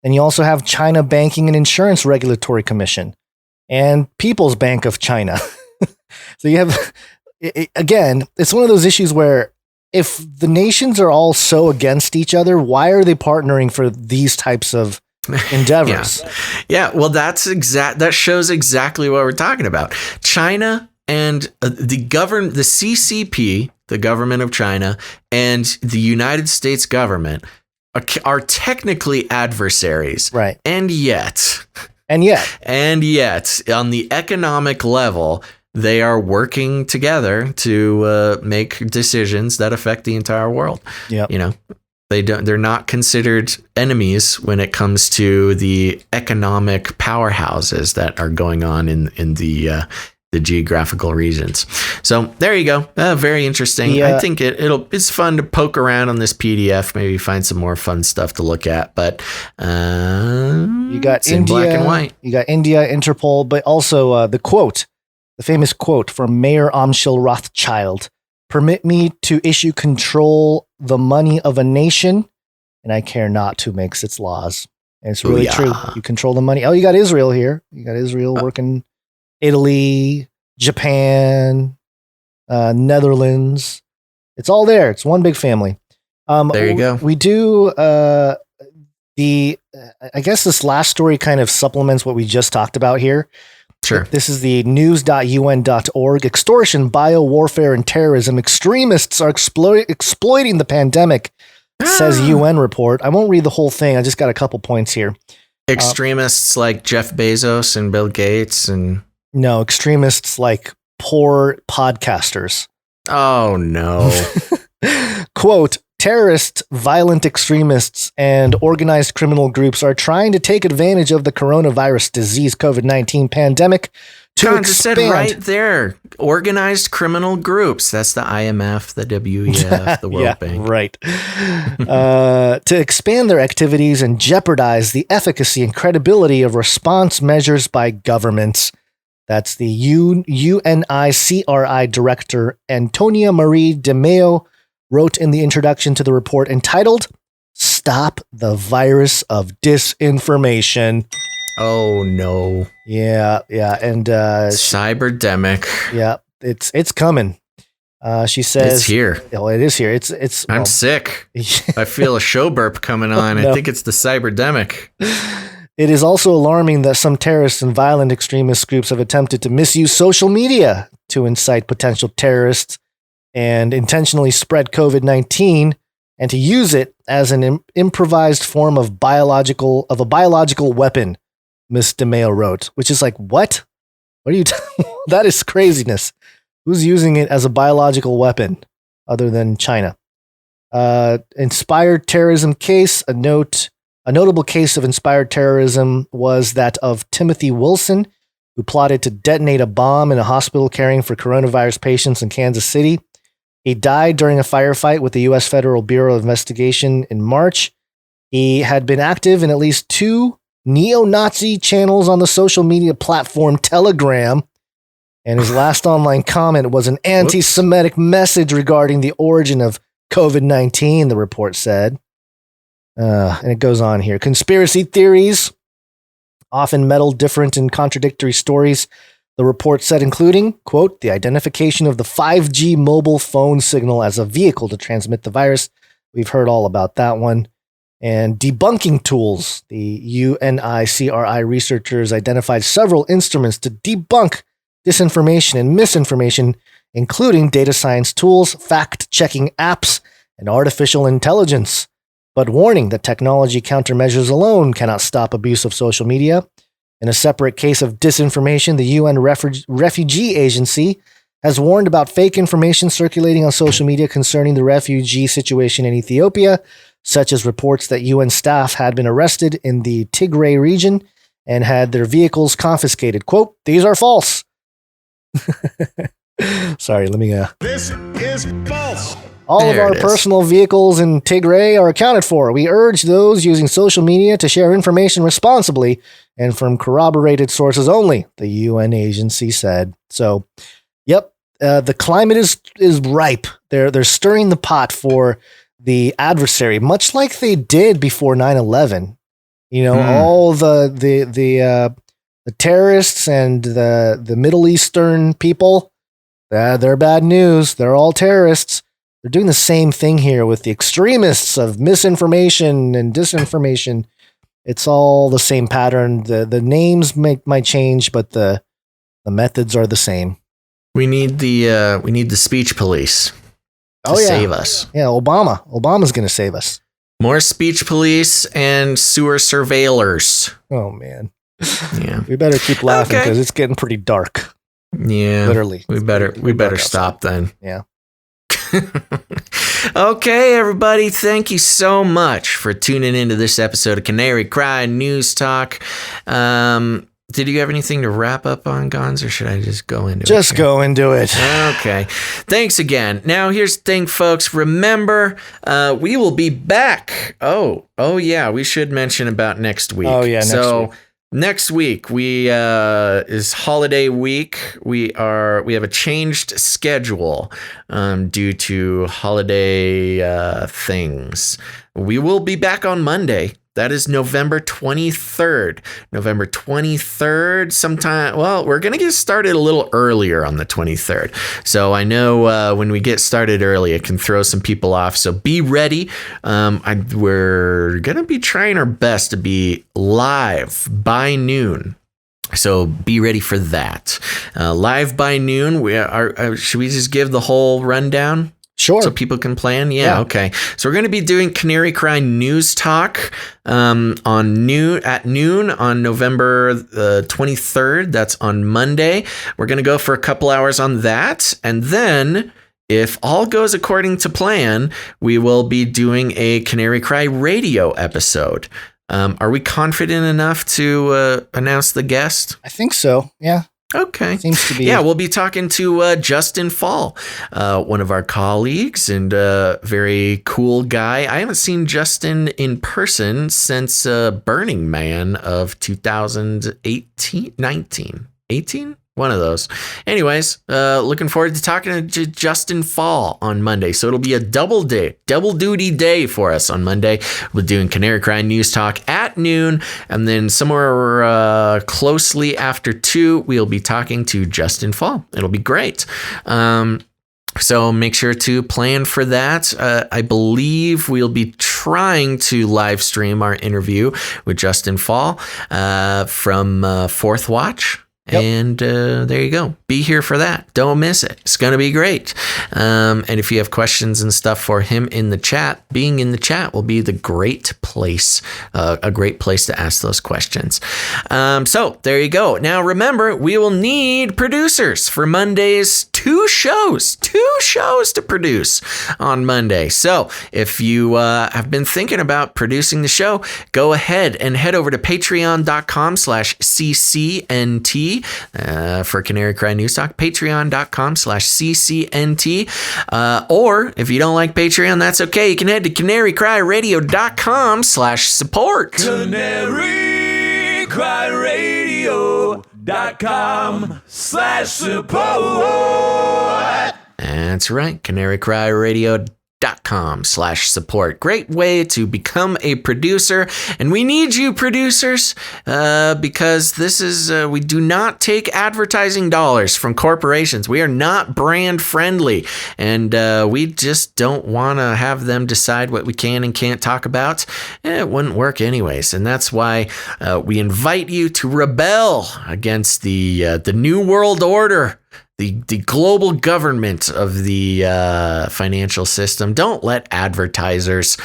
And you also have China Banking and Insurance Regulatory Commission and People's Bank of China. So you have, again, it's one of those issues where if the nations are all so against each other, why are they partnering for these types of endeavors? Yeah. Well, that shows exactly what we're talking about. China and the CCP, the government of China, and the United States government are technically adversaries. Right. And yet, on the economic level, they are working together to make decisions that affect the entire world. Yeah. They're not considered enemies when it comes to the economic powerhouses that are going on in the geographical regions. So there you go. Very interesting. Yeah. I think it's fun to poke around on this PDF, maybe find some more fun stuff to look at. But you got it's India, in black and white. You got India, Interpol, but also the famous quote from Mayor Amschel Rothschild: "Permit me to issue control the money of a nation, and I care not who makes its laws." And it's really true. You control the money. Oh, you got Israel here. You got Israel working, Italy, Japan, Netherlands. It's all there. It's one big family. There you go. We do I guess this last story kind of supplements what we just talked about here. Sure. This is the news.un.org. Extortion, biowarfare, and terrorism. Extremists are exploiting the pandemic, says UN report. I won't read the whole thing. I just got a couple points here. Extremists like Jeff Bezos and Bill Gates and... No, extremists like poor podcasters. Oh, no. Quote, terrorists, violent extremists, and organized criminal groups are trying to take advantage of the coronavirus disease COVID-19 pandemic Con just said right there. Organized criminal groups. That's the IMF, the WEF, the World Bank. Right. To expand their activities and jeopardize the efficacy and credibility of response measures by governments. That's the UNICRI director, Antonia Marie De Meo, wrote in the introduction to the report entitled, Stop the Virus of Disinformation. Oh, no. Yeah. And Cyberdemic. Yeah, it's coming. She says it's here. Oh, it is here. I'm sick. I feel a show burp coming on. No. I think it's the Cyberdemic. It is also alarming that some terrorists and violent extremist groups have attempted to misuse social media to incite potential terrorists and intentionally spread COVID-19 and to use it as an improvised form of a biological weapon, Miss DeMeo wrote, which is like, what? What are you that is craziness. Who's using it as a biological weapon other than China? Inspired terrorism case, a notable case of inspired terrorism was that of Timothy Wilson, who plotted to detonate a bomb in a hospital caring for coronavirus patients in Kansas City. He died during a firefight with the U.S. Federal Bureau of Investigation in March. He had been active in at least 2 neo-Nazi channels on the social media platform Telegram, and his last online comment was an anti-Semitic message regarding the origin of COVID-19, the report said. And it goes on here. Conspiracy theories often meddle different and contradictory stories, the report said, including, quote, the identification of the 5G mobile phone signal as a vehicle to transmit the virus. We've heard all about that one. And debunking tools. The UNICRI researchers identified several instruments to debunk disinformation and misinformation, including data science tools, fact-checking apps, and artificial intelligence. But warning that technology countermeasures alone cannot stop abuse of social media. In a separate case of disinformation, the UN Refugee Agency has warned about fake information circulating on social media concerning the refugee situation in Ethiopia, such as reports that UN staff had been arrested in the Tigray region and had their vehicles confiscated. Quote, these are false. Sorry, let me... This is false. All of our personal vehicles in Tigray are accounted for. We urge those using social media to share information responsibly and from corroborated sources only, the UN agency said. So, yep, the climate is ripe. They're stirring the pot for the adversary, much like they did before 9/11. You know, all the terrorists and the Middle Eastern people, they're bad news. They're all terrorists. They're doing the same thing here with the extremists of misinformation and disinformation. It's all the same pattern. The names might change, but the methods are the same. We need the speech police to save us. Yeah, Obama's going to save us. More speech police and sewer surveillors. Oh man. Yeah. We better keep laughing because it's getting pretty dark. Yeah. Literally. We better stop then. Yeah. Okay, everybody, thank you so much for tuning into this episode of Canary Cry News Talk. Did you have anything to wrap up on, Gons, or should I just go into it? Just go into it. Okay. Thanks again. Now, here's the thing, folks. Remember, we will be back. Oh, yeah. We should mention about next week. Oh, yeah, next week. Next week is holiday week. We have a changed schedule due to holiday things. We will be back on Monday. That is November 23rd. November 23rd sometime. Well, we're going to get started a little earlier on the 23rd. So I know when we get started early, it can throw some people off. So be ready. We're going to be trying our best to be live by noon. So be ready for that. Live by noon. Should we just give the whole rundown? Sure. So people can plan? Yeah, okay. So we're going to be doing Canary Cry News Talk at noon on November 23rd. That's on Monday. We're going to go for a couple hours on that. And then, if all goes according to plan, we will be doing a Canary Cry radio episode. Are we confident enough to announce the guest? I think so, yeah. Okay. Seems to be. Yeah, we'll be talking to Justin Fall, one of our colleagues and a very cool guy. I haven't seen Justin in person since Burning Man of 2018, 19, 18? One of those. Anyways, looking forward to talking to Justin Fall on Monday. So it'll be a double duty day for us on Monday. We're doing Canary Cry News Talk at noon, and then somewhere closely after 2, we'll be talking to Justin Fall. It'll be great. So make sure to plan for that. I believe we'll be trying to live stream our interview with Justin Fall from Fourth Watch. Yep. And there you go. Be here for that. Don't miss it. It's going to be great. And if you have questions and stuff for him in the chat, being in the chat will be a great place to ask those questions. So there you go. Now, remember, we will need producers for Monday's 2 shows to produce on Monday. So if you have been thinking about producing the show, go ahead and head over to patreon.com/CCNT for Canary Cry News Talk, patreon.com/CCNT. Or if you don't like Patreon, that's okay. You can head to canarycryradio.com/support. canarycryradio.com/support. That's right, canarycryradio.com/support. Great way to become a producer. And we need you producers because this is, we do not take advertising dollars from corporations. We are not brand friendly. And we just don't want to have them decide what we can and can't talk about. It wouldn't work anyways. And that's why we invite you to rebel against the New World Order. The global government of the financial system. Don't let advertisers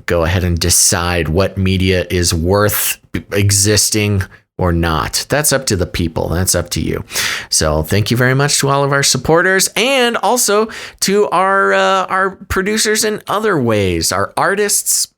go ahead and decide what media is worth existing or not. That's up to the people. That's up to you. So thank you very much to all of our supporters, and also to our producers in other ways, our artists.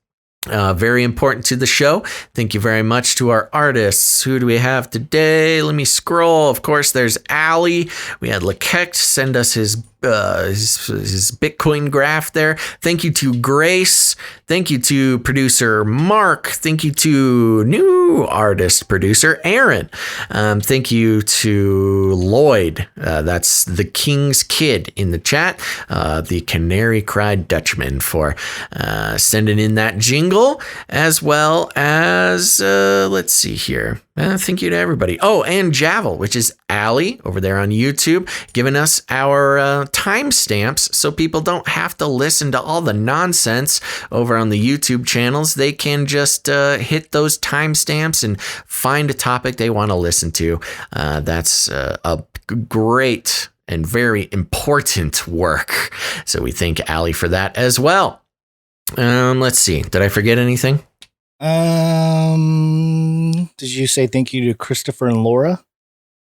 Very important to the show. Thank you very much to our artists. Who do we have today? Let me scroll. Of course, there's Ali. We had Lekect send us his Bitcoin graph there. Thank you to Grace. Thank you to producer Mark. Thank you to new artist producer Aaron. Thank you to Lloyd. That's the King's Kid in the chat. The Canary Cry Dutchman for sending in that jingle, as well as let's see here. Thank you to everybody. Oh, and Javel, which is Ali over there on YouTube, giving us our timestamps so people don't have to listen to all the nonsense over on the YouTube channels. They can just hit those timestamps and find a topic they want to listen to. That's a great and very important work. So we thank Ali for that as well. Let's see. Did I forget anything? Did you say thank you to Christopher and Laura?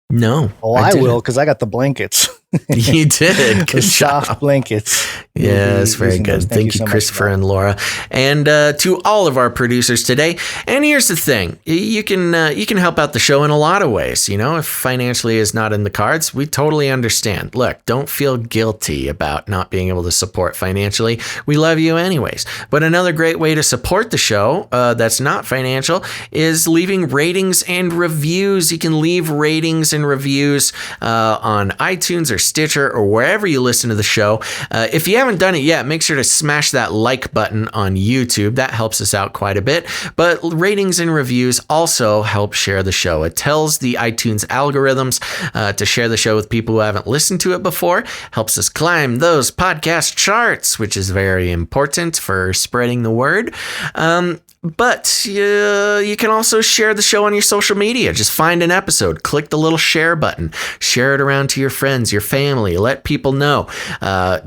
No. Oh, I will, because I got the blankets. You did. The soft blankets. Yes, very good. Thank you, so Christopher and Laura, and to all of our producers today. And here's the thing: you can help out the show in a lot of ways. You know, if financially is not in the cards, we totally understand. Look, don't feel guilty about not being able to support financially. We love you anyways. But another great way to support the show that's not financial is leaving ratings and reviews. You can leave ratings and reviews on iTunes or Stitcher or wherever you listen to the show. If you haven't done it yet, make sure to smash that like button on YouTube. That helps us out quite a bit. But ratings and reviews also help share the show. It tells the iTunes algorithms to share the show with people who haven't listened to it before. Helps us climb those podcast charts, which is very important for spreading the word. But you can also share the show on your social media. Just find an episode, click the little share button, share it around to your friends, your family, let people know.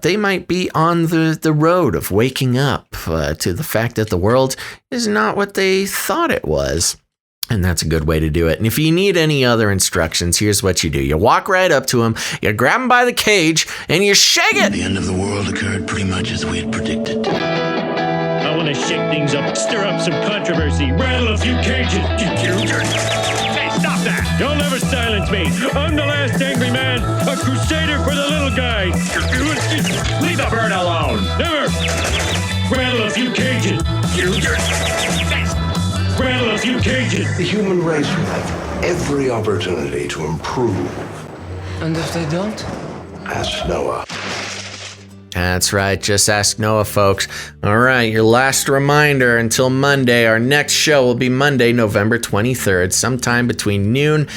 They might be on the road of waking up to the fact that the world is not what they thought it was. And that's a good way to do it. And if you need any other instructions, here's what you do. You walk right up to him, you grab him by the cage, and you shake it. The end of the world occurred pretty much as we had predicted. I want to shake things up, stir up some controversy, rattle a few cages. Hey, stop that! You'll never silence me. I'm the last angry man, a crusader for the little guy. Leave the bird alone. Never. Rattle a few cages. Rattle a few cages. The human race will have every opportunity to improve. And if they don't? Ask Noah. That's right. Just ask Noah, folks. All right, your last reminder until Monday. Our next show will be Monday, November 23rd, sometime between noon.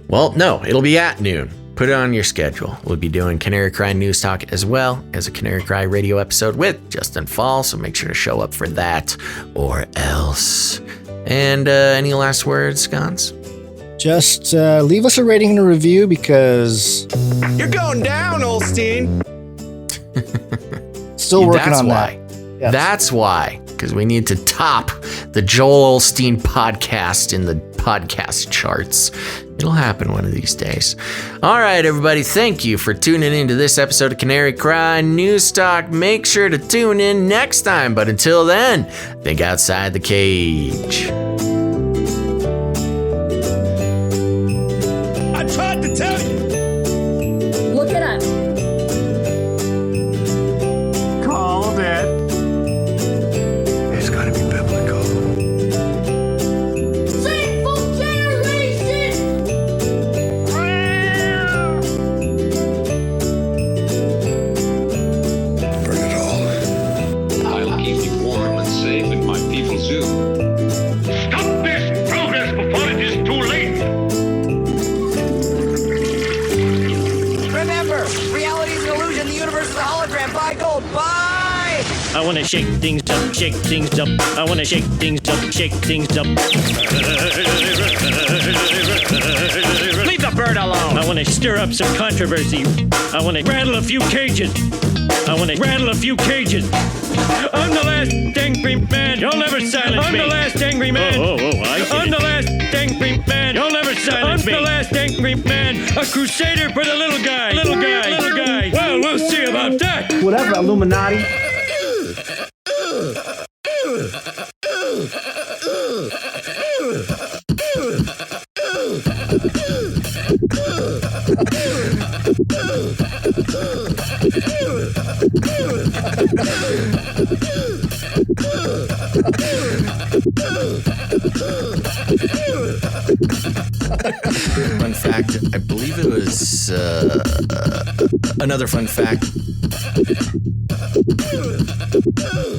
Well, no, it'll be at noon. Put it on your schedule. We'll be doing Canary Cry News Talk as well as a Canary Cry radio episode with Justin Fall, so make sure to show up for that or else. And any last words, Gons? Just leave us a rating and a review because... You're going down, Olstein! Still working on that. Yes. That's why. Because we need to top the Joel Osteen podcast in the podcast charts. It'll happen one of these days. All right, everybody. Thank you for tuning into this episode of Canary Cry News Talk. Make sure to tune in next time. But until then, think outside the cage. I tried to tell you. Look it up. Called it. It's gotta be biblical. Sinful generation! Burn it all. I'll keep you warm and safe in my people zoo. Stop this progress before it is too late. Remember, reality is an illusion. The universe is a hologram. Buy gold. Bye! I want to shake things up, shake things up. I want to shake things up, shake things up. Leave the bird alone. I want to stir up some controversy. I want to rattle a few cages. I want to rattle a few cages. I'm the last angry man. You'll never silence me. I'm the last angry man. I see. I'm the last angry man. You'll never silence me. I'm the last angry man. A crusader for the little guy. Little guy. Little guy. Well, we'll see about that. Whatever, Illuminati. Fun fact, I believe it was another fun fact.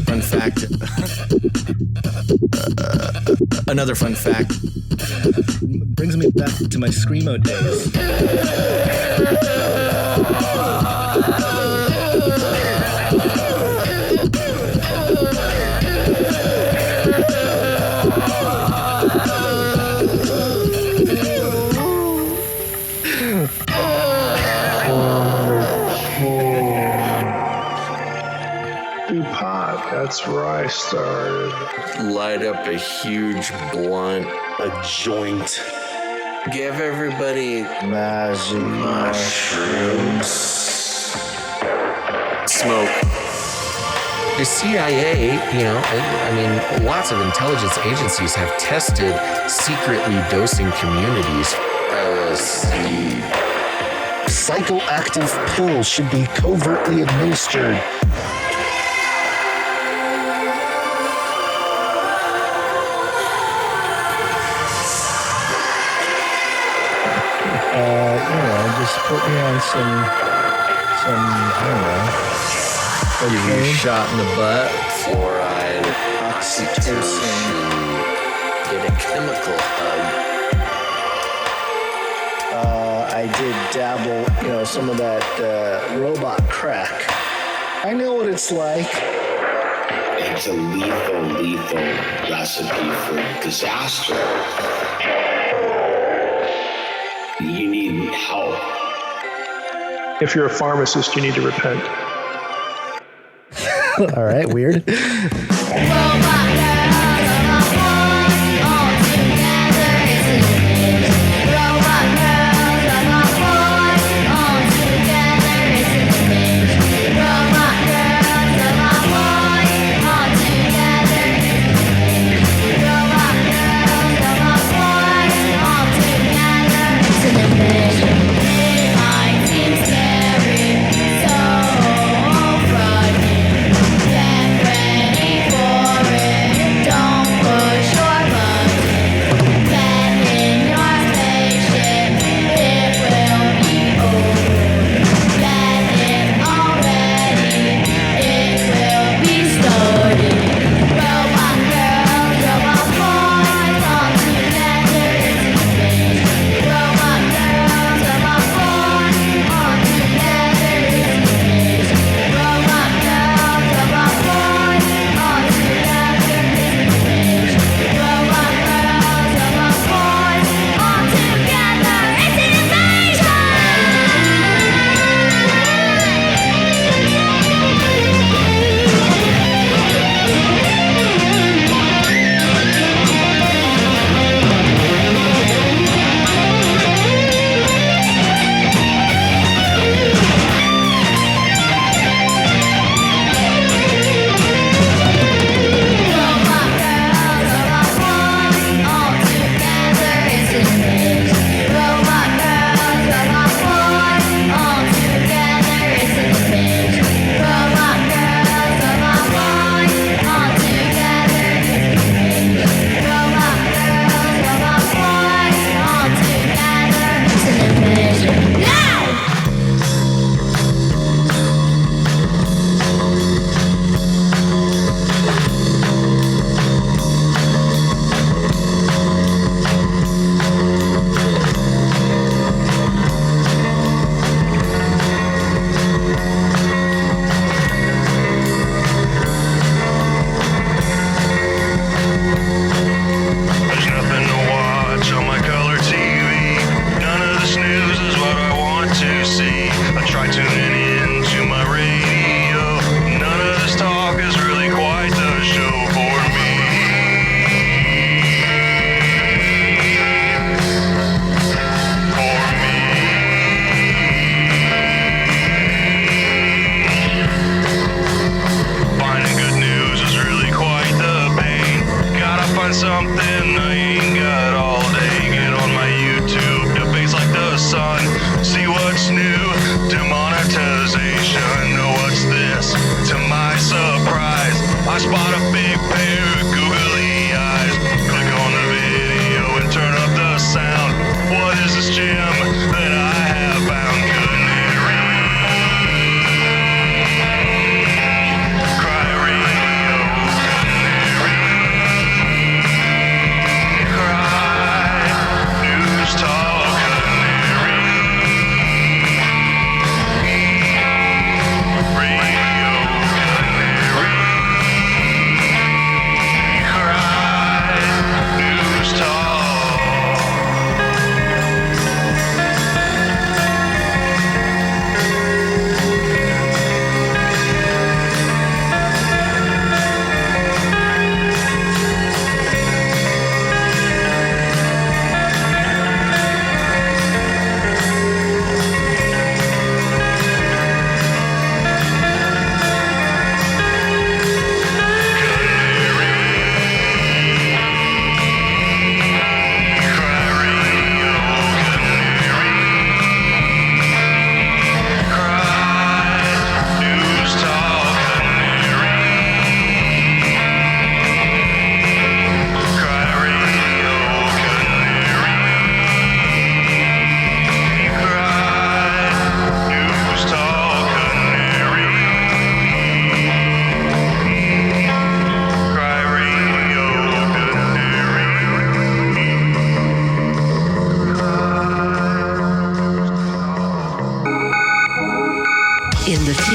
Fun fact. Another fun fact. Brings me back to my Screamo days. That's where I started. Light up a huge blunt, a joint. Give everybody magic mushrooms. Smoke. The CIA, I mean, lots of intelligence agencies have tested secretly dosing communities. LSD. Psychoactive pills should be covertly administered. Just put me on some, I don't know. Give you a shot in the butt. Fluoride, oxytocin. Get a chemical hug. I did dabble, some of that robot crack. I know what it's like. It's a lethal recipe for disaster. You need help. If you're a pharmacist, you need to repent. All right, weird.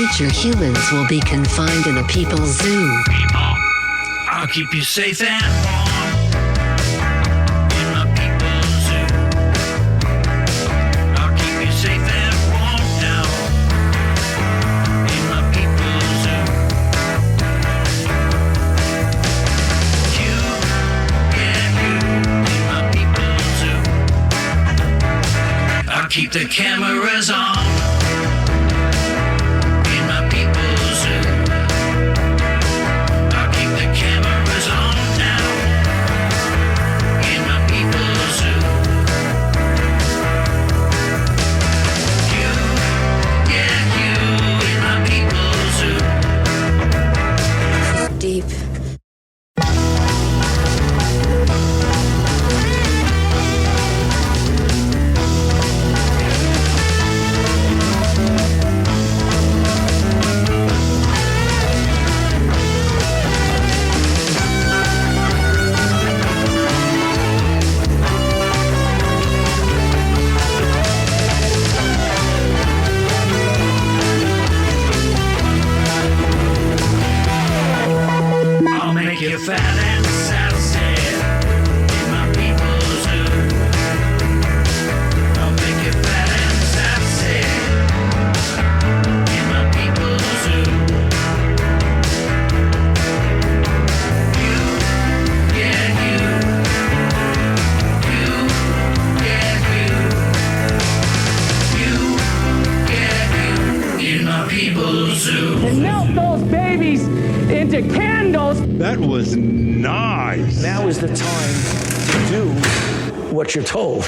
future humans will be confined in a people's zoo. I'll keep you safe and warm in my people's zoo. I'll keep you safe and warm now in my people's zoo. You, yeah, you in my people's zoo. I'll keep the cameras on in my people's zoo. I'll keep the cameras on now in my people's zoo. You, yeah, you in my people's zoo. Deep. I'll make you fat and sassy in my people's zoo. I'll make you fat and sassy in my people's zoo. You, yeah, you. You, yeah, you. You, yeah, you in my people's zoo. And melt those babies into candles. That was nice. Now is the time to do what you're told.